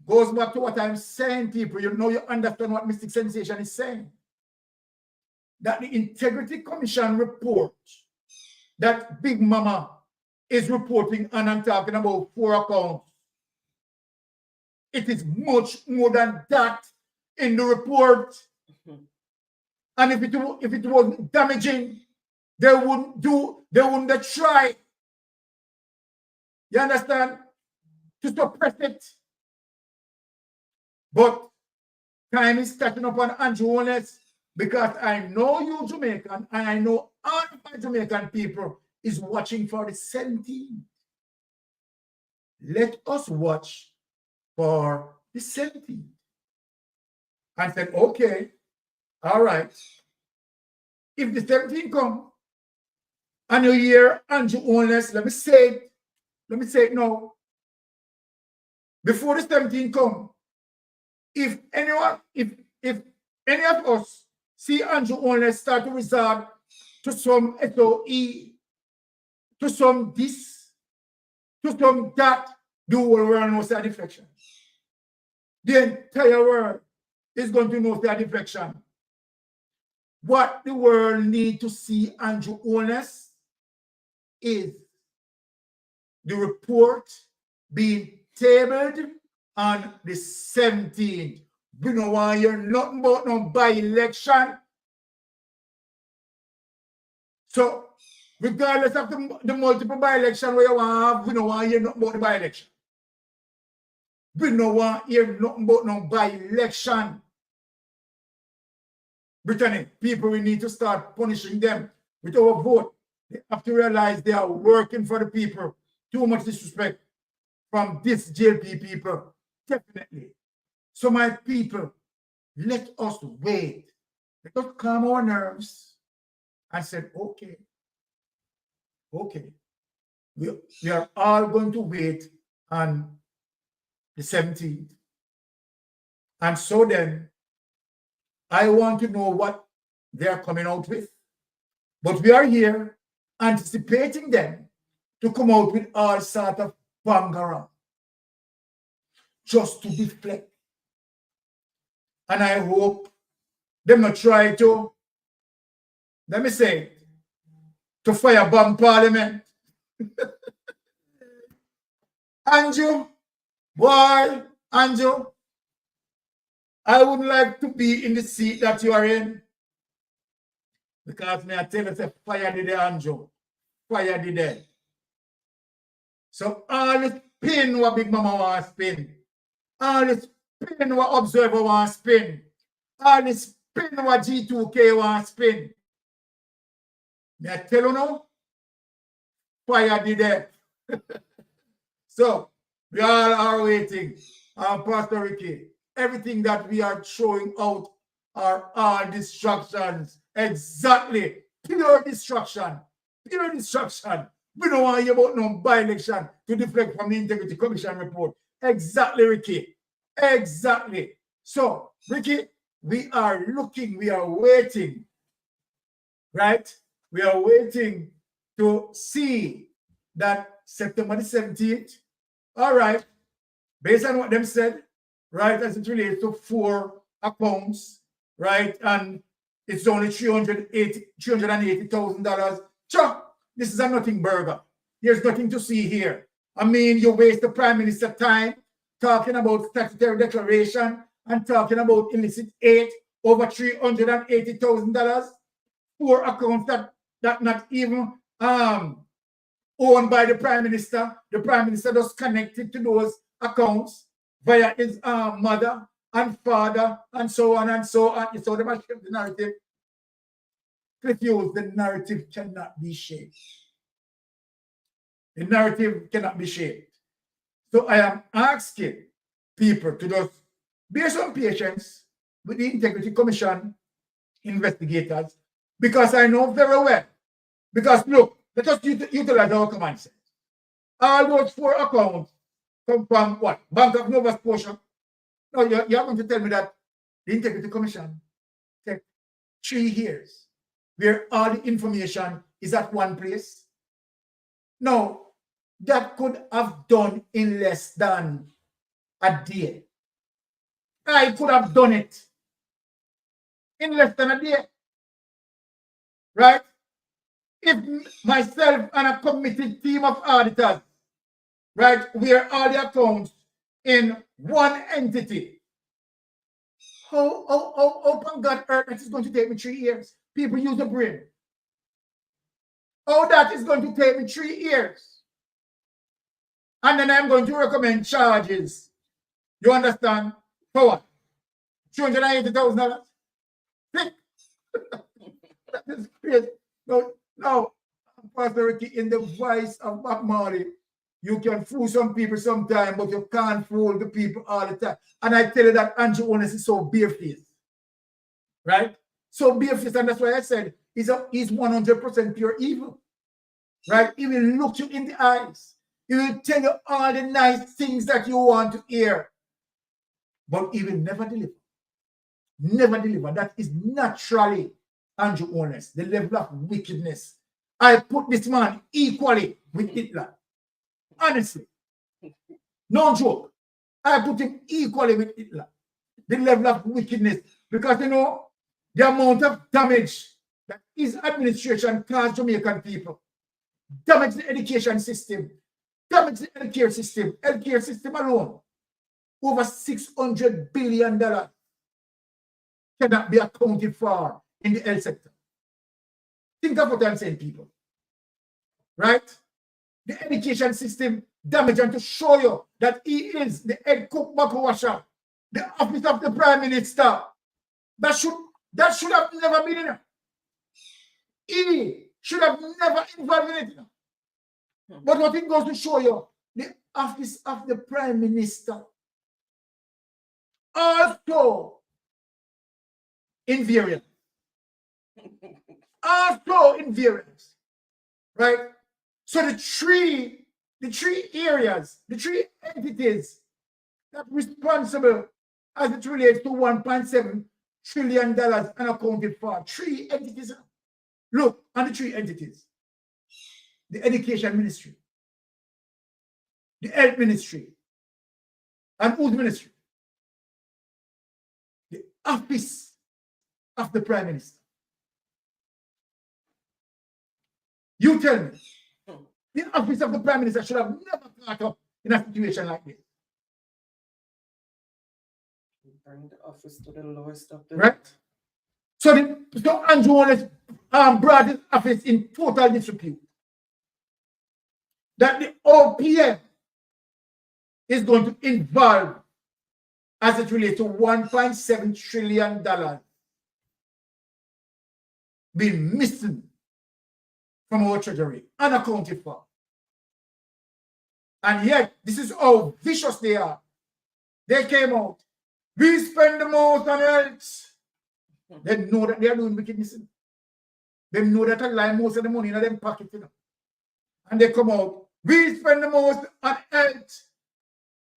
Goes back to what I'm saying, people. You know, you understand what Mystic Sensation is saying. That the Integrity Commission report that Big Mama is reporting on and talking about 4 accounts. It is much more than that in the report. And if it wasn't damaging, they wouldn't try. You understand? To suppress it. But time is catching up on Andrew Holness, because I know you Jamaican, and I know all of my Jamaican people is watching for the 17th. Let us watch for the 17th. I said, okay, all right. If the 17th come, and you hear Andrew Holness, let me say it now. Before the 17th come, if any of us see Andrew Holness start to resort to some SOE, to some this, to some that, the whole world knows that deflection. The entire world is going to know that deflection. What the world needs to see Andrew Holness is the report being tabled on the 17th. We don't want to hear nothing about no by-election. So, regardless of the multiple by-election where you want to have, we don't want to hear nothing about the by-election. We don't want to hear nothing about no by-election. Brittany, people, we need to start punishing them with our vote. They have to realize they are working for the people. Too much disrespect from this JLP people. Definitely. So my people, let us wait. Let us calm our nerves. I said, okay. We are all going to wait on the 17th. And so then, I want to know what they are coming out with. But we are here anticipating them to come out with all sort of bangara just to deflect. And I hope they not try to, let me say, to firebomb Parliament. Andrew, boy, Andrew, I would like to be in the seat that you are in. Because me I tell you, say, fire the day, Andrew. Fire the day. So all the spin what Big Mama want to spin. All the spin what Observer want to spin. All the spin what G2K want to spin. Me I tell you now, fire the day. So we all are waiting. Pastor Ricky, everything that we are throwing out are all distractions. Exactly. Pure destruction. Pure destruction. We don't want to hear about no by-election to deflect from the Integrity Commission report. Exactly, Ricky. Exactly. So, Ricky, we are looking, we are waiting, right? We are waiting to see that September the 17th, all right, based on what them said, right, as it relates to 4 accounts, right, and it's only $380,000. Sure, this is a nothing burger. There's nothing to see here. I mean, you waste the Prime Minister time talking about statutory declaration and talking about illicit aid over $380,000 for accounts that not even owned by the Prime Minister. The Prime Minister just connected to those accounts via his mother and father and so on and so on. So they must shift the narrative. Refuse, the narrative cannot be shaped. The narrative cannot be shaped. So I am asking people to just bear some patience with the Integrity Commission investigators, because I know very well. Because look, let us utilize our common sense. All those 4 accounts come from what? Bank of Nova Scotia. No, you're going to tell me that the Integrity Commission took 3 years where all the information is at one place? No, that could have done in less than a day. I could have done it in less than a day, right? If myself and a committed team of auditors, right, where all the accounts in one entity, how on God earth it is going to take me 3 years? People use the brain. Oh, that is going to take me 3 years. And then I'm going to recommend charges. You understand? For what? $280,000? That is crazy. No, Pastor Ricky, in the voice of Bob Marley, you can fool some people sometime, but you can't fool the people all the time. And I tell you that Andrew Holness is so barefaced. Right? So barefaced, and that's why I said he's 100% pure evil. Right? He will look you in the eyes. He will tell you all the nice things that you want to hear. But he will never deliver. Never deliver. That is naturally Andrew Holness, the level of wickedness. I put this man equally with Hitler. Honestly. No joke. I put him equally with Hitler. The level of wickedness. Because, you know, the amount of damage that his administration caused Jamaican people. Damage the education system. Damage the healthcare system. Healthcare system alone. Over $600 billion cannot be accounted for in the health sector. Think of what I'm saying, people. Right? The education system damaged, and to show you that he is the head cook bucket washer, the office of the Prime Minister. That should have never been in it. He should have never involved in it. But what it goes to show you, the office of the Prime Minister also invariant. Also invariant. Right? So the three areas, the three entities that are responsible as it relates to $1.7 trillion unaccounted for. 3 entities. Look, on the 3 entities. The Education Ministry, the Health Ministry, and whose ministry? The office of the Prime Minister. You tell me, the office of the Prime Minister should have never caught up in a situation like this. Bring the office to the lowest of the right? So Andrew Holness brought his office in total disrepute. That the OPM is going to involve as it relates to $1.7 trillion being missing from our treasury, unaccounted for. And yet, this is how vicious they are. They came out. We spend the most on health. They know that they are doing wickedness. They know that I lie most of the money in their pocket. And they come out. We spend the most on health.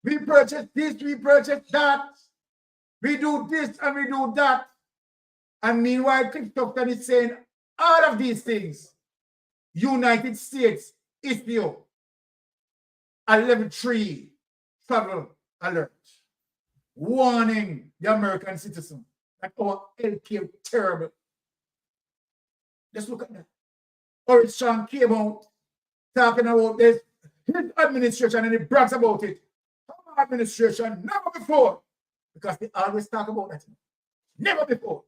We purchase this, we purchase that. We do this and we do that. And meanwhile, Cliff Tuckton is saying all of these things. United States issue a level 3 travel alert, warning the American citizen that our healthcare terrible. Let's look at that. Orange Sean came out talking about this, his administration, and he brags about it. Our administration, never before, because they always talk about that. Never before.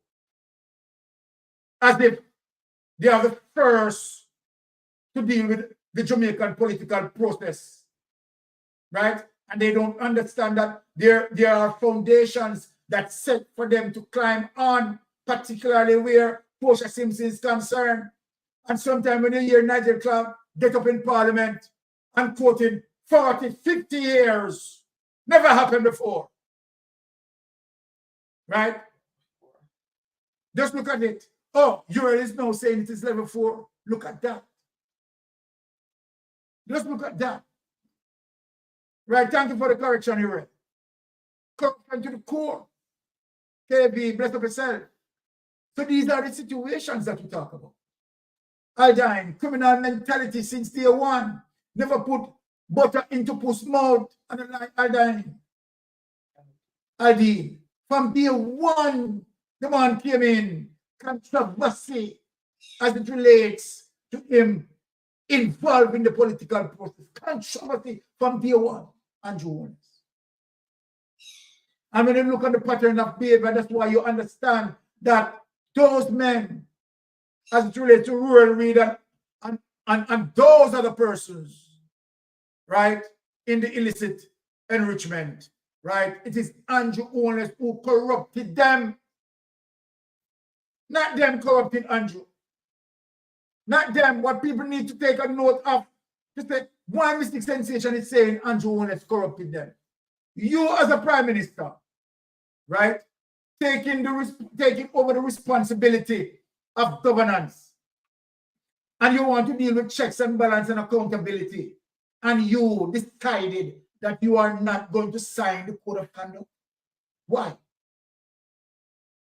As if they are the first to deal with the Jamaican political process, right? And they don't understand that there are foundations that set for them to climb on, particularly where Portia Simpson is concerned. And sometimes when you hear Nigel Clark get up in Parliament and quoting 40, 50 years, never happened before, right? Just look at it. Oh, URL is now saying it is level 4. Look at that. Just look at that. Right, thank you for the correction you read. Come to the core. KB, bless up yourself. So these are the situations that we talk about. Aldine, criminal mentality since day one. Never put butter into puss mouth. And like Aldine. Aldine, from day one, the man came in. Controversy as it relates to him involved in the political process. Controversy from day one. Andrew Holness. And when you look at the pattern of behavior, that's why you understand that those men, as it relates to rural region and And those are the persons, right, in the illicit enrichment, right? It is Andrew owners who corrupted them, not them corrupting Andrew. Not them. What people need to take a note of, just like one mystic sensation is saying Andrew owners corrupted them. You as a prime minister, right, taking over the responsibility of governance, and you want to deal with checks and balance and accountability, and you decided that you are not going to sign the code of conduct. Why?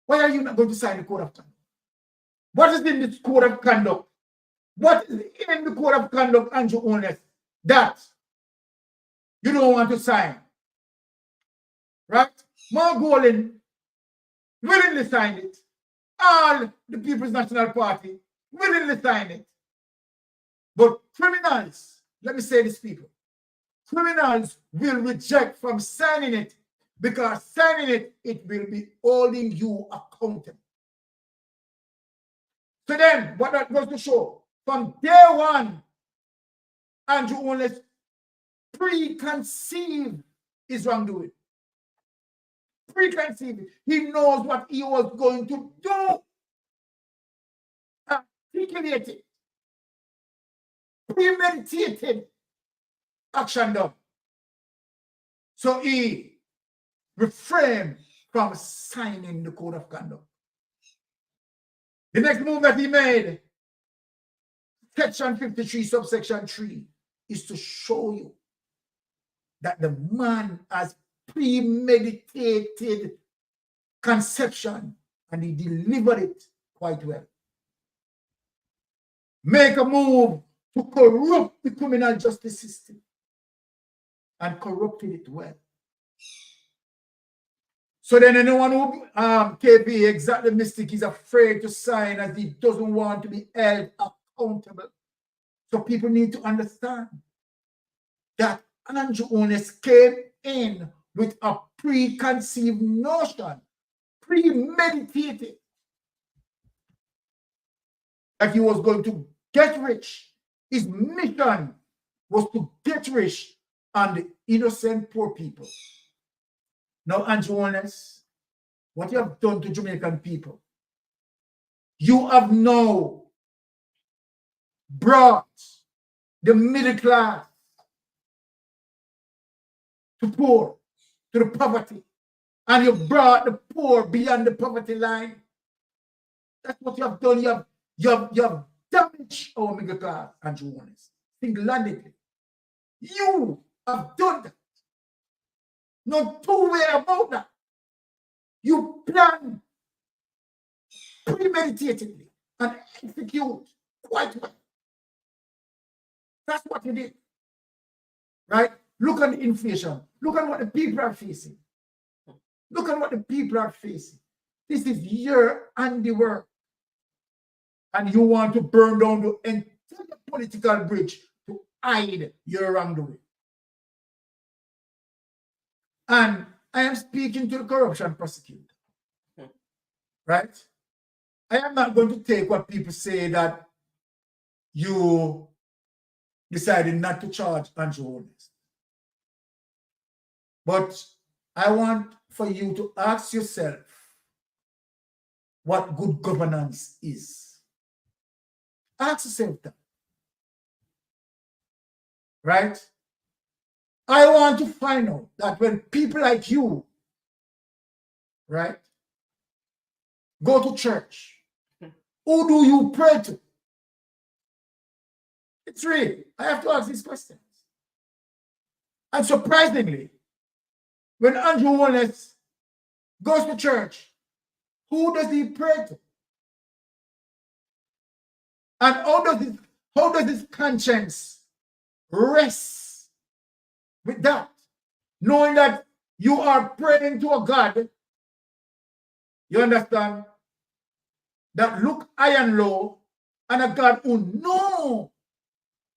Why are you not going to sign the code of conduct? What is in this code of conduct? What is in the code of conduct, Andrew Owners, that you don't want to sign? Right? Mark Golin willingly signed it. All the People's National Party willingly signed it. But criminals, let me say this, people, criminals will reject from signing it, because signing it, it will be holding you accountable. So then, what that goes to show, from day one, Andrew Owners preconceived his wrongdoing. Preconceived. He knows what he was going to do. Articulated. Premeditated action done. So he refrained from signing the code of conduct. The next move that he made, section 53, subsection 3, is to show you that the man has premeditated conception, and he delivered it quite well. Make a move to corrupt the criminal justice system, and corrupted it well. So then anyone who KB, exactly mystic, is afraid to sign as he doesn't want to be held accountable. So people need to understand that Andrew Owners came in with a preconceived notion, premeditated, that he was going to get rich. His mission was to get rich on the innocent poor people. Now, Andrew Owners, what you have done to Jamaican people, you have now brought the middle class to poor, to the poverty, and you brought the poor beyond the poverty line. That's what you have done. You have damaged our middle class, Andrew Owners, single-handedly. You have done that. No two way about that. You plan premeditatedly and execute quite well. That's what you did. Right? Look at the inflation. Look at what the people are facing. Look at what the people are facing. This is your handiwork. And you want to burn down the entire political bridge to hide your wrongdoing. And I am speaking to the corruption prosecutor. Right? I am not going to take what people say that you decided not to charge Andrew Owners. But I want for you to ask yourself what good governance is. Ask yourself that. Right? I want to find out that when people like you, right, go to church, who do you pray to? It's real. I have to ask these questions. And surprisingly, when Andrew Owners goes to church, who does he pray to? And how does his conscience rest with that? Knowing that you are praying to a God, you understand, that look high and low, and a God who know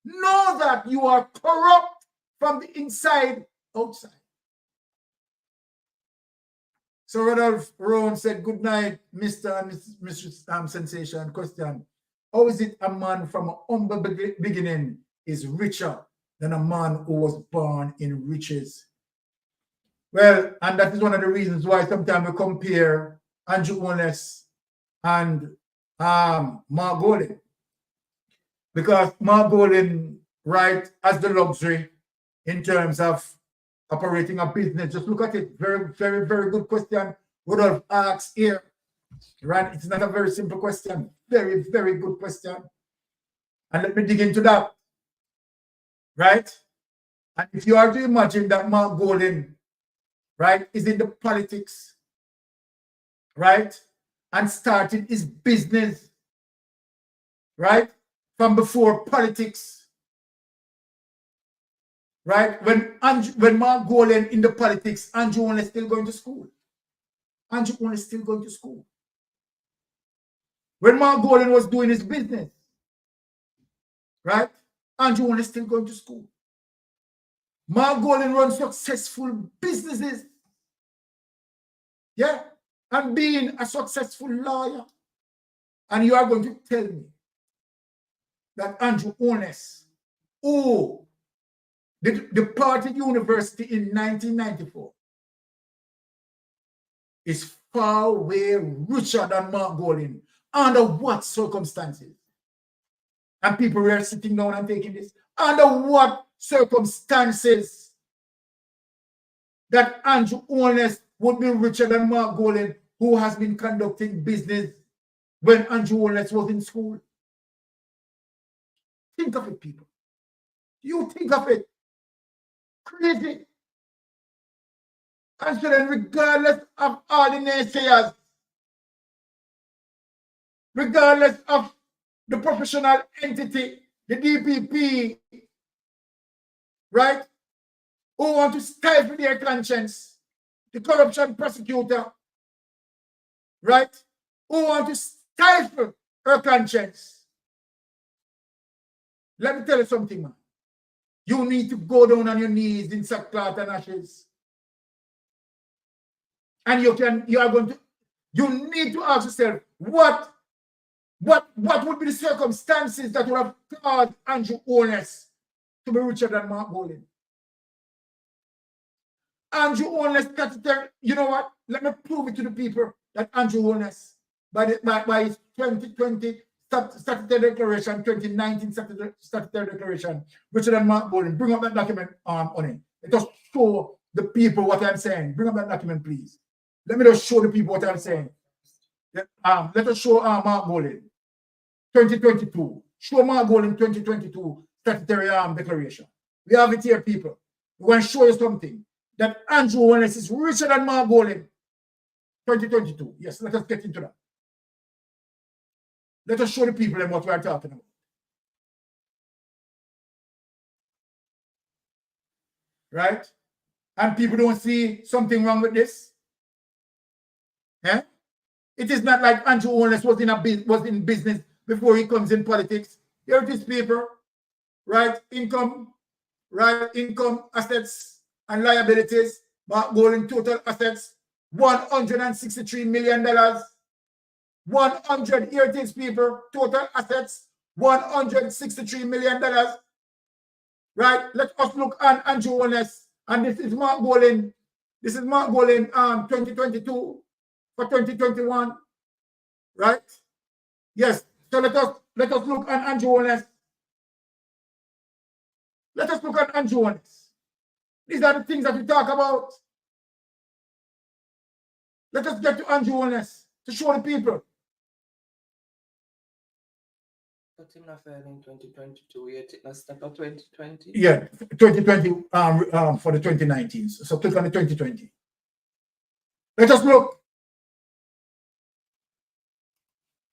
that you are corrupt from the inside outside. So Rodolph Rowan said, good night, Mr. and Mrs. Sensation. Question. How is it a man from an humble beginning is richer than a man who was born in riches? Well, and that is one of the reasons why sometimes we compare Andrew Holness and Mark Golding. Because Mark Golding, right, has the luxury in terms of operating a business. Just look at it. Very, very, very good question. Rudolph asks here, right? It's not a very simple question. Very, very good question. And let me dig into that, right? And if you are to imagine that Mark Golding, right, is in the politics, right, and started his business, right, from before politics, right? When Mark Golding in the politics, Andrew Holness still going to school. Andrew Holness still going to school. When Mark Golding was doing his business, right? Andrew Holness still going to school. Mark Golding runs successful businesses. Yeah. And being a successful lawyer. And you are going to tell me that Andrew Holness, who departed university in 1994, is far way richer than Mark Golding. Under what circumstances? And people were sitting down and taking this. Under what circumstances that Andrew Holness would be richer than Mark Golding, who has been conducting business when Andrew Holness was in school? Think of it, people. You think of it. Crazy. And so then, regardless of all the naysayers, regardless of the professional entity, the DPP, right, who want to stifle their conscience, the corruption prosecutor, right, who want to stifle her conscience. Let me tell you something, man. You need to go down on your knees in sackcloth and ashes. And you need to ask yourself, what would be the circumstances that would have caused Andrew Holness to be richer than Mark Golding? Andrew Holness, you know what? Let me prove it to the people that Andrew Holness, by his 2020 statutory declaration, 2019 statutory declaration, richer than Mark Golding. Bring up that document, on it. Let us show the people what I'm saying. Bring up that document, please. Let me just show the people what I'm saying. Let us show Mark Golding, 2022. Show Mark Golding 2022 statutory declaration. We have it here, people. We want to show you something. That Andrew Holness is richer than Mark Golding, 2022. Yes, let us get into that. Let us show the people what we are talking about. Right? And people don't see something wrong with this. Yeah? It is not like Andrew Holness was in business before he comes in politics. Here it is, people. Right? Income, assets, and liabilities. Mark Golding total assets, $163 million. 100, here it is, people. Total assets, $163 million. Right? Let us look at Andrew Holness. And this is Mark Golding. This is Mark Golding 2022 for 2021. Right? Yes. So let us look at Andrew Holness. Let us look at Andrew Holness. These are the things that we talk about. Let us get to Andrew Holness to show the people. But him not failed in 2022 yet. It must step up 2020. Yeah, 2020 for the 2019. So click on the 2020. Let us look.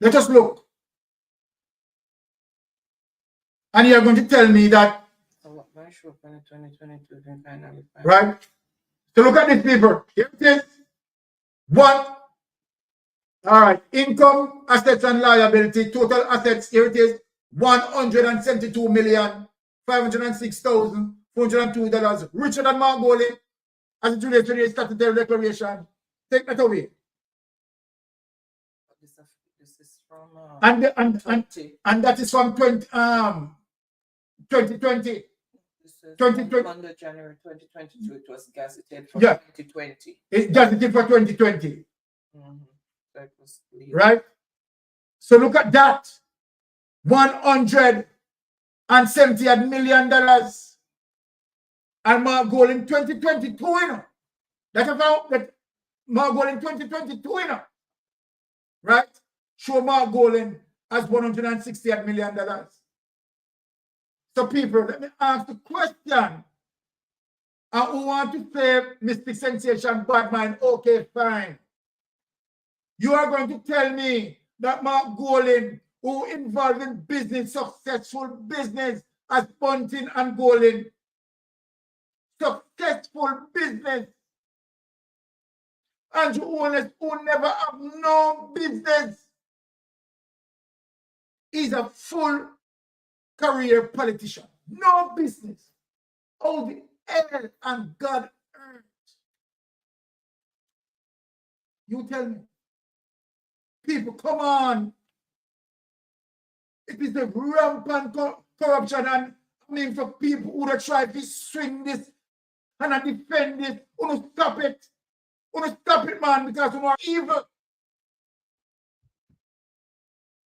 Let us look. And you're going to tell me that. Right? So look at this paper. Here it is. What? All right. Income, assets, and liability. Total assets. Here it is. $172,506,402. Richer than Mark Golding. As it relates to the statutory declaration. Take that away. This is from And that is from 2020. This is 2020. on the January 2022. It was gazetted for Yeah. 2020. It's gazetted for 2020. That was legal. Right? So look at that. $170 million. And Mark Gold in 2022, you know. That's about that Mark Gold in 2022, you know. Right? Show Mark Gold as $168 million. So people, let me ask the question. Who want to say Mystic Sensation, bad mind? Okay, fine. You are going to tell me that Mark Golding, who involved in business, successful business as Bunting and Golding, successful business, and owners who never have no business, is a full career politician. No business. Oh, the hell and God earth. You tell me. People, come on. It is the rampant corruption, and I mean for people who try to swing this and defend it, who stop it. Who stop it, man, because you are evil.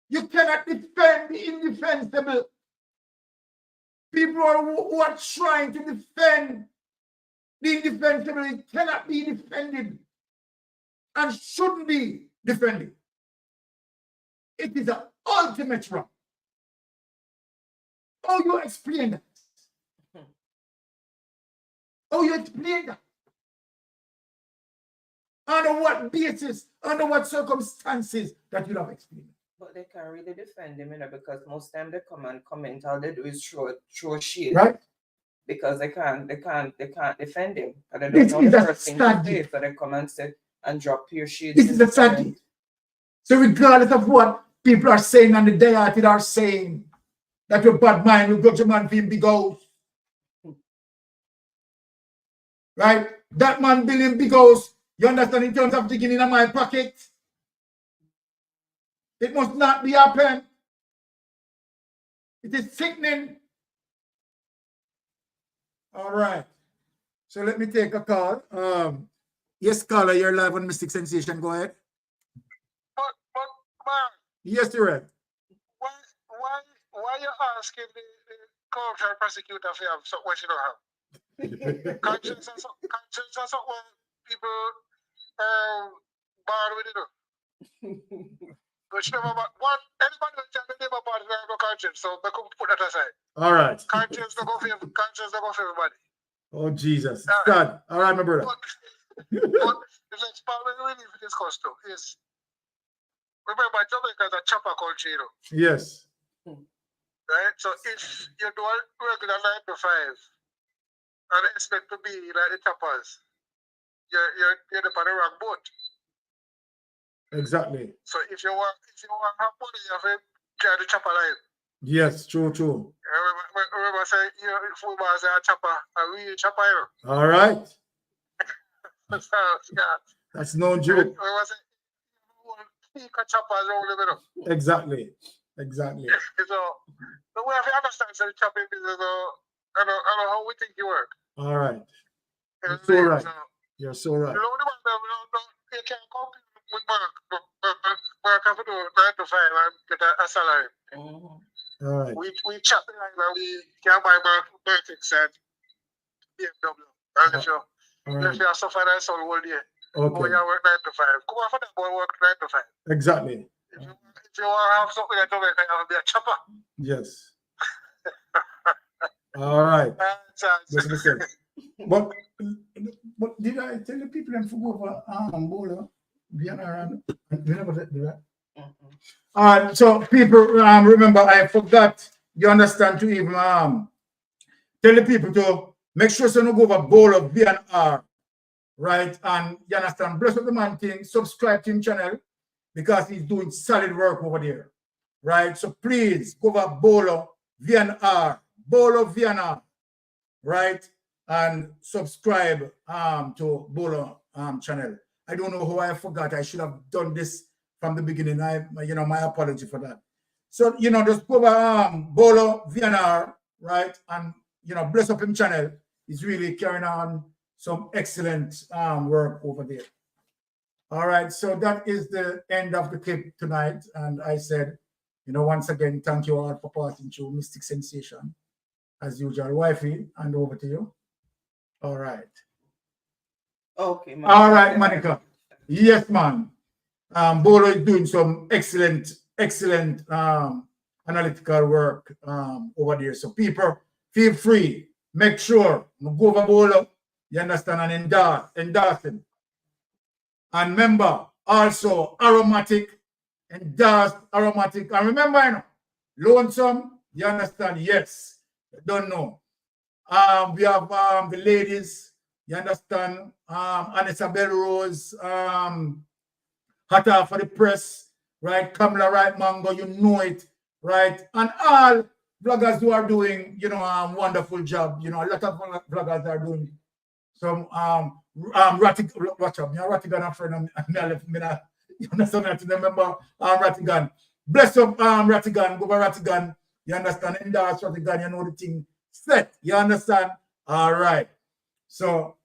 You cannot defend the indefensible. People who are trying to defend the indefensible, it cannot be defended and shouldn't be defended. It is an ultimate wrong. How you explain that? How you explain that? Under what basis, under what circumstances that you have explained? But they can't really defend him, you know, because most time they come and comment, all they do is throw shit. Right? Because they can't defend him. And they This don't know is the a first thing to study. say, so they come and say and drop your shit. This is a study. So regardless of what people are saying and the deity are saying, that your bad mind will go to man being big house. Right? That man building big house, you understand, in terms of digging in my pocket. It must not be happen. It is sickening. All right. So let me take a call. Yes, caller, you're live on Mystic Sensation. Go ahead. But man, Yes, you're right. Why you asking the corruption prosecutor if you have something what you don't have? Conscience or something people bad with it. But you never what anybody will tell the neighbor about it, they have no conscience, so they could put that aside. All right. Conscience don't go for everybody. Oh, Jesus. All right. God. All right, my brother. But the next part we need to discuss though is remember Jamaica is a chopper culture, you know. Yes. Right? So if you do a regular 9 to 5 and expect to be like the choppers, you're the on the wrong boat. Exactly. So if you want to have money, you have to try the chopper line. Yes, true. Remember say football is a chopper, a real chopper, you know. All right. So, yeah. That's no joke. Remember say choppers around the middle. Exactly. So the way I understand the chopping business, I know how we think you work. All right. You're so right. You're so right. You can't compete with Mark have to do 9 to 5 and get a salary. All right. We chop the line and we can buy Markets and BMW. And if you are suffering that soul all day, when you work 9 to 5, come on for that boy work 9 to 5. Exactly. If you want to have something that you have to be a chopper. Yes. All right. That's what I said. But did I tell the people them to go over Bolo, Vienna, and you never did that? All right. So people, remember, I forgot. You understand to even tell the people to make sure so no go over Bolo, VNR, right? And you understand, bless up the man thing, subscribe to him channel because he's doing solid work over there, right? So please go over Bolo, VNR, right? And subscribe to Bolo channel. I don't know how I forgot. I should have done this from the beginning. My apology for that. So, just go over Bolo VNR, right? And, bless up him channel is really carrying on some excellent work over there. All right, so that is the end of the clip tonight. And I said, once again, thank you all for passing through Mystic Sensation. As usual, wifey, and over to you. All right. Okay, Monica. All right, Monica. Yes, man. Bolo is doing some excellent analytical work over there. So people, feel free. Make sure you go over Bolo, you understand, and endorse him. And remember, also aromatic, endorsed aromatic. And remember, lonesome, you understand? Yes. Don't know. We have the ladies, you understand? Anissa Belrose, Hot for the Press, right? Kamala Right Mango, you know it, right? And all vloggers who are doing, wonderful job. A lot of vloggers are doing some Rattigan friend, you understand? I remember Rattigan. Bless up Rattigan, go over Rattigan. You understand? And that's Rattigan, you know the thing set. You understand? All right. So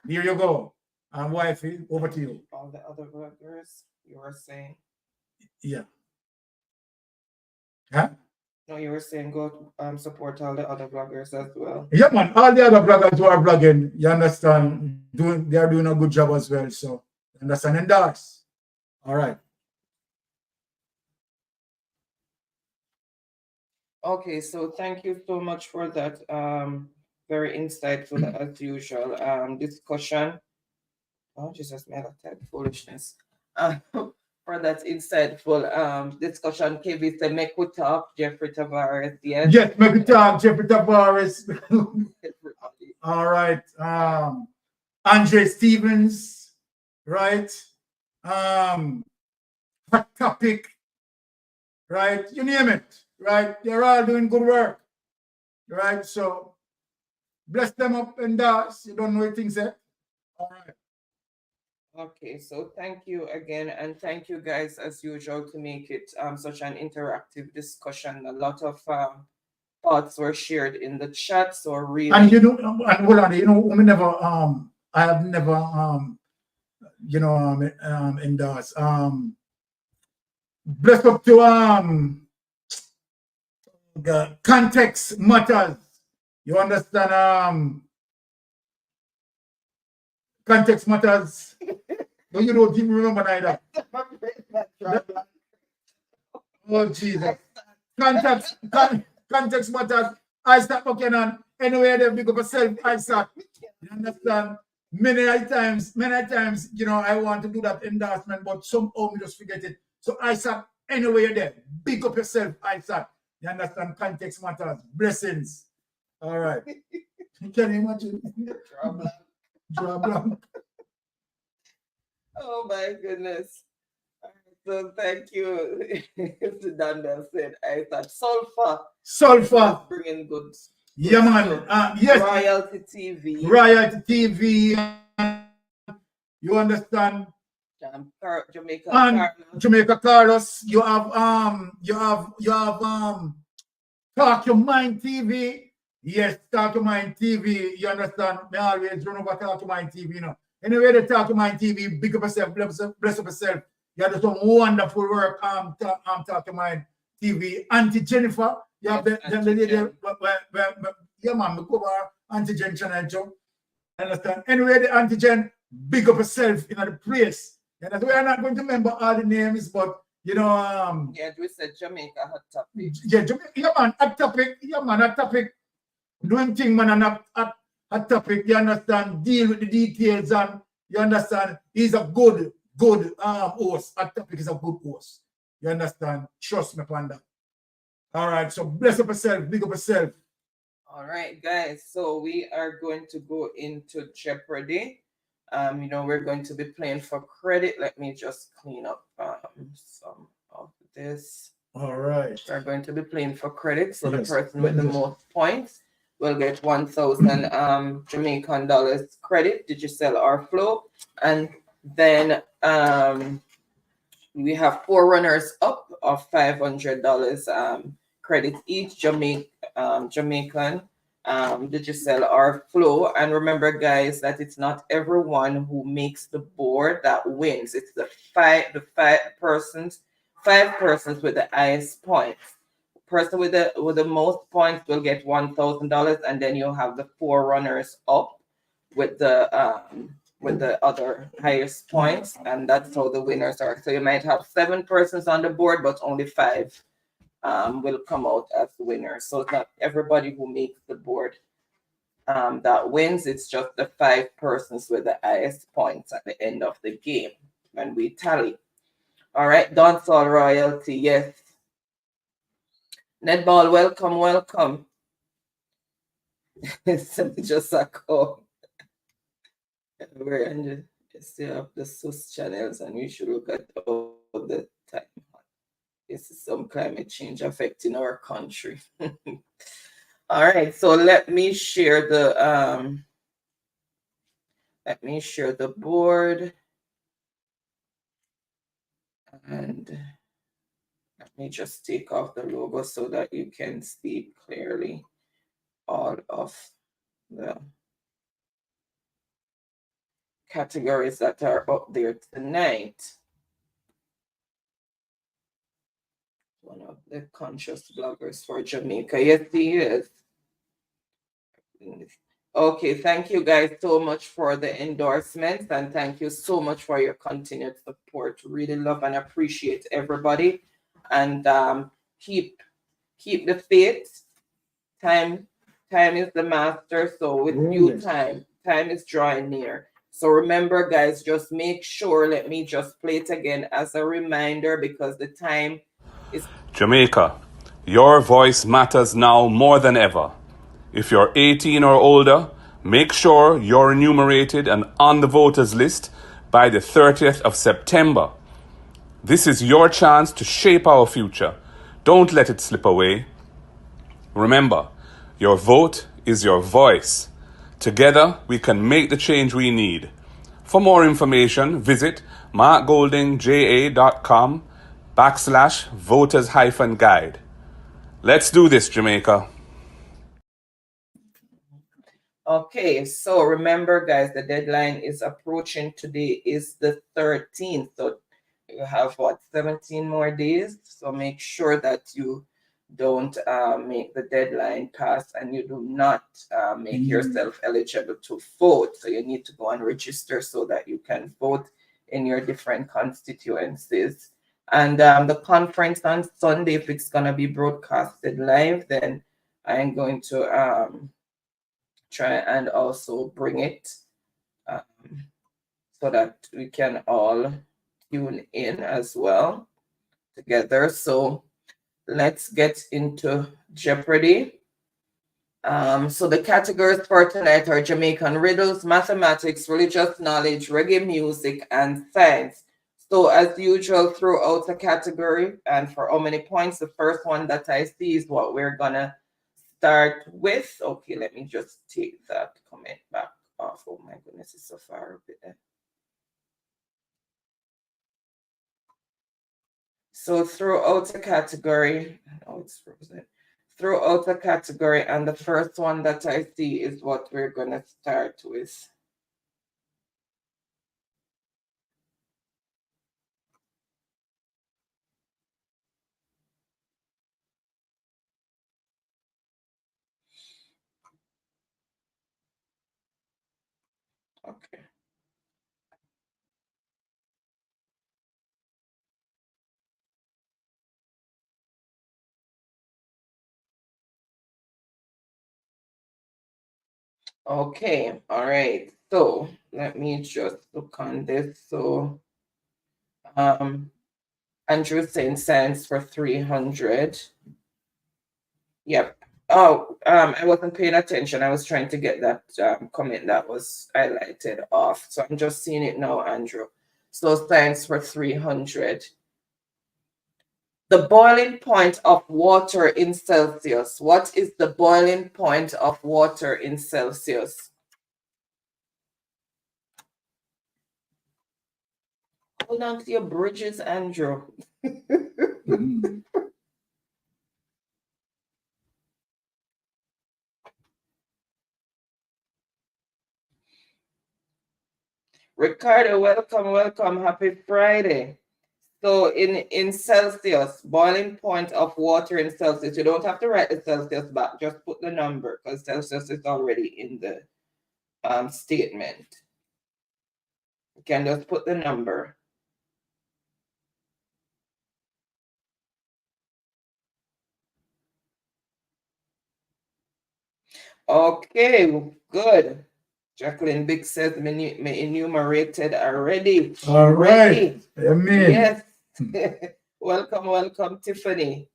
here you go. And wifey, over to you. All the other vloggers, you were saying. Yeah. Huh? No, you were saying go support all the other vloggers as well. Yeah, man. All the other vloggers who are vlogging, you understand, they are doing a good job as well. So, you understand, and that's all right. Okay, so thank you so much for that. Very insightful as usual. Discussion. Oh, Jesus, man, that foolishness. For that insightful discussion, KV said, make we talk, Jeffrey Tavares. Yes. Yes, make we talk, Jeffrey Tavares. All right. Andre Stevens, right? Hot Topic, right? You name it, right? They're all doing good work, right? So bless them up and does. You don't know what things yet. All right. Okay, so thank you again, and thank you guys as usual to make it such an interactive discussion. A lot of thoughts were shared in the chat, so really. And and hold on, we never I have never endorsed bless up to the context matters. You understand? Context matters. No, you don't even remember neither. Oh, Jesus. Context matters. I start working on anywhere they pick up a self, I start. You understand? Many times, I want to do that endorsement, but somehow we just forget it. So I start anywhere there. Pick up yourself, I start. You understand? Context matters. Blessings. All right. Can you imagine? Draw blank. Oh my goodness. So thank you. Daniel said, I thought sulfur bringing good. Yeah, man. Yes. Royalty TV. Royalty TV. You understand? Jamaica Carlos. You have Talk Your Mind TV. Yes, Talk Your Mind TV. You understand? Me always run over Talk Your Mind TV, Anyway, the Talk Your Mind TV, big up yourself, bless up yourself. You have some wonderful work. Talk Your Mind TV. Auntie Jennifer, you have the lady. Yeah, man, we cover Auntie Jen channel too. Understand? Anyway, the Auntie Jen, big up yourself in the place. And we are not going to remember all the names, but yeah, we said Jamaica Hot Topic. Yeah, Jamaica, yeah, man, Hot Topic. Yeah, man, Hot Topic. Doing thing, man, and Hot Topic, you understand? Deal with the details, and you understand? He's a good host. Hot Topic is a good host. You understand? Trust me upon that. All right, so bless up yourself, big up yourself. All right, guys. So we are going to go into Jeopardy. We're going to be playing for credit. Let me just clean up some of this. All right. We're going to be playing for credit. So the person with the most points will get 1,000 Jamaican dollars credit, Digicel or Flow. And then We have 4 runners up of $500 credit each. Jamaican, Digicel or Flow. And remember, guys, that it's not everyone who makes the board that wins. It's the five persons with the highest points. Person with the most points will get $1,000, and then you'll have the 4 runners up with the other highest points, and that's how the winners are. So you might have 7 persons on the board, but only 5 will come out as the winners. So it's not everybody who makes the board that wins. It's just the 5 persons with the highest points at the end of the game when we tally. All right, dancehall royalty, yes. Netball, welcome. It's just a call. We're under the SUS channels, and we should look at all the time. This is some climate change affecting our country. All right, so let me share the board, and let me just take off the logo so that you can see clearly all of the categories that are up there tonight. One of the conscious bloggers for Jamaica. Yes, he is. Okay, thank you guys so much for the endorsements, and thank you so much for your continued support. Really love and appreciate everybody, and keep the faith. Time is the master. So with you, time is drawing near. So remember, guys, just make sure. Let me just play it again as a reminder, because the time is. Jamaica, your voice matters now more than ever. If you're 18 or older, make sure you're enumerated and on the voters list by the 30th of September. This is your chance to shape our future. Don't let it slip away. Remember, your vote is your voice. Together, we can make the change we need. For more information, visit markgoldingja.com/voters-guide. Let's do this, Jamaica. Okay, so remember, guys, the deadline is approaching. Today is the 13th, so you have 17 more days. So make sure that you don't make the deadline pass, and you do not make yourself eligible to vote. So you need to go and register so that you can vote in your different constituencies. And the conference on Sunday, if it's going to be broadcasted live, then I'm going to try and also bring it so that we can all tune in as well together. So let's get into Jeopardy. So the categories for tonight are Jamaican riddles, mathematics, religious knowledge, reggae music, and science. So as usual, throw out a category, and for how many points? The first one that I see is what we're gonna start with. Okay, let me just take that comment back off. Oh my goodness, it's so far up there. So throw out a category. Oh, it's frozen. Throw out a category, and the first one that I see is what we're gonna start with. Okay. Okay, all right. So let me just look on this. So Andrew saying science for 300. Yep. Oh, I wasn't paying attention. I was trying to get that comment that was highlighted off. So I'm just seeing it now, Andrew. So thanks for 300. The boiling point of water in Celsius. What is the boiling point of water in Celsius? hold on to your bridges, Andrew. Ricardo, welcome. Happy Friday. So in Celsius, boiling point of water in Celsius, you don't have to write the Celsius back, just put the number because Celsius is already in the statement. You can just put the number. Okay, good. Jacqueline Big says me enumerated already. All right. Amen. Yes. Welcome, Tiffany.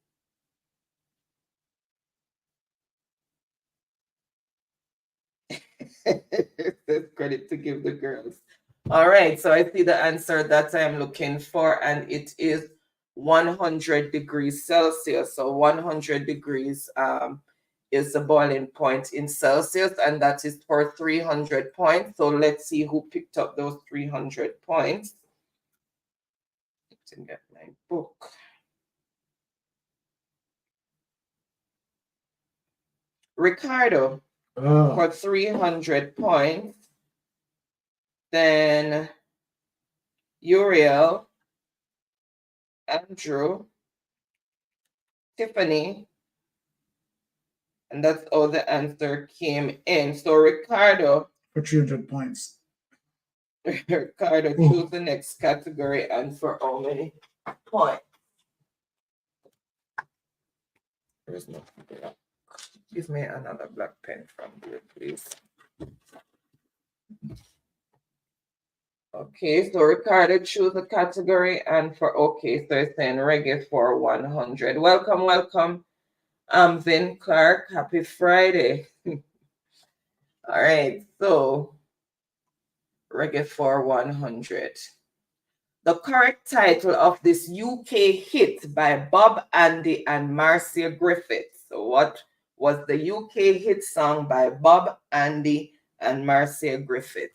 There's credit to give the girls. All right, so I see the answer that I'm looking for, and it is 100 degrees Celsius. So 100 degrees is the boiling point in Celsius, and that is for 300 points. So let's see who picked up those 300 points. Let's get my book. Ricardo for 300 points. Then Uriel, Andrew, Tiffany, and that's all the answer came in. So Ricardo for 300 points. Ricardo, choose the next category and for how many points? There's no black. Give me another black pen from here, please. Okay, so Ricardo, choose the category and for okay, so it's saying reggae for 100. Welcome. Vin Clark. Happy Friday. All right, so reggae for 100. The correct title of this UK hit by Bob Andy and Marcia Griffiths. So what was the UK hit song by Bob Andy and Marcia Griffiths?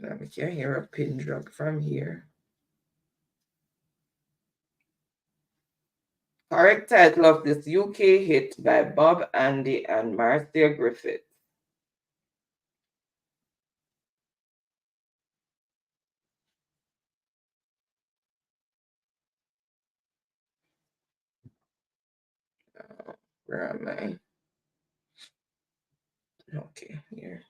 Let me hear a pin drop from here. Correct title of this UK hit by Bob Andy and Marcia Griffiths. Where am I? Okay, here.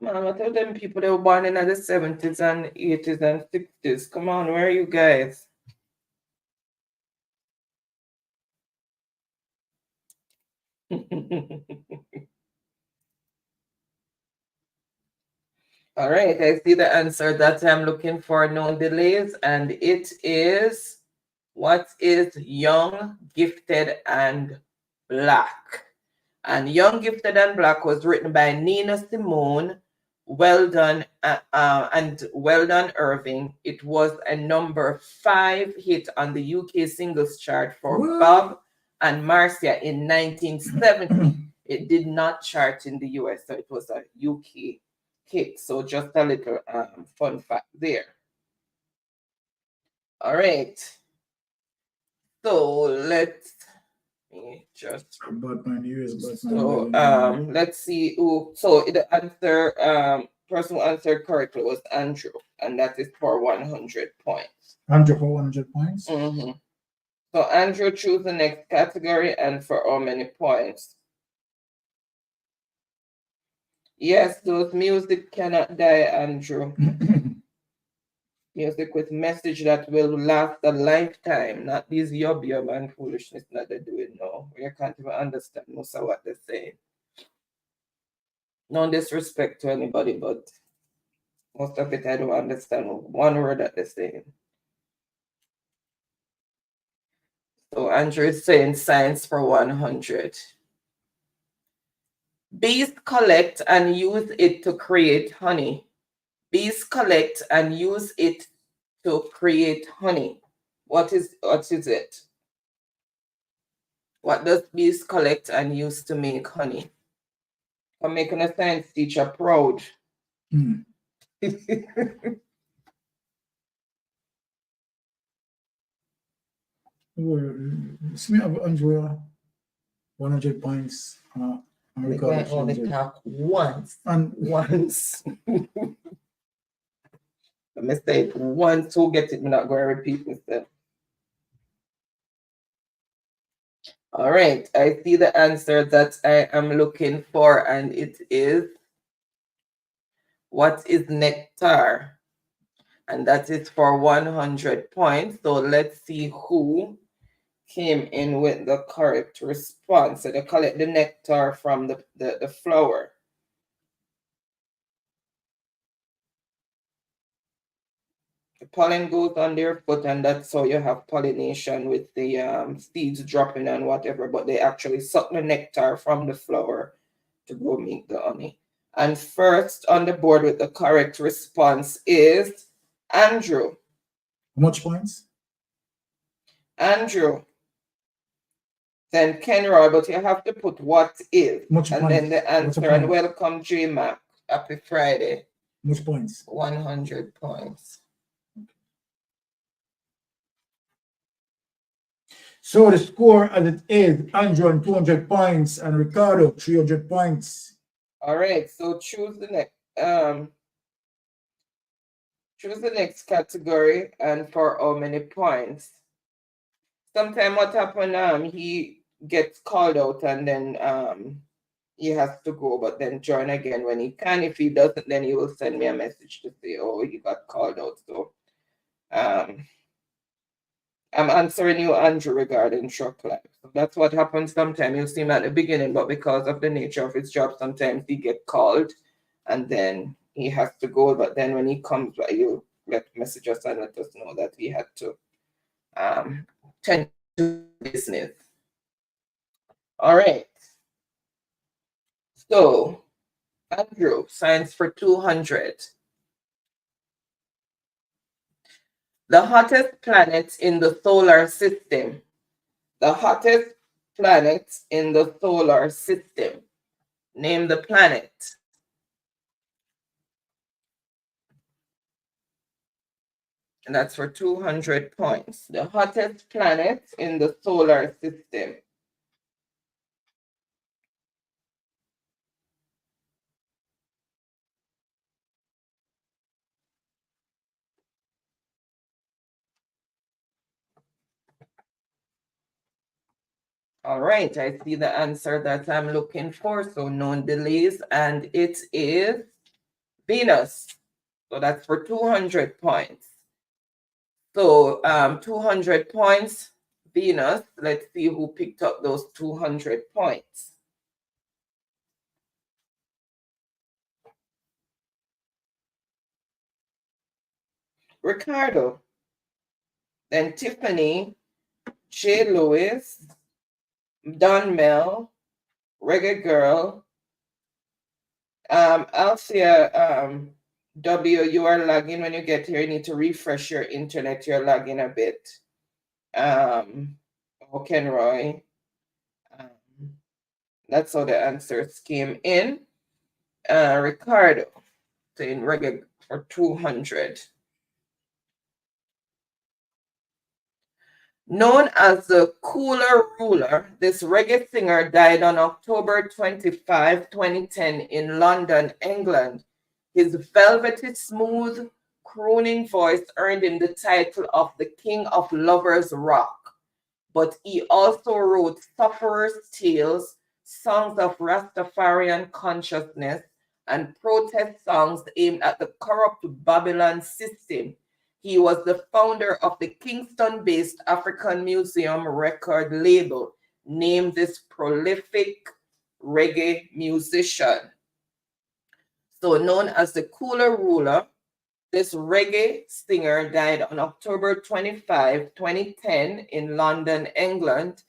Come on, I tell them people they were born in the 70s and 80s and 60s. Come on, where are you guys? All right, I see the answer that I'm looking for, no delays, and it is, what is Young, Gifted, and Black? And Young, Gifted, and Black was written by Nina Simone, Weldon, and Weldon Irving. It was a number 5 hit on the UK singles chart for Bob and Marcia in 1970. It did not chart in the US, so it was a UK hit. So just a little fun fact there. All right. So let's just let's see who. So the answer person who answered correctly was Andrew, and that is for 100 points. Andrew for 100 points. So Andrew, choose the next category and for how many points? Yes, those music cannot die, Andrew. Music with message that will last a lifetime, not these yub and foolishness that they're doing now. You can't even understand most of what they're saying. No disrespect to anybody, but most of it I don't understand one word that they're saying. So Andrew is saying science for 100. Bees collect and use it to create honey. Bees collect and use it to create honey. What is it? What does bees collect and use to make honey? I'm making a science teacher proud. Smith Andrea, 100 points. We can only talk once. And once. The mistake once, who gets it? I'm not going to repeat myself. All right, I see the answer that I am looking for, and it is, what is nectar? And that is for 100 points. So let's see who came in with the correct response. So they collect the nectar from the flower. The pollen goes on their foot, and that's how you have pollination with the seeds dropping and whatever, but they actually suck the nectar from the flower to go make the honey. And first on the board with the correct response is Andrew. How much points? Andrew. Then Kenroy, but you have to put what is. Much and points? Then the answer. And welcome, J-Mac. Happy Friday. Much points? 100 points. So the score as it is, Andrew on 200 points and Ricardo 300 points. All right, so choose the next category and for how many points. Sometimes what happens, he gets called out and then he has to go, but then join again when he can. If he doesn't, then he will send me a message to say, oh, he got called out. So I'm answering you, Andrew, regarding Truck Life. So that's what happens sometimes. You'll see him at the beginning, but because of the nature of his job, sometimes he get called and then he has to go. But then when he comes, you message us and let us know that he had to tend to business. All right. So, Andrew, science for 200. The hottest planet in the solar system. The hottest planet in the solar system. Name the planet. And that's for 200 points. The hottest planet in the solar system. All right, I see the answer that I'm looking for, so no delays, and it is Venus. So that's for 200 points. So 200 points, Venus. Let's see who picked up those 200 points. Ricardo. Then Tiffany, J. Lewis, Don Mel, Reggae Girl, Alcia, W, you are lagging when you get here. You need to refresh your internet. You're lagging a bit. Kenroy. That's how the answers came in. Ricardo, saying reggae for 200. Known as the Cooler Ruler, this reggae singer died on October 25, 2010 in London, England. His velvety, smooth, crooning voice earned him the title of the King of Lovers Rock. But he also wrote Sufferer's Tales, songs of Rastafarian consciousness, and protest songs aimed at the corrupt Babylon system. He was the founder of the Kingston-based African Museum record label. Name this prolific reggae musician. So known as the Cooler Ruler, this reggae singer died on October 25, 2010 in London, England.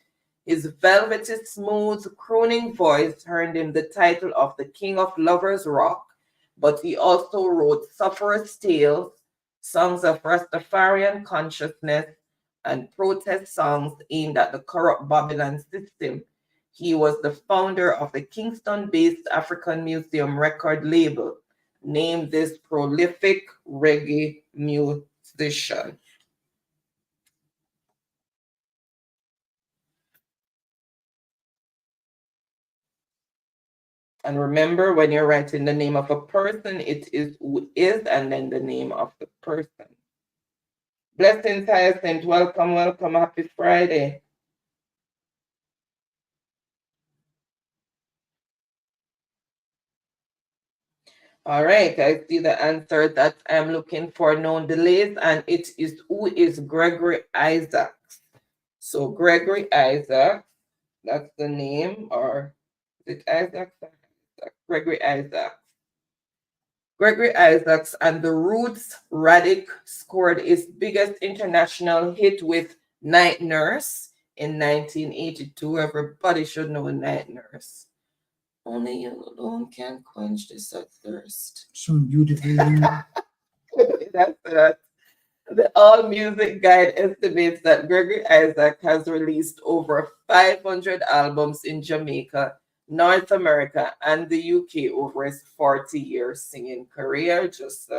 His velvety, smooth, crooning voice earned him the title of the King of Lovers Rock, but he also wrote Sufferer's Tales, songs of Rastafarian consciousness, and protest songs aimed at the corrupt Babylon system. He was the founder of the Kingston-based African Museum record label, named this prolific reggae musician. And remember, when you're writing the name of a person, it is who is and then the name of the person. Blessings, Hyacinth. Welcome, welcome. Happy Friday. All right, I see the answer that I'm looking for, known delays, and it is who is Gregory Isaacs. So Gregory Isaacs, that's the name, or is it Isaacs? Gregory Isaacs. Gregory Isaacs and the Roots Radic scored its biggest international hit with Night Nurse in 1982. Everybody should know Night Nurse. Only you alone can quench this thirst. Some beautiful. That's that. The All Music Guide estimates that Gregory Isaac has released over 500 albums in Jamaica, North America, and the UK over his 40-year singing career. Just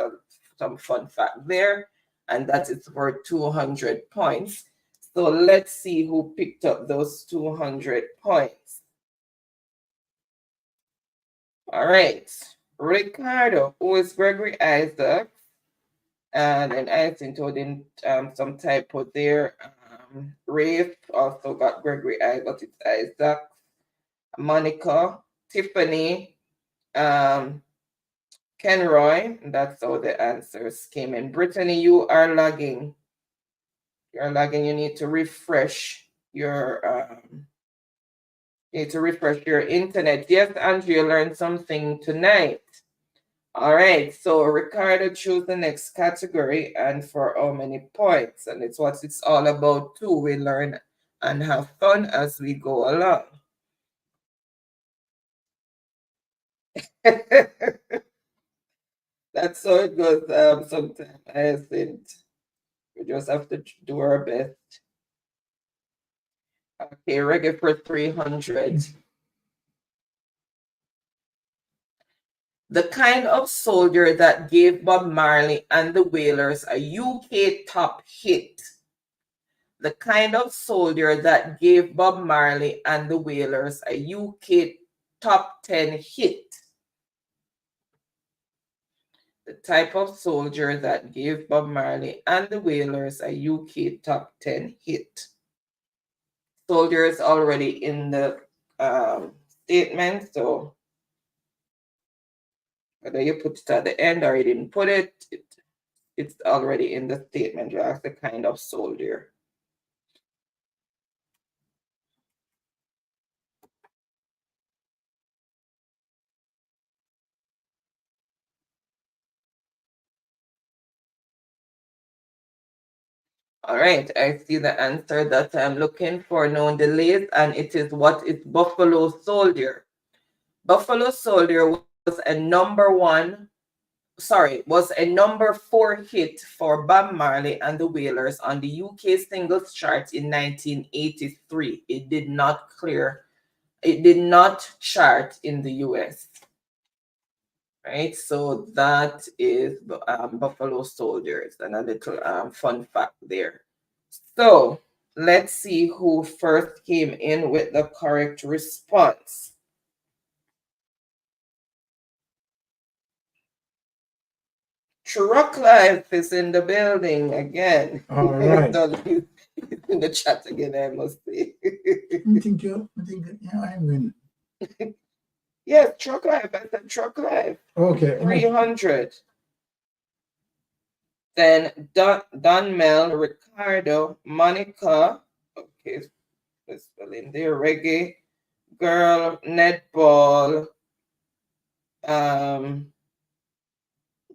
some fun fact there. And that is worth 200 points. So let's see who picked up those 200 points. All right. Ricardo, who is Gregory Isaac? And I think told him some typo there. Rafe also got Gregory Isaac, but it's Isaac. Monica, Tiffany, Kenroy. That's how the answers came in. Brittany, you are lagging. You're lagging. You need to refresh your internet. Yes, Andrea, learned something tonight. All right, so Ricardo, choose the next category and for how many points. And it's what it's all about too. We learn and have fun as we go along. That's how it goes sometimes, I think. We just have to do our best. Okay, reggae for 300. The kind of soldier that gave Bob Marley and the Wailers a UK top hit. The kind of soldier that gave Bob Marley and the Wailers a UK top 10 hit. The type of soldier that gave Bob Marley and the Wailers a UK top 10 hit. Soldier is already in the statement, so whether you put it at the end or you didn't put it, it's already in the statement. You ask the kind of soldier. All right, I see the answer that I'm looking for, known delays, and it is what is Buffalo Soldier. Buffalo Soldier was a number 4 hit for Bob Marley and the Wailers on the UK singles chart in 1983. It did not chart in the US. Right, so that is Buffalo Soldiers, and a little fun fact there. So let's see who first came in with the correct response. Truck Life is in the building again. All right. He's in the chat again, I must say. I think I'm in. Yes, Truck Life. I said Truck Life. Okay. 300. Then Mel, Ricardo, Monica. Okay, let's spell in there. Reggae, Girl, Netball.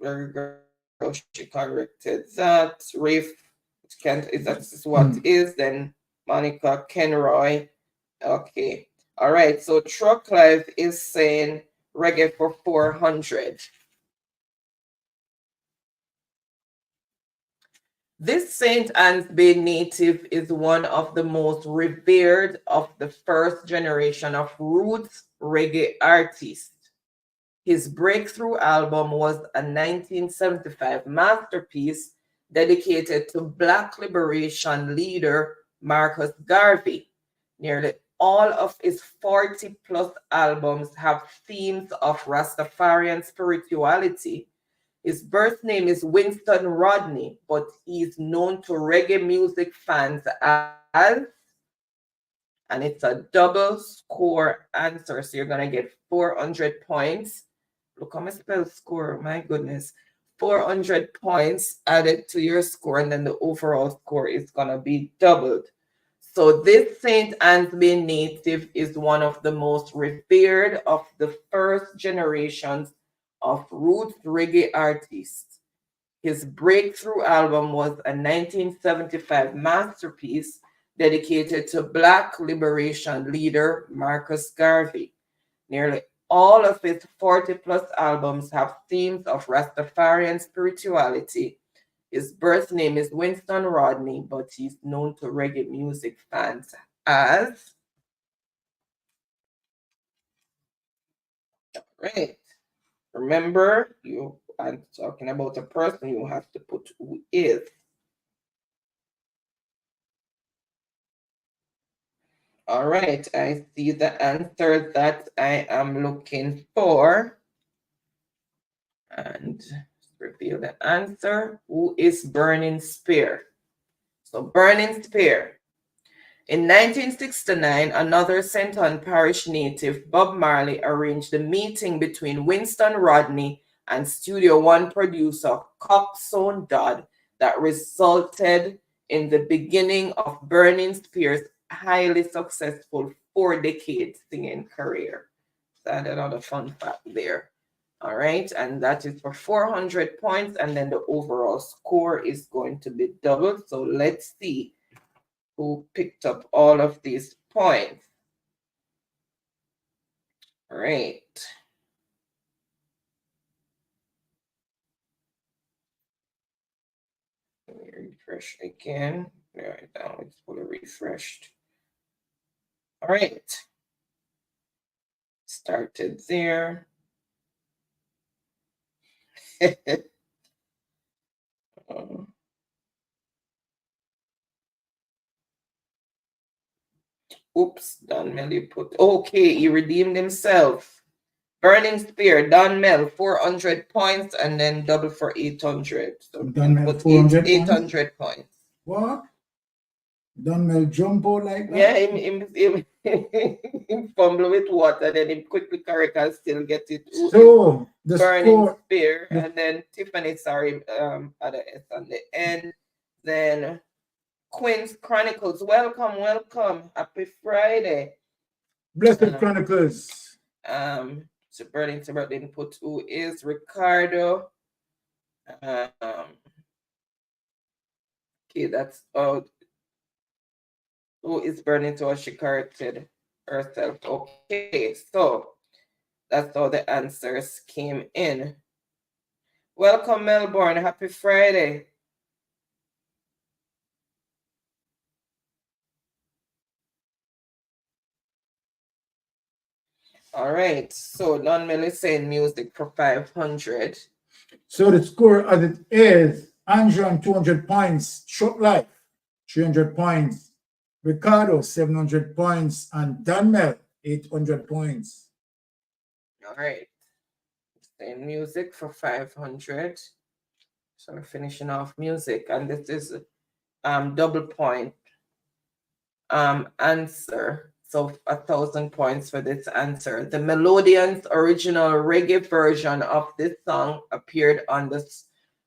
Girl, she corrected that. Rafe, that's what is. Then Monica, Kenroy, Okay. All right. So Truck Life is saying reggae for 400. This St. Anne's Bay native is one of the most revered of the first generation of roots reggae artists. His breakthrough album was a 1975 masterpiece dedicated to Black liberation leader Marcus Garvey. Nearly all of his 40 plus albums have themes of Rastafarian spirituality. His birth name is Winston Rodney, but he's known to reggae music fans as, and it's a double score answer. So you're going to get 400 points. Look how I spell score, my goodness. 400 points added to your score, and then the overall score is going to be doubled. So this St. Anne's Bay native is one of the most revered of the first generations of roots reggae artists. His breakthrough album was a 1975 masterpiece dedicated to Black liberation leader Marcus Garvey. Nearly all of his 40 plus albums have themes of Rastafarian spirituality. His birth name is Winston Rodney, but he's known to reggae music fans as. Right. Remember, I'm talking about a person, you have to put who is. All right, I see the answer that I am looking for. And reveal the answer. Who is Burning Spear? So Burning Spear. In 1969, another Centon Parish native, Bob Marley, arranged a meeting between Winston Rodney and Studio One producer Coxsone Dodd that resulted in the beginning of Burning Spear's highly successful 4-decade singing career. So another fun fact there. All right, and that is for 400 points, and then the overall score is going to be doubled. So let's see who picked up all of these points. All right. Let me refresh again. All right, now it's fully refreshed. All right. Started there. Oops, Don Melly put, okay, he redeemed himself. Burning Spear, Don Mel, 400 points, and then double for 800. So Don Mel, 400 800 points. What? Don Mel jumbo like that? Yeah, him fumble with water, then him quickly correct and still get it. So the Burning score, Spear, and then Tiffany, sorry, at the S on the end. Then Queen's Chronicles, welcome, welcome. Happy Friday. Blessed Chronicles. So Burning Spear didn't put who is Ricardo. Okay, that's who is Burning to, she corrected herself. Okay, so that's how the answers came in. Welcome, Melbourne. Happy Friday. All right, so Don Mel is saying music for 500. So the score as it is, Andrew on 200 points, Short Life, 300 points, Ricardo, 700 points, and Danmel, 800 points. All right, saying music for 500. So we're finishing off music, and this is double point answer. So 1,000 points for this answer. The Melodians' original reggae version of this song appeared on the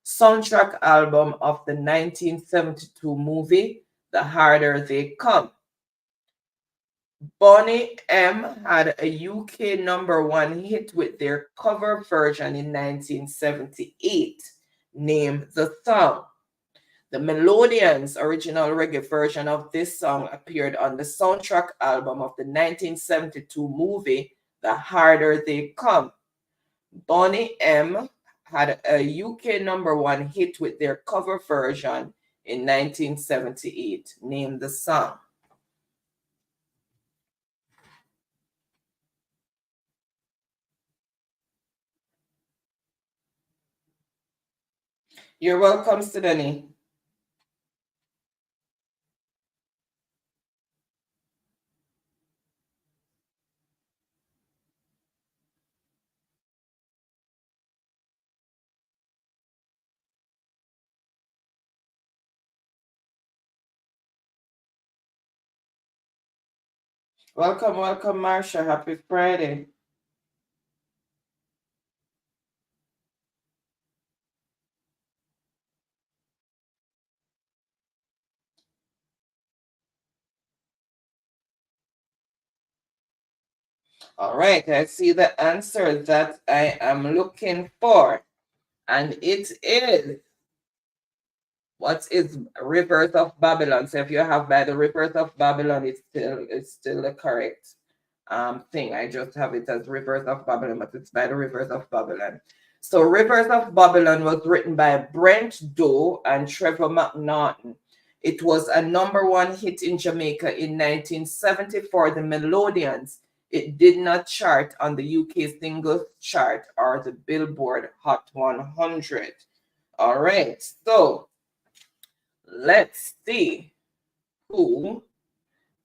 soundtrack album of the 1972 movie, The Harder They Come. Bonnie M had a UK #1 hit with their cover version in 1978, named The Song. The Melodians' original reggae version of this song appeared on the soundtrack album of the 1972 movie The Harder They Come. Bonnie M had a UK #1 hit with their cover version in 1978. Name the song. You're welcome, Sudani. Welcome, welcome, Marsha. Happy Friday. All right, I see the answer that I am looking for. And it is, what is reverse of Babylon? So if you have by the reverse of Babylon, it's still the correct thing. I just have it as reverse of Babylon, but it's by the reverse of Babylon. So reverse of Babylon was written by Brent Doe and Trevor McNaughton. It was a #1 hit in Jamaica in 1970 for the Melodians. It did not chart on the UK singles chart or the Billboard Hot 100. All right, so let's see who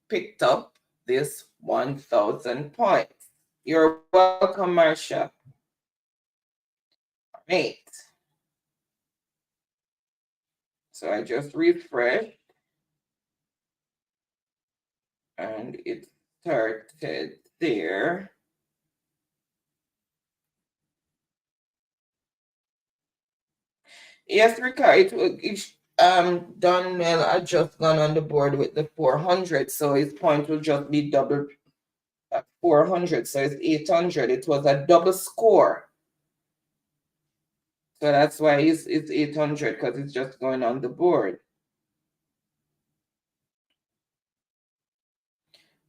picked up this 1,000 points. You're welcome, Marsha. All right. So I just refreshed and it started there. Yes, Ricardo, Donmel had just gone on the board with the 400, so his point will just be double 400, so it's 800. It was a double score. So that's why it's 800, because it's just going on the board.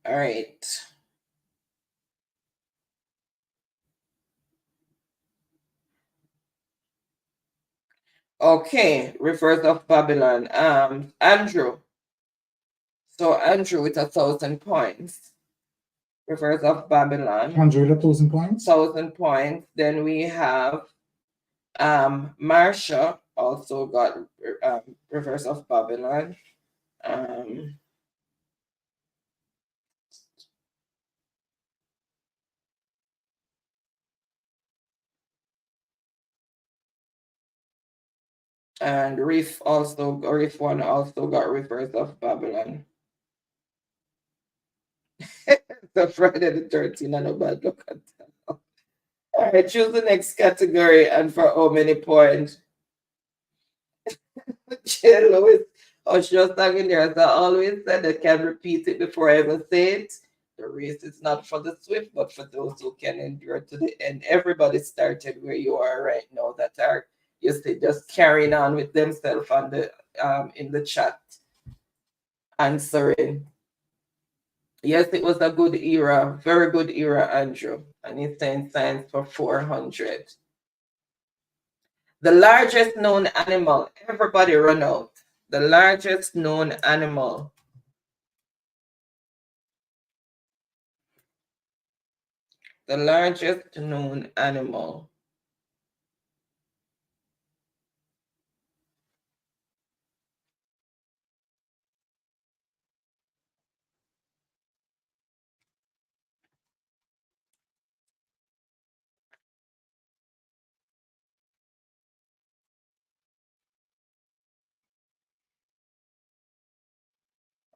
All right. Okay, reverse of Babylon. Andrew. So Andrew with 1,000 points. Reverse of Babylon. Andrew with 1,000 points. 1,000 points. Then we have Marsha also got reverse of Babylon. And Reef one also got reverse of Babylon. So Friday the 13th, and a bad look at that. All right, choose the next category and for how many points? Jill Lewis, she was talking there, as I always said, I can repeat it before I ever say it. The race is not for the swift, but for those who can endure to the end. Everybody started where you are right now that are just carrying on with themselves on the in the chat, answering. Yes, it was a good era, very good era, Andrew. And he's saying science for 400. The largest known animal. Everybody run out. The largest known animal. The largest known animal.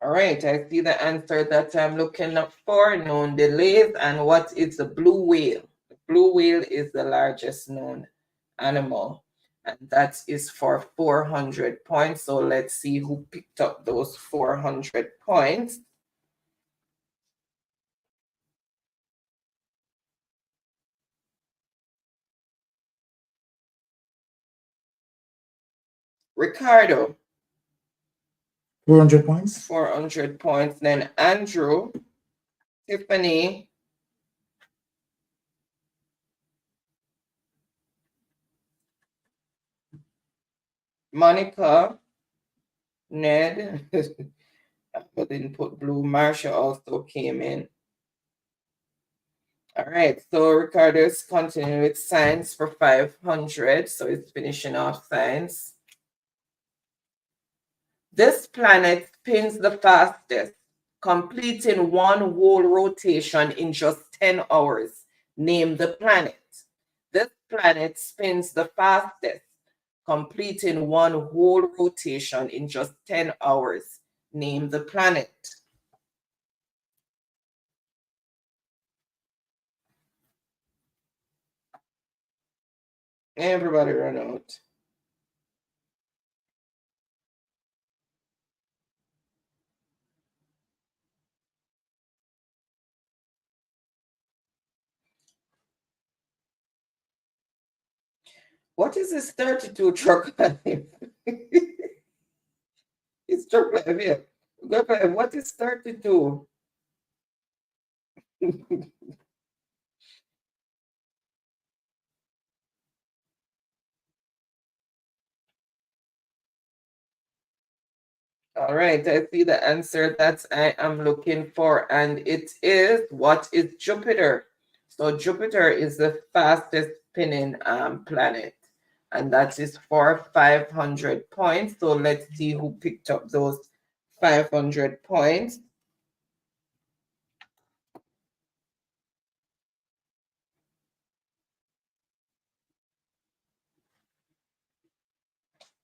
All right, I see the answer that I'm looking up for, known delays, and what is the blue whale? The blue whale is the largest known animal, and that is for 400 points. So let's see who picked up those 400 points. Ricardo, 400 points. 400 points. Then Andrew, Tiffany, Monica, Ned, but didn't put blue. Marsha also came in. All right, so Ricardo is continuing with science for 500, so it's finishing off science. This planet spins the fastest, completing one whole rotation in just 10 hours. Name the planet. This planet spins the fastest, completing one whole rotation in just 10 hours. Name the planet. Everybody run out. What is this 32 truck life? It's truck life here. What is 32? All right, I see the answer that I am looking for, and it is, what is Jupiter? So Jupiter is the fastest spinning planet, and that is for 500 points. So let's see who picked up those 500 points.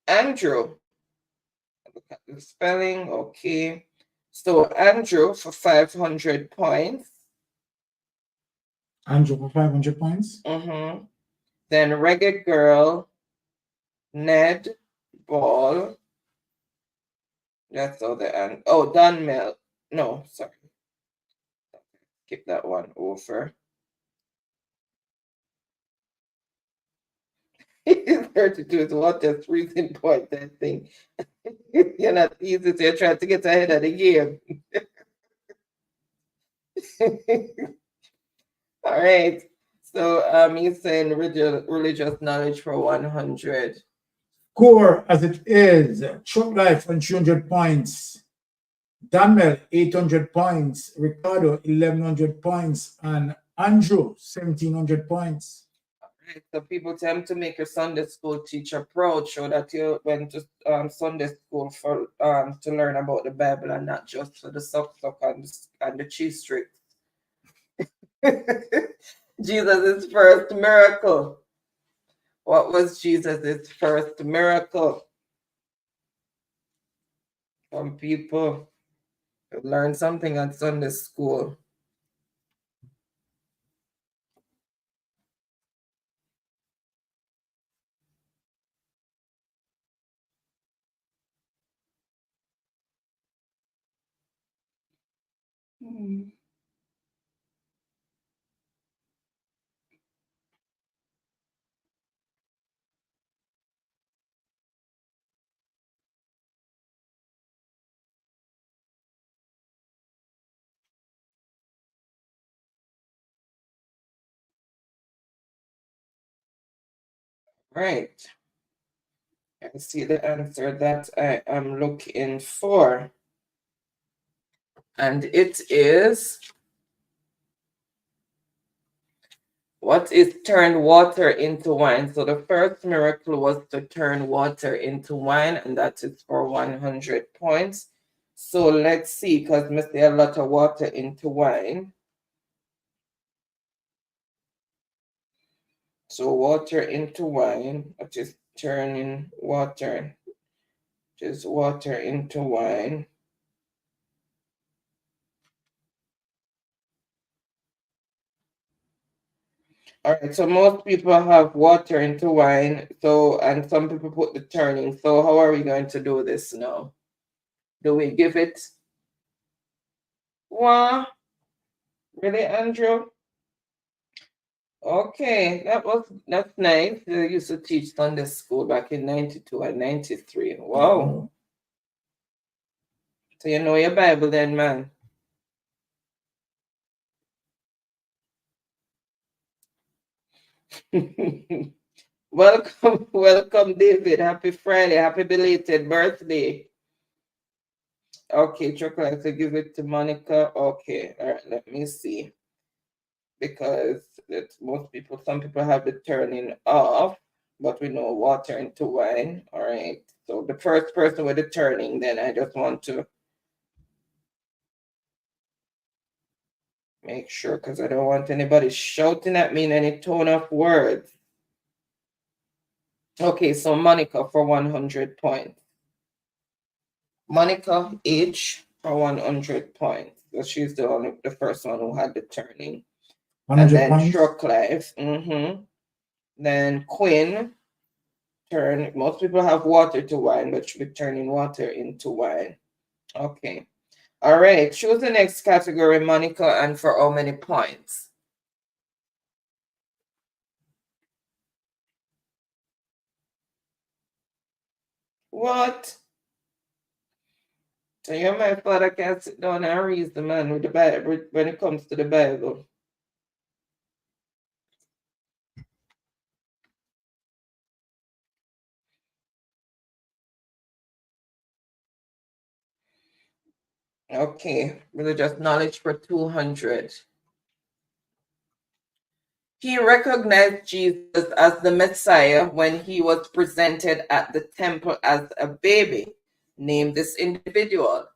Andrew. Look at the spelling. Okay. So Andrew for 500 points. Andrew for 500 points. Then Reggae Girl, Ned, Ball. That's all the end. Oh, Dunmel. No, sorry. Skip that one over. 32 is what the freezing point, I think. You're not easy, so you're trying to get ahead of the game. All right. So he's saying religious knowledge for 100. Core as it is, Truck Life on 300 points. Daniel 800 points. Ricardo 1100 points. And Andrew 1700 points. Right, so people tell to make your Sunday school teacher proud, show that you went to Sunday school for to learn about the Bible and not just for the suck and the cheese tricks. Jesus' first miracle. What was Jesus' first miracle? Some people learn something at Sunday school. Right. I see the answer that I am looking for. And it is, what is turn water into wine? So the first miracle was to turn water into wine, and that is for 100 points. So let's see, because I see a lot of water into wine. So water into wine, which is turning water, which is water into wine. All right, so most people have water into wine, so, and some people put the turning. So how are we going to do this now? Do we give it one? Really, Andrew? Okay, that's nice. I used to teach Sunday school back in 92 and 93. Wow. So you know your Bible then, man. Welcome, welcome, David. Happy Friday. Happy belated birthday. Okay, chocolate, to give it to Monica. Okay, all right, let me see. Because most people, some people have the turning off, but we know water into wine. All right, so the first person with the turning, then I just want to make sure, because I don't want anybody shouting at me in any tone of words. Okay, so Monica for 100 points. Monica H for 100 points. So she's the first one who had the turning. And then Shrucklife. Then Quinn turn. Most people have water to wine, but she'll be turning water into wine. Okay. All right. Choose the next category, Monica, and for how many points? What? So you're my father can't sit down and read the man with the Bible when it comes to the Bible. Okay, religious knowledge for 200. He recognized Jesus as the Messiah when he was presented at the temple as a baby. Name this individual.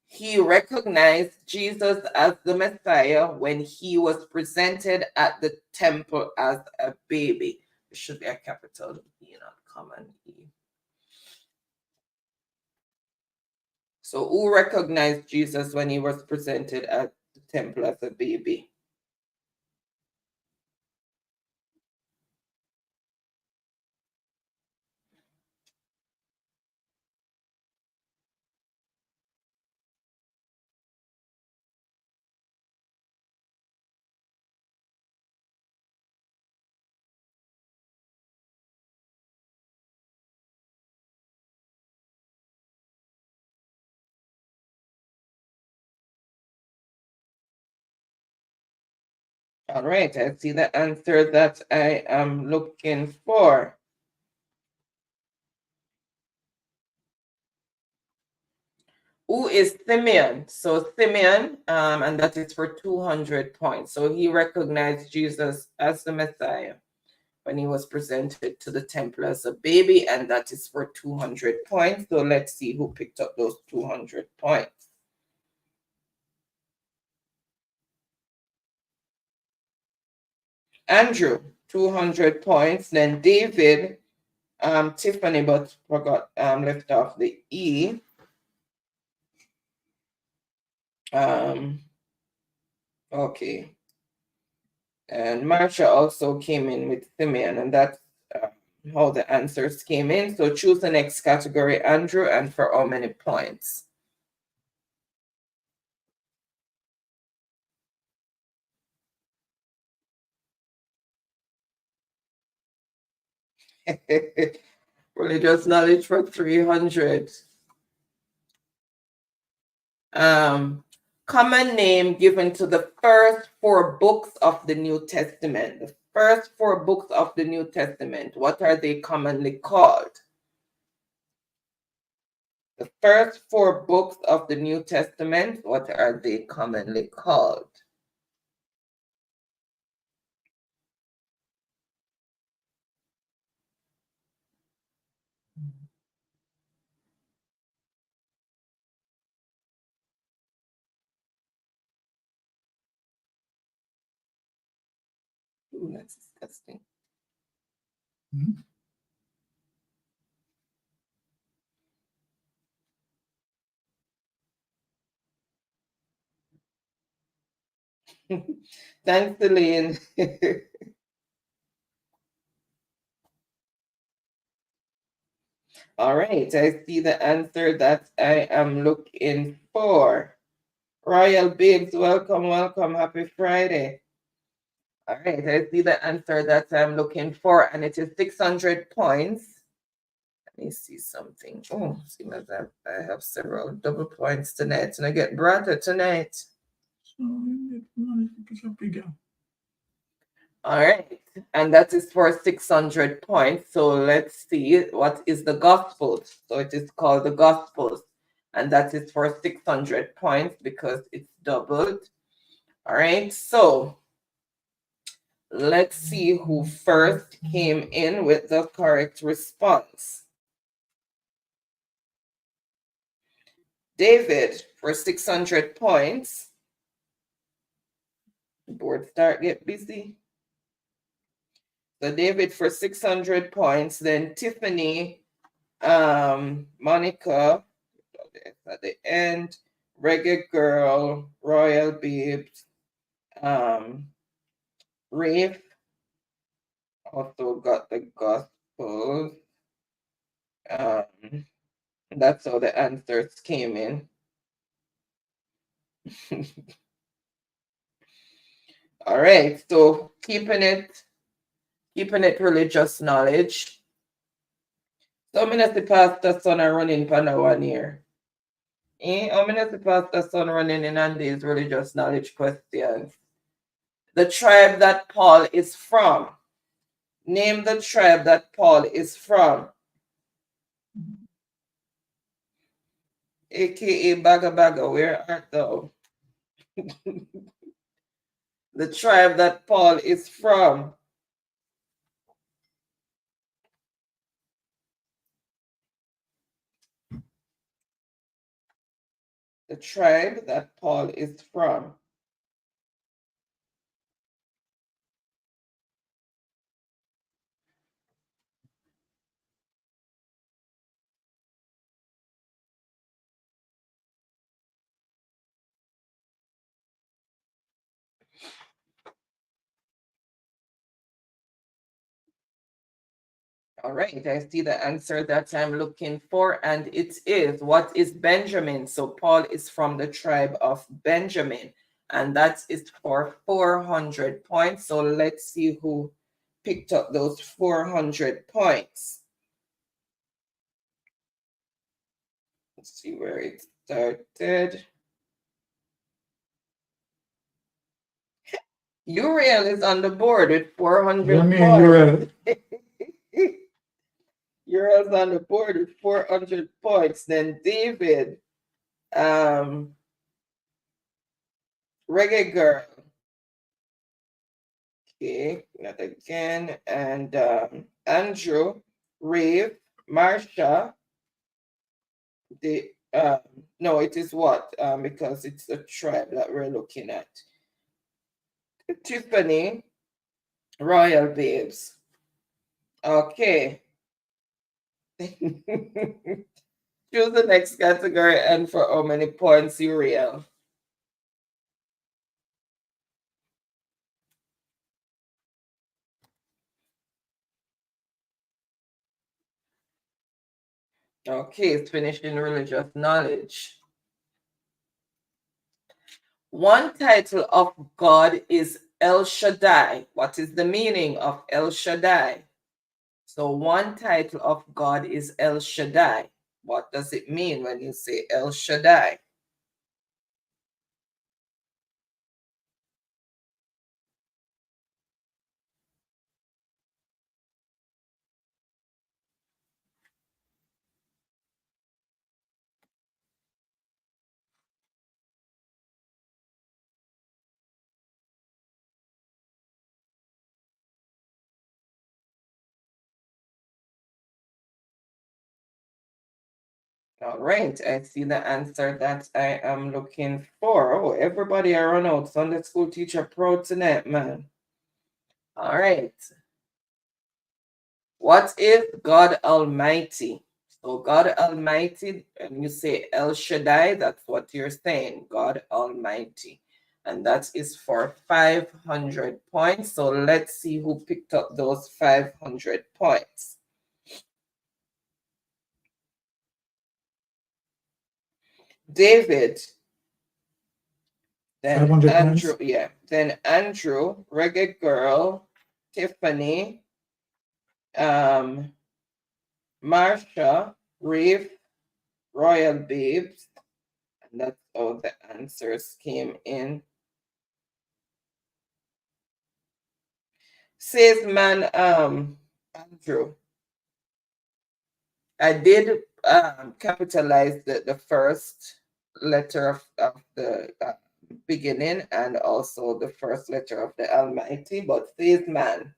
He recognized Jesus as the Messiah when he was presented at the temple as a baby. It should be a capital E, not common E. So who recognized Jesus when he was presented at the temple as a baby? All right, I see the answer that I am looking for. Who is Simeon? So Simeon, and that is for 200 points. So he recognized Jesus as the Messiah when he was presented to the temple as a baby, and that is for 200 points. So let's see who picked up those 200 points. Andrew, 200 points. Then David, Tiffany, but forgot, left off the E. Okay. And Marsha also came in with Simeon, and that's how the answers came in. So choose the next category, Andrew, and for how many points? Religious knowledge for 300. Common name given to the first 4 books of the New Testament. The first 4 books of the New Testament, what are they commonly called? The first 4 books of the New Testament, what are they commonly called? Ooh, that's disgusting. Thanks, Elaine. All right, I see the answer that I am looking for. Royal Babes, welcome, welcome. Happy Friday. All right, I see the answer that I'm looking for, and it is 600 points. Let me see something. Oh, see, I have several double points tonight, and I get brighter tonight. All right, and that is for 600 points. So let's see what is the Gospels. So it is called the Gospels, and that is for 600 points because it's doubled. All right, so let's see who first came in with the correct response. David for 600 points. Board start get busy. So David for 600 points, then Tiffany, Monica at the end, Reggae Girl, Royal Babes, Rafe also got the Gospel. That's how the answers came in. All right, so keeping it religious knowledge. So I'm gonna see Pastor Son are running for now 1 year. I'm gonna see Pastor Son running in on these religious knowledge questions. The tribe that Paul is from. Name the tribe that Paul is from. AKA Baga, where art thou? The tribe that Paul is from. The tribe that Paul is from. All right, I see the answer that I'm looking for, and it is, what is Benjamin? So Paul is from the tribe of Benjamin, and that is for 400 points. So let's see who picked up those 400 points. Let's see where it started. Uriel is on the board with 400 points. Uriel's on the board with 400 points. Then David, Reggae Girl. Okay, not again. And Andrew, Rave, Marsha. No, it is what? Because it's the tribe that we're looking at. Tiffany, Royal Babes. Okay. Choose the next category and for how many points, Uriel. Okay, it's finishing religious knowledge. One title of God is El Shaddai. What is the meaning of El Shaddai? So one title of God is El Shaddai. What does it mean when you say El Shaddai? All right, I see the answer that I am looking for. Oh, everybody I run out. Sunday school teacher proud tonight, man. All right. What is God Almighty? So God Almighty, and you say El Shaddai, that's what you're saying, God Almighty. And that is for 500 points. So let's see who picked up those 500 points. David. Then Andrew, points. Yeah. Then Andrew, Reggae Girl, Tiffany, Marsha, Rafe, Royal Babes. And that's all the answers came in. Says man, Andrew. I did capitalize the first letter of the beginning and also the first letter of the Almighty, but says man.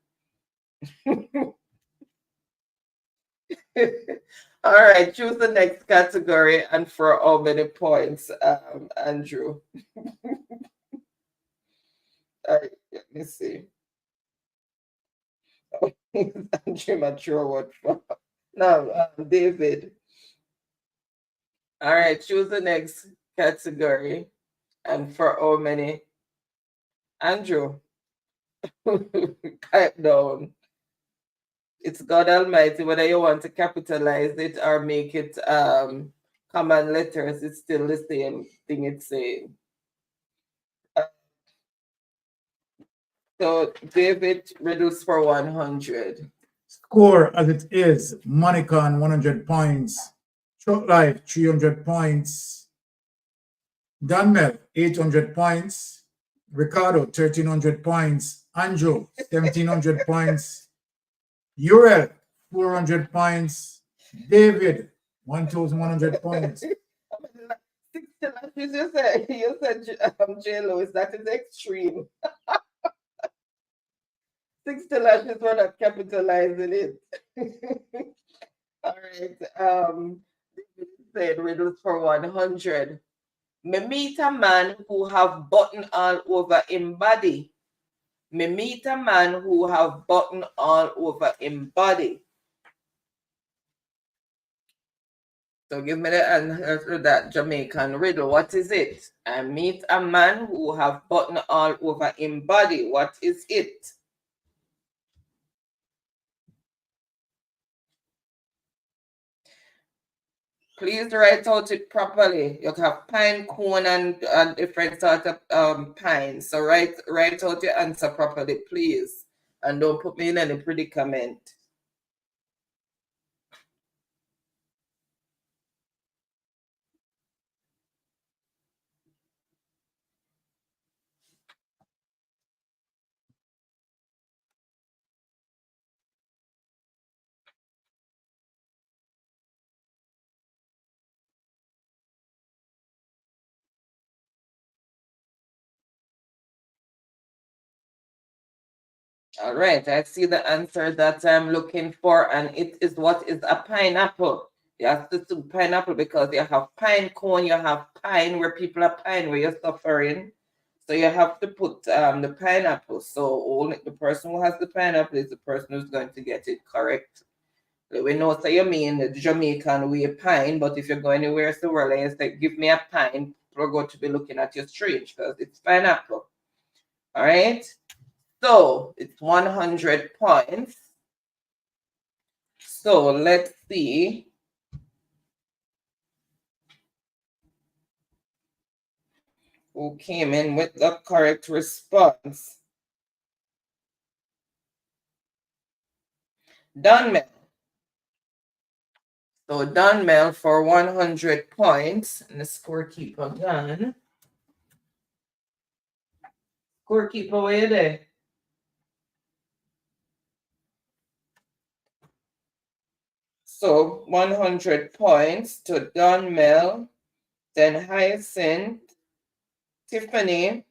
All right, choose the next category and for how many points, Andrew? All right, let me see. Andrew mature what for? No, David. All right, choose the next category and for how many? Andrew, pipe down. It's God Almighty, whether you want to capitalize it or make it common letters, it's still the same thing it's saying. So David riddles for 100. Score as it is, Monica on 100 points, Short Life 300 points, Dunmel 800 points, Ricardo 1300 points, Andrew 1700 points, Uriel 400 points, David 1100 points. 60 lashes, you said J-Lo, that is extreme. 60 lashes, we're not capitalizing it. All right. Said riddles for 100. Me meet a man who have button all over him body. Me meet a man who have button all over him body. So give me the answer to that Jamaican riddle. What is it? I meet a man who have button all over him body. What is it? Please write out it properly. You have pine cone and different sort of pine. So write out your answer properly, please. And don't put me in any predicament. All right, I see the answer that I'm looking for, and it is what is a pineapple. You have to do pineapple because you have pine cone, you have pine where people are pine where you're suffering. So you have to put the pineapple. So only the person who has the pineapple is the person who's going to get it correct. We know so you mean the Jamaican way pine, but if you're going anywhere else in the world and you say, give me a pine, people are going to be looking at you strange because it's pineapple. All right. So it's 100 points. So let's see. Who came in with the correct response? Dunmel. So Dunmel for 100 points. And the scorekeeper done. Scorekeeper, where you there? So 100 points to Dunmel, then Hyacinth, Tiffany. And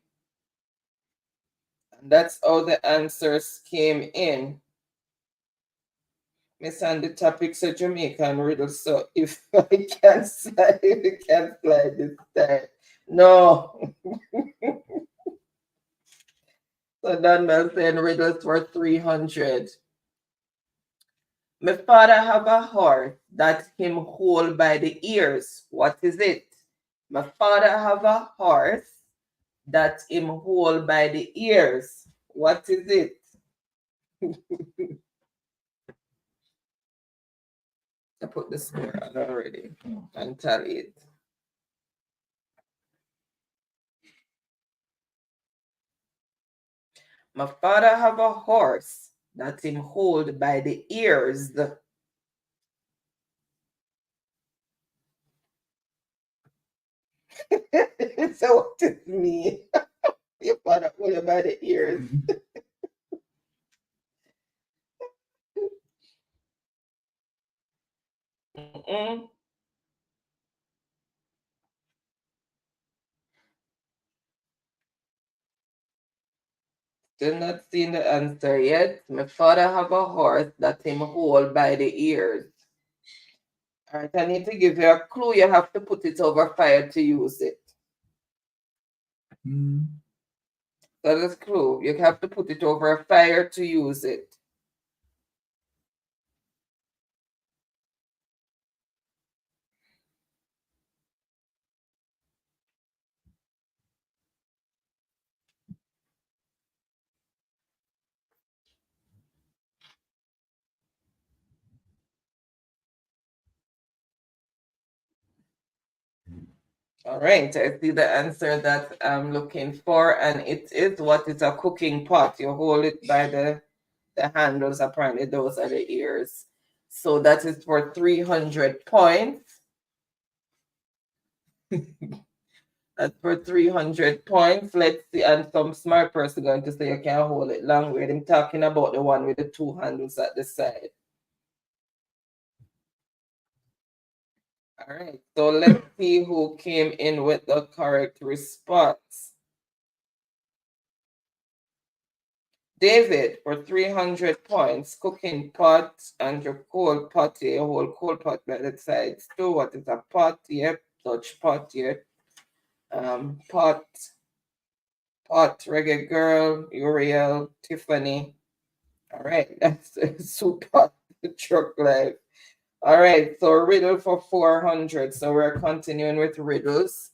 that's how the answers came in. Miss and the topics are Jamaican riddle. So if I can slide, this time. No. So Dunmel saying riddles for 300. My father have a horse that him hold by the ears. What is it? My father have a horse that him hold by the ears. What is it? I put the score on already and tally it. My father have a horse that him hold by the ears. So what does it mean? Your father hold you by the ears. Mm-mm. Still not seen the answer yet. My father have a horse that him hold by the ears. All right, I need to give you a clue. You have to put it over fire to use it. That is a clue. You have to put it over a fire to use it. All right, I see the answer that I'm looking for, and it is what is a cooking pot. You hold it by the handles, apparently those are the ears. So that is for 300 points. That's for 300 points. Let's see, and some smart person going to say you can't hold it long way. I'm talking about the one with the two handles at the side. All right, so let's see who came in with the correct response. David for 300 points, cooking pot and your cold pot here, a whole cold pot by the side. Still, what is a pot? Yep, Dutch pot here. Pot, Reggae Girl, Uriel, Tiffany. All right, that's soup pot, truck life. All right, so riddle for 400. So we're continuing with riddles.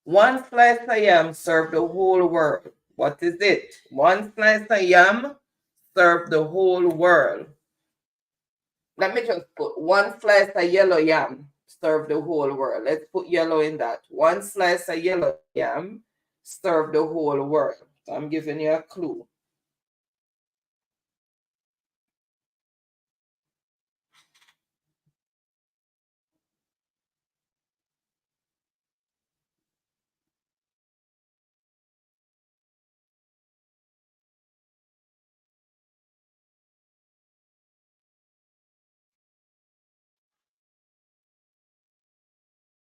One slice of yam served the whole world. What is it? One slice of yam served the whole world. Let me just put one slice of yellow yam served the whole world. Let's put yellow in that. One slice of yellow yam served the whole world. So I'm giving you a clue.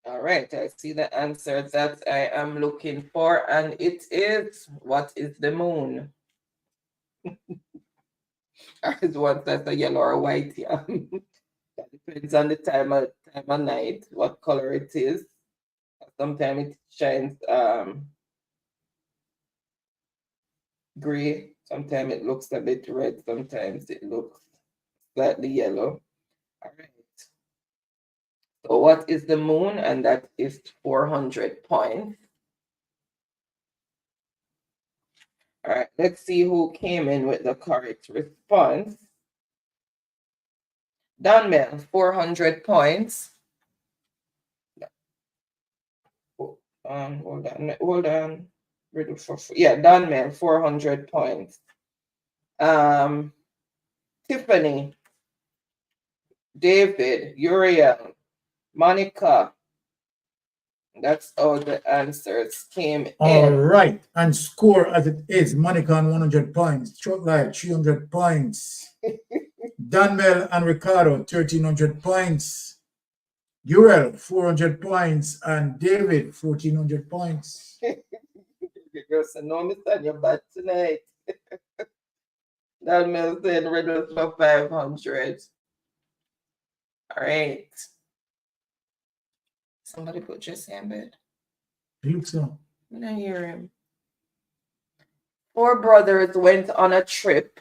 All right, I see the answer that I am looking for, and it is, what is the moon? Is one slice of yellow or white yam? That depends on the time of night, what color it is. Sometimes it shines gray. Sometimes it looks a bit red. Sometimes it looks slightly yellow. All right. So what is the moon? And that is 400 points. All right. Let's see who came in with the correct response. Donmel, 400 points. Hold on. Riddle for Donmel, 400 points. Tiffany, David, Uriel, Monica. That's all the answers came in. All right, and score as it is. Monica on 100 points. Truck Life 300 points. Danmel and Ricardo 1,300 points. Uriel 400 points, and David 1,400 points. You're so no miss on your butt tonight. Danmel saying riddles for 500. All right. Somebody put Jesse in bed. I think so. I don't hear him. 4 brothers went on a trip,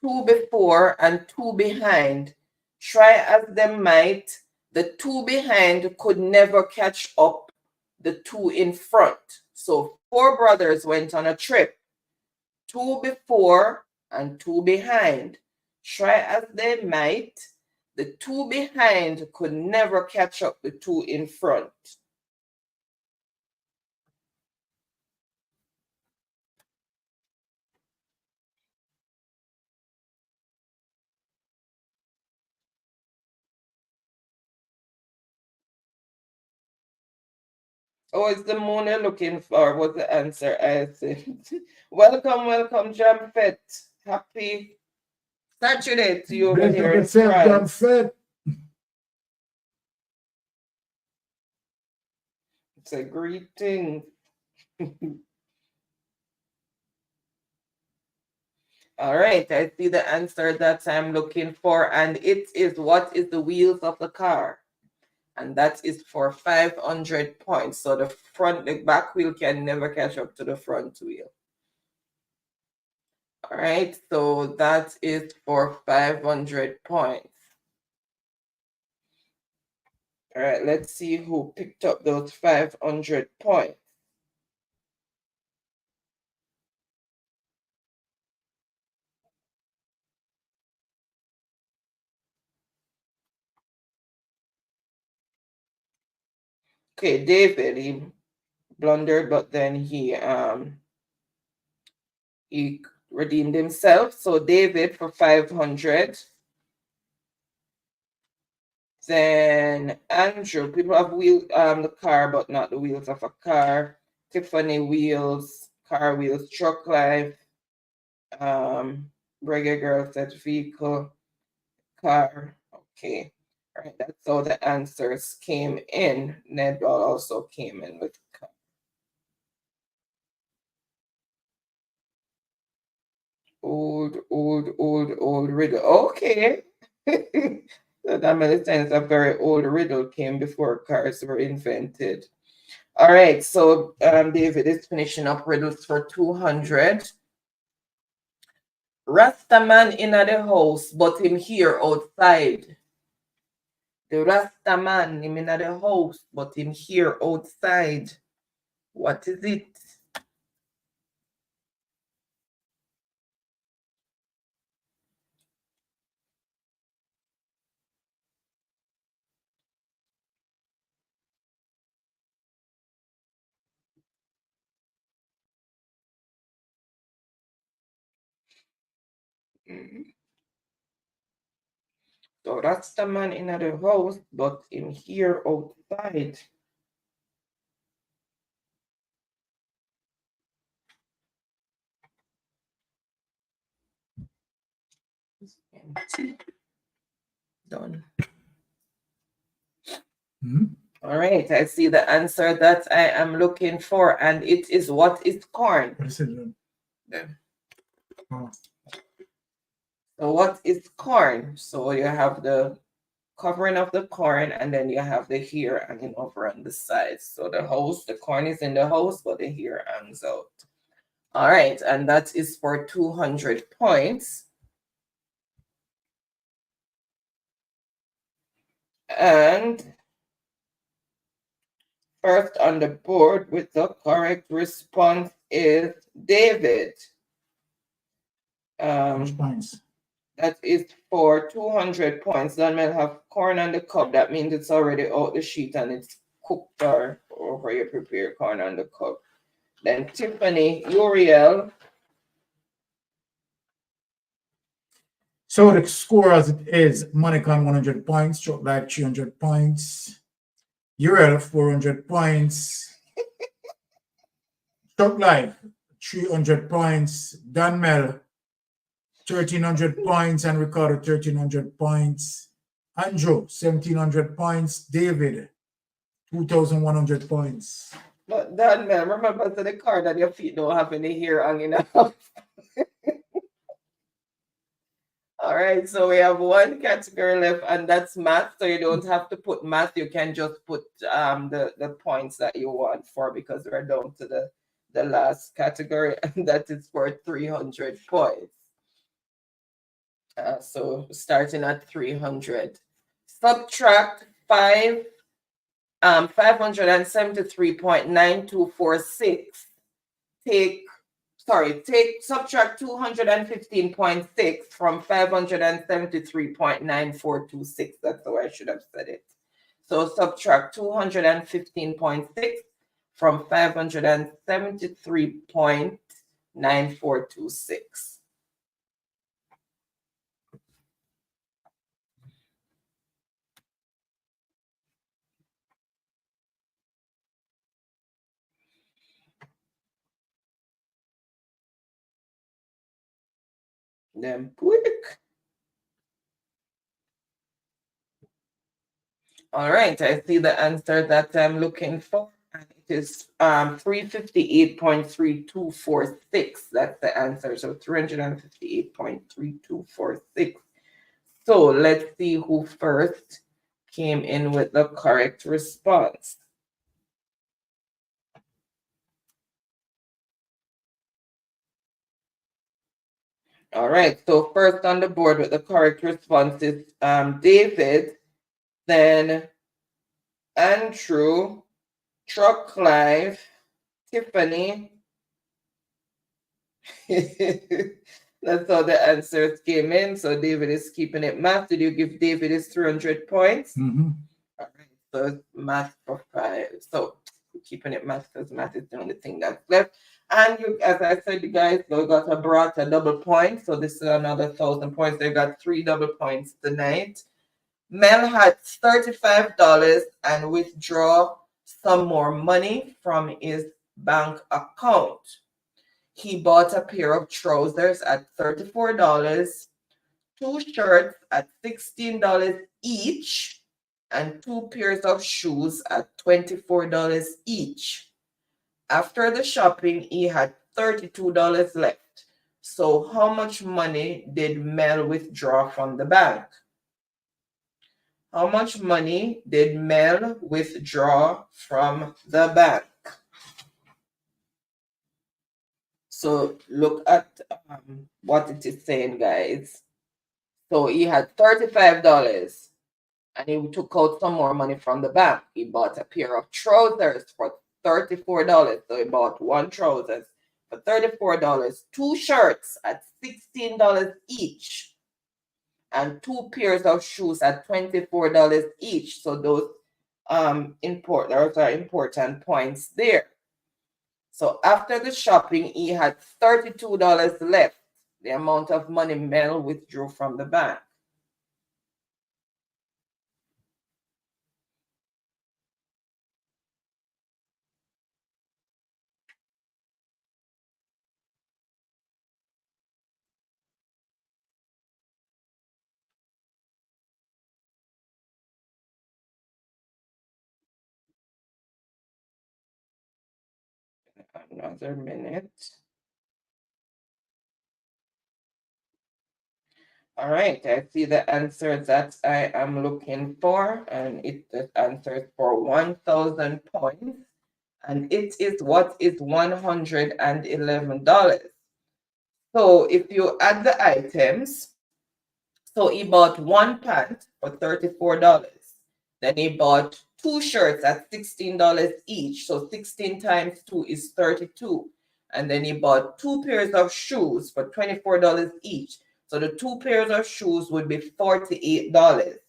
2 before and 2 behind. Try as they might, the 2 behind could never catch up the 2 in front. So 4 brothers went on a trip, 2 before and 2 behind. Try as they might, the 2 behind could never catch up the 2 in front. Oh, it's the moon you're looking for. What's the answer? I said. welcome, Jamfet. Happy Saturday to you over Bless here up in yourself, France. Jamfet. It's a greeting. All right, I see the answer that I'm looking for, and it is what is the wheels of the car? And that is for 500 points. So the back wheel can never catch up to the front wheel. All right, so that is for 500 points. All right, let's see who picked up those 500 points. Okay, David, he blundered, but then he redeemed himself. So David for 500. Then Andrew, people have the car, but not the wheels of a car. Tiffany wheels, car wheels, truck life. Reggae girl said vehicle, car. Okay. All right, that's all the answers came in. Ned also came in with car. Old riddle. Okay. So that many times a very old riddle came before cars were invented. All right, so David is finishing up riddles for 200. Rastaman in the house, but him here outside. The Rastaman him in the house, but him here outside. What is it? So Rastaman in the house, but him here outside. Empty. Done. All right, I see the answer that I am looking for, and it is what is corn? What is it? Yeah. Oh. So what is corn? So you have the covering of the corn, and then you have the hair hanging over on the sides. So the corn is in the house, but the hair hangs out. All right, and that is for 200 points. And first on the board with the correct response is David. Which points? That is for 200 points. Then we'll have corn on the cob. That means it's already out the sheet and it's cooked or over you prepare corn on the cob. Then Tiffany, Uriel. So the score as it is, Monicon 100 points, Short Life 300 points, Uriel 400 points, Short Life 300 points, Danmel 1,300 points, and Ricardo 1,300 points, Andrew 1,700 points, David 2,100 points. But Danmel, remember to the card that your feet don't have any hair hanging out. All right, so we have one category left, and that's math. So you don't have to put math. You can just put the points that you want for, because we're down to the last category, and that is for 300 points. So starting at 300. Subtract 573.9246. Subtract 215.6 from 573.9426. That's the way I should have said it. So subtract 215.6 from 573.9426. Them quick. All right, I see the answer that I'm looking for. And it is 358.3246. That's the answer. So 358.3246. So let's see who first came in with the correct response. All right, so first on the board with the correct response is David, then Andrew, Truck Clive, Tiffany. That's how the answers came in. So David is keeping it math. Did you give David his 300 points? Mm-hmm. All right, so math for 5. So keeping it math because math is the only thing that's left. And you, as I said, you guys, we got a double point. So this is another 1,000 points. They got 3 double points tonight. Mel had $35 and withdraw some more money from his bank account. He bought a pair of trousers at $34, 2 shirts at $16 each, and 2 pairs of shoes at $24 each. After the shopping, he had $32 left. So how much money did Mel withdraw from the bank? How much money did Mel withdraw from the bank? So look at what it is saying, guys. So he had $35 and he took out some more money from the bank. He bought a pair of trousers for $34. So he bought 1 trousers for $34, 2 shirts at $16 each, and 2 pairs of shoes at $24 each. So those are important points there. So after the shopping, he had $32 left, the amount of money Mel withdrew from the bank. Another minute. All right, I see the answer that I am looking for, and the answer is for 1,000 points, and it is what is $111. So if you add the items, so he bought 1 pant for $34. Then he bought 2 shirts at $16 each. So 16 times 2 is 32. And then he bought 2 pairs of shoes for $24 each. So the 2 pairs of shoes would be $48.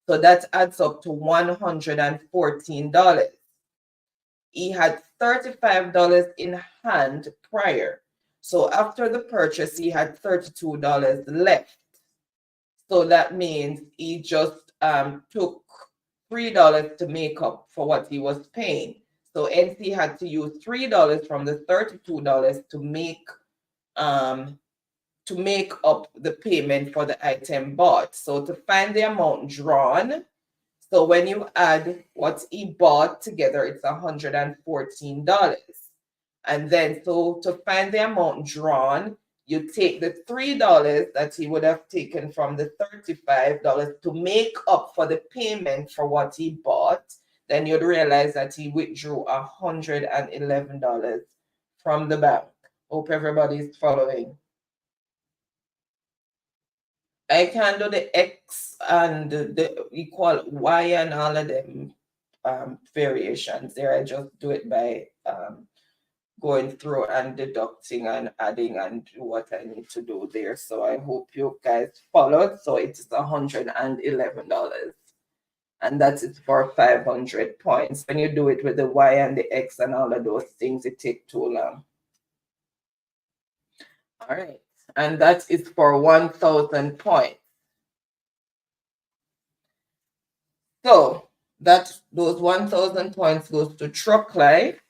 So that adds up to $114. He had $35 in hand prior. So after the purchase, he had $32 left. So that means he just took $3 to make up for what he was paying. So NC had to use $3 from the $32 to make up the payment for the item bought. So to find the amount drawn, so when you add what he bought together, it's $114. And then so to find the amount drawn, you take the $3 that he would have taken from the $35 to make up for the payment for what he bought. Then you'd realize that he withdrew $111 from the bank. Hope everybody's following. I can do the X and the equal Y and all of them variations there. I just do it by going through and deducting and adding and do what I need to do there. So I hope you guys followed. So it's $111. And that is for 500 points. When you do it with the Y and the X and all of those things, it takes too long. All right. And that is for 1,000 points. So those 1,000 points goes to Truck Life.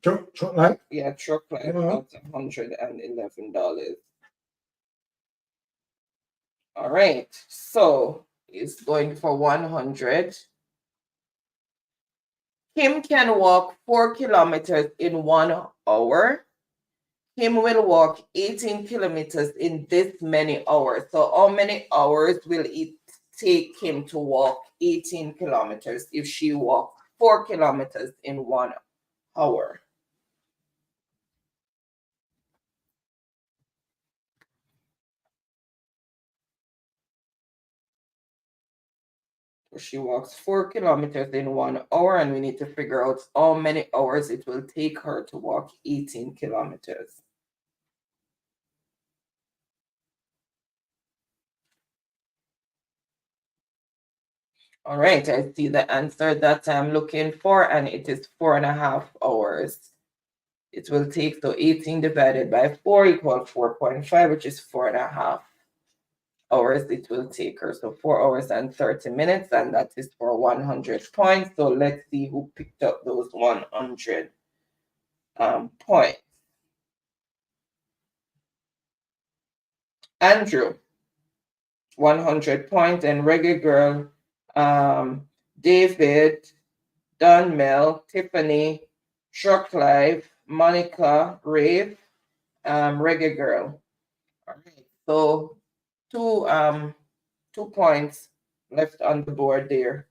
Truck Life? Yeah, Truck Life. That's $111. All right, so it's going for 100. Kim can walk 4 kilometers in 1 hour. Kim will walk 18 kilometers in this many hours. So how many hours will it take Kim to walk 18 kilometers if she walks 4 kilometers in 1 hour? She walks 4 kilometers in 1 hour, and we need to figure out how many hours it will take her to walk 18 kilometers. All right, I see the answer that I'm looking for, and it is 4.5 hours. It will take, so 18 divided by 4 equals 4.5, which is 4.5 hours it will take her. So 4 hours and 30 minutes, and that is for 100 points. So let's see who picked up those 100 points. Andrew, 100 points, and Reggae Girl, David, Dunmel, Tiffany, Truck Life, Monica, Rave, Reggae Girl. All right, so 2 points left on the board there.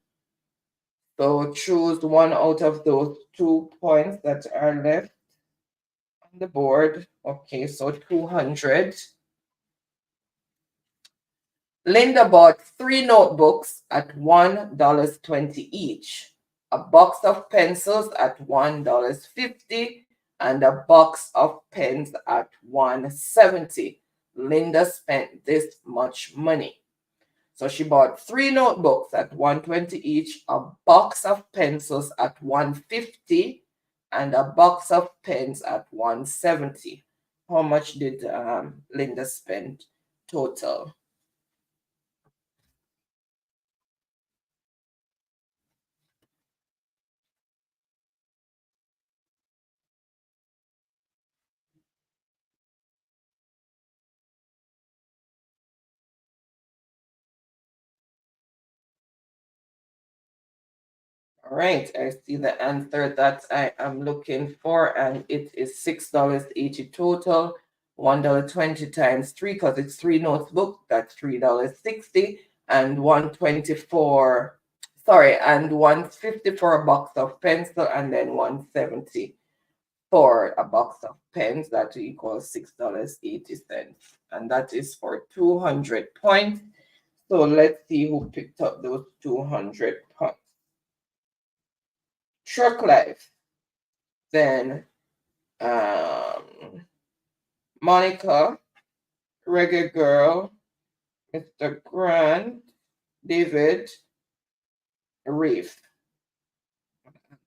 So choose one out of those 2 points that are left on the board. Okay, so 200. Linda bought 3 notebooks at $1.20 each, a box of pencils at $1.50, and a box of pens at $1.70. Linda spent this much money. So she bought 3 notebooks at $1.20 each, a box of pencils at $1.50, and a box of pens at $1.70. How much did Linda spend total? All right, I see the answer that I am looking for, and it is $6.80 total. $1.20 times 3, because it's 3 notebooks, that's $3.60, and $1.24. Sorry, and $1.50 for a box of pencil, and then $1.70 for a box of pens. That equals $6.80, and that is for 200 points. So let's see who picked up those 200 points. Truck Life, then Monica, Reggae Girl, Mr. Grant, David, Reef.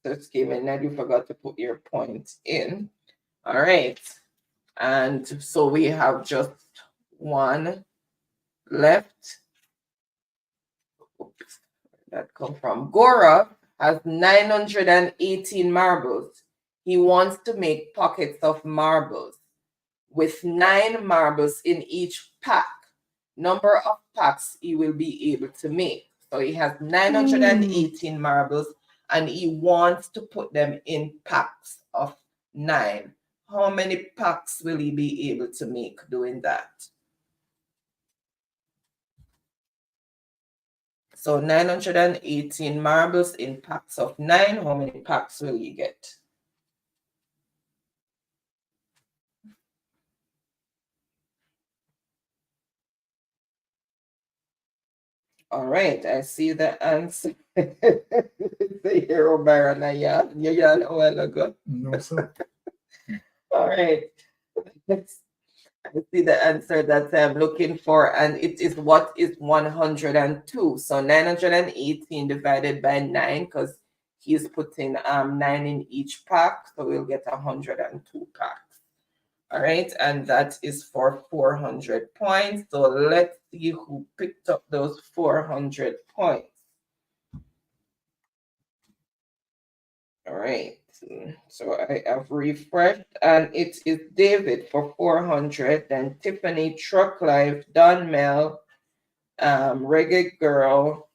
Just came in and you forgot to put your points in. All right, and so we have just one left. Oops, where did that come from? Gora has 918 marbles. He wants to make pockets of marbles with 9 marbles in each pack. Number of packs he will be able to make. So he has 918 marbles, and he wants to put them in packs of 9. How many packs will he be able to make doing that? So 918 marbles in packs of 9. How many packs will you get? All right, I see the answer. The hero Baron, you yawned a while ago. No, sir. All right. I see the answer that I'm looking for, and it is what is 102. So 918 divided by 9, because he's putting 9 in each pack, so we'll get 102 packs. All right, and that is for 400 points. So let's see who picked up those 400 points. All right, so I have refreshed, and it is David for 400, then Tiffany, Truck Life, Don Mel, Reggae Girl,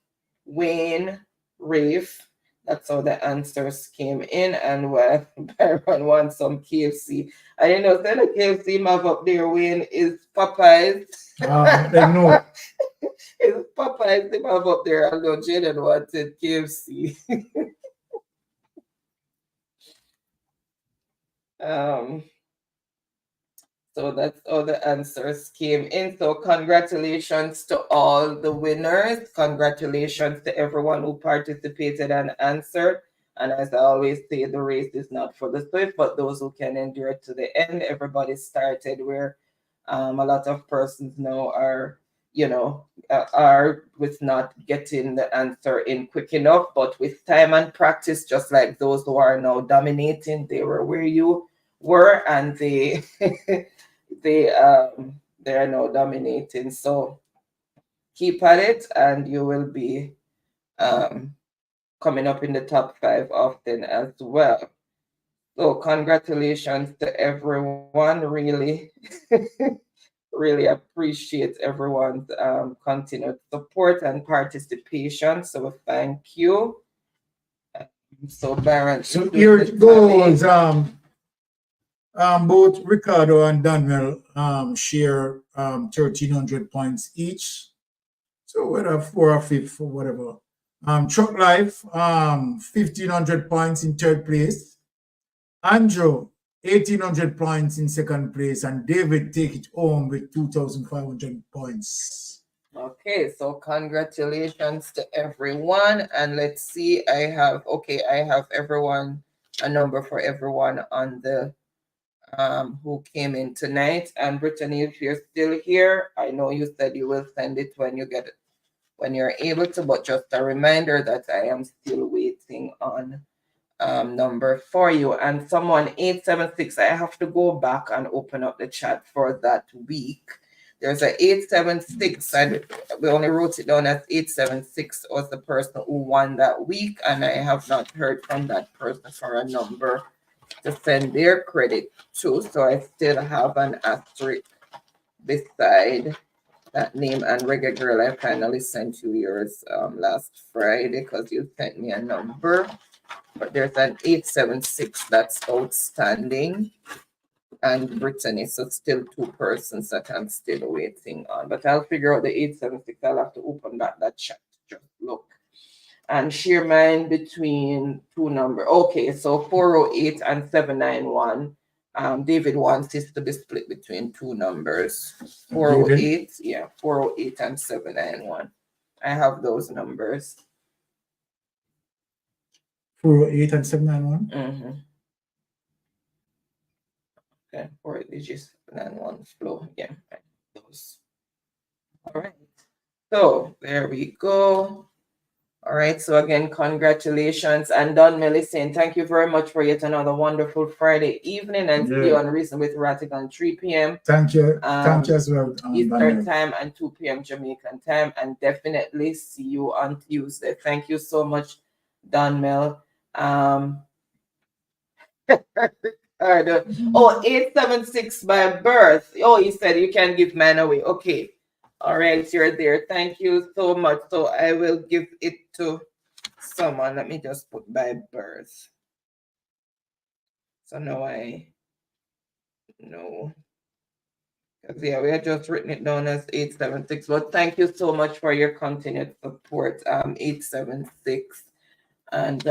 Wayne, Rafe. That's how the answers came in. And well, Byron wants some KFC. I didn't know that the KFC map up there, Wayne, is Popeyes. They know. It's Popeyes they have up there. I know Jaden wanted KFC. So that's all the answers came in. So congratulations to all the winners. Congratulations to everyone who participated and answered. And as I always say, the race is not for the swift, but those who can endure to the end. Everybody started where a lot of persons now are, are with not getting the answer in quick enough. But with time and practice, just like those who are now dominating, they were where you were, and they they are now dominating. So keep at it, and you will be coming up in the top 5 often as well. So congratulations to everyone. Really, really appreciate everyone's continued support and participation. So thank you. So Baron, so here it goes. Both Ricardo and Daniel share 1,300 points each. So whether 4th or 5th or whatever. Truck Life, 1,500 points in 3rd place. Andrew, 1,800 points in 2nd place. And David take it home with 2,500 points. Okay, so congratulations to everyone. And let's see, I have everyone, a number for everyone on the who came in tonight. And Brittany, if you're still here, I know you said you will send it when you get it, when you're able to, but just a reminder that I am still waiting on number for you. And someone 876, I have to go back and open up the chat for that week. There's a 876, and we only wrote it down as 876 was the person who won that week, and I have not heard from that person for a number to send their credit to. So I still have an asterisk beside that name. And Reggae Girl, I finally sent you yours last Friday because you sent me a number. But there's an 876 that's outstanding. And Brittany, so still 2 persons that I'm still waiting on. But I'll figure out the 876. I'll have to open that chat. Just look. And share mine between 2 numbers. Okay, so 408 and 791. David wants this to be split between 2 numbers. 408, yeah, 408 and 791. I have those numbers. 408 and 791? Mm-hmm. Okay, 4 digits, 791 flow. Yeah, those. All right. So there we go. All right, so again, congratulations. And Don Millicent, thank you very much for yet another wonderful Friday evening, and see you on Reason with Ratigan 3 p.m. Thank you. Thank you as well. Eastern time and 2 p.m. Jamaican time, and definitely see you on Tuesday. Thank you so much, Don Mel. All right. 876 by birth. Oh, he said you can give mine away. Okay. All right, you're there. Thank you so much. So I will give it to someone. Let me just put by birth. So now I know. Yeah, we have just written it down as 876. But thank you so much for your continued support, 876. And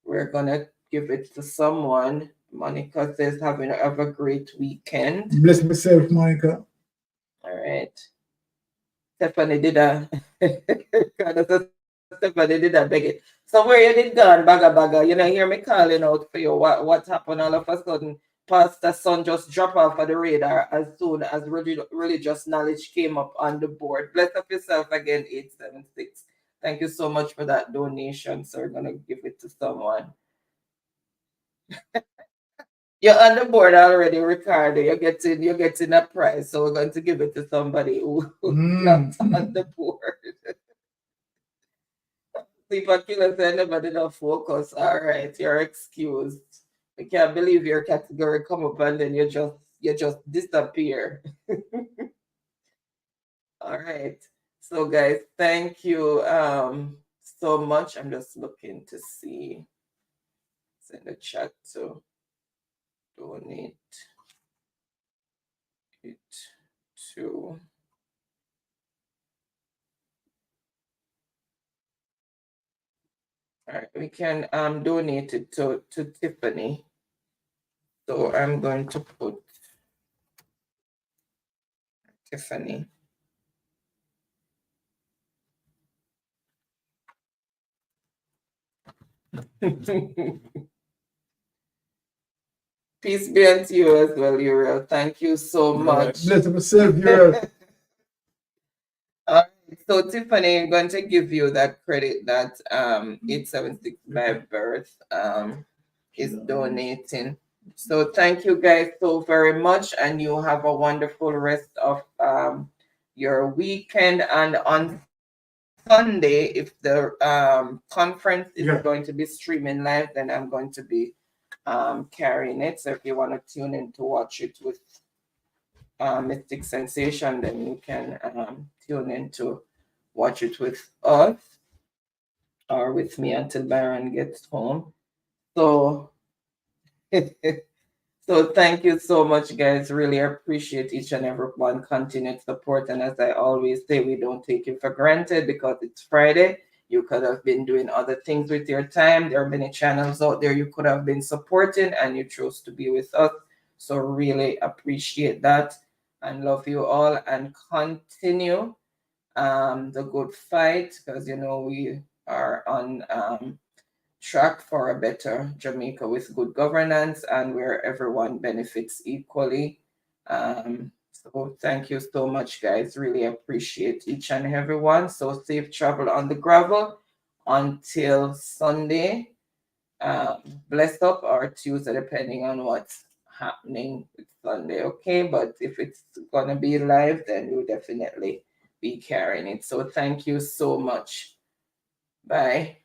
we're gonna give it to someone. Monica says have a great weekend. Bless myself, Monica. All right. Stephanie did a Stephanie did a beg it. So where you did gone, bagga. You know, hear me calling out for you. What happened all of a sudden? Pastor's son just dropped off of the radar as soon as religious knowledge came up on the board. Bless up yourself again, 876. Thank you so much for that donation. So we're gonna give it to someone. You're on the board already, Ricardo. You're getting a prize. So we're going to give it to somebody who's not on the board. Sleeper killer said never did not focus. All right, you're excused. I can't believe your category come up and then you just disappear. All right. So guys, thank you so much. I'm just looking to see. It's in the chat to donate it to. All right, we can donate it to Tiffany. So I'm going to put Tiffany. Peace be unto you as well, Uriel. Thank you so much. Bless myself, Uriel. So Tiffany, I'm going to give you that credit that 876 by birth is donating. So thank you guys so very much, and you have a wonderful rest of your weekend. And on Sunday, if the conference is going to be streaming live, then I'm going to be carrying it. So if you want to tune in to watch it with Mystic Sensation, then you can tune in to watch it with us or with me until Byron gets home. So so thank you so much, guys. Really appreciate each and every one continued support. And as I always say, we don't take it for granted because it's Friday. You could have been doing other things with your time. There are many channels out there you could have been supporting, and you chose to be with us. So really appreciate that and love you all, and continue the good fight, because you know we are on track for a better Jamaica with good governance and where everyone benefits equally. So thank you so much, guys. Really appreciate each and every one. So safe travel on the gravel until Sunday. Blessed up or Tuesday, depending on what's happening with Sunday. Okay, but if it's gonna be live, then we'll definitely be carrying it. So thank you so much. Bye.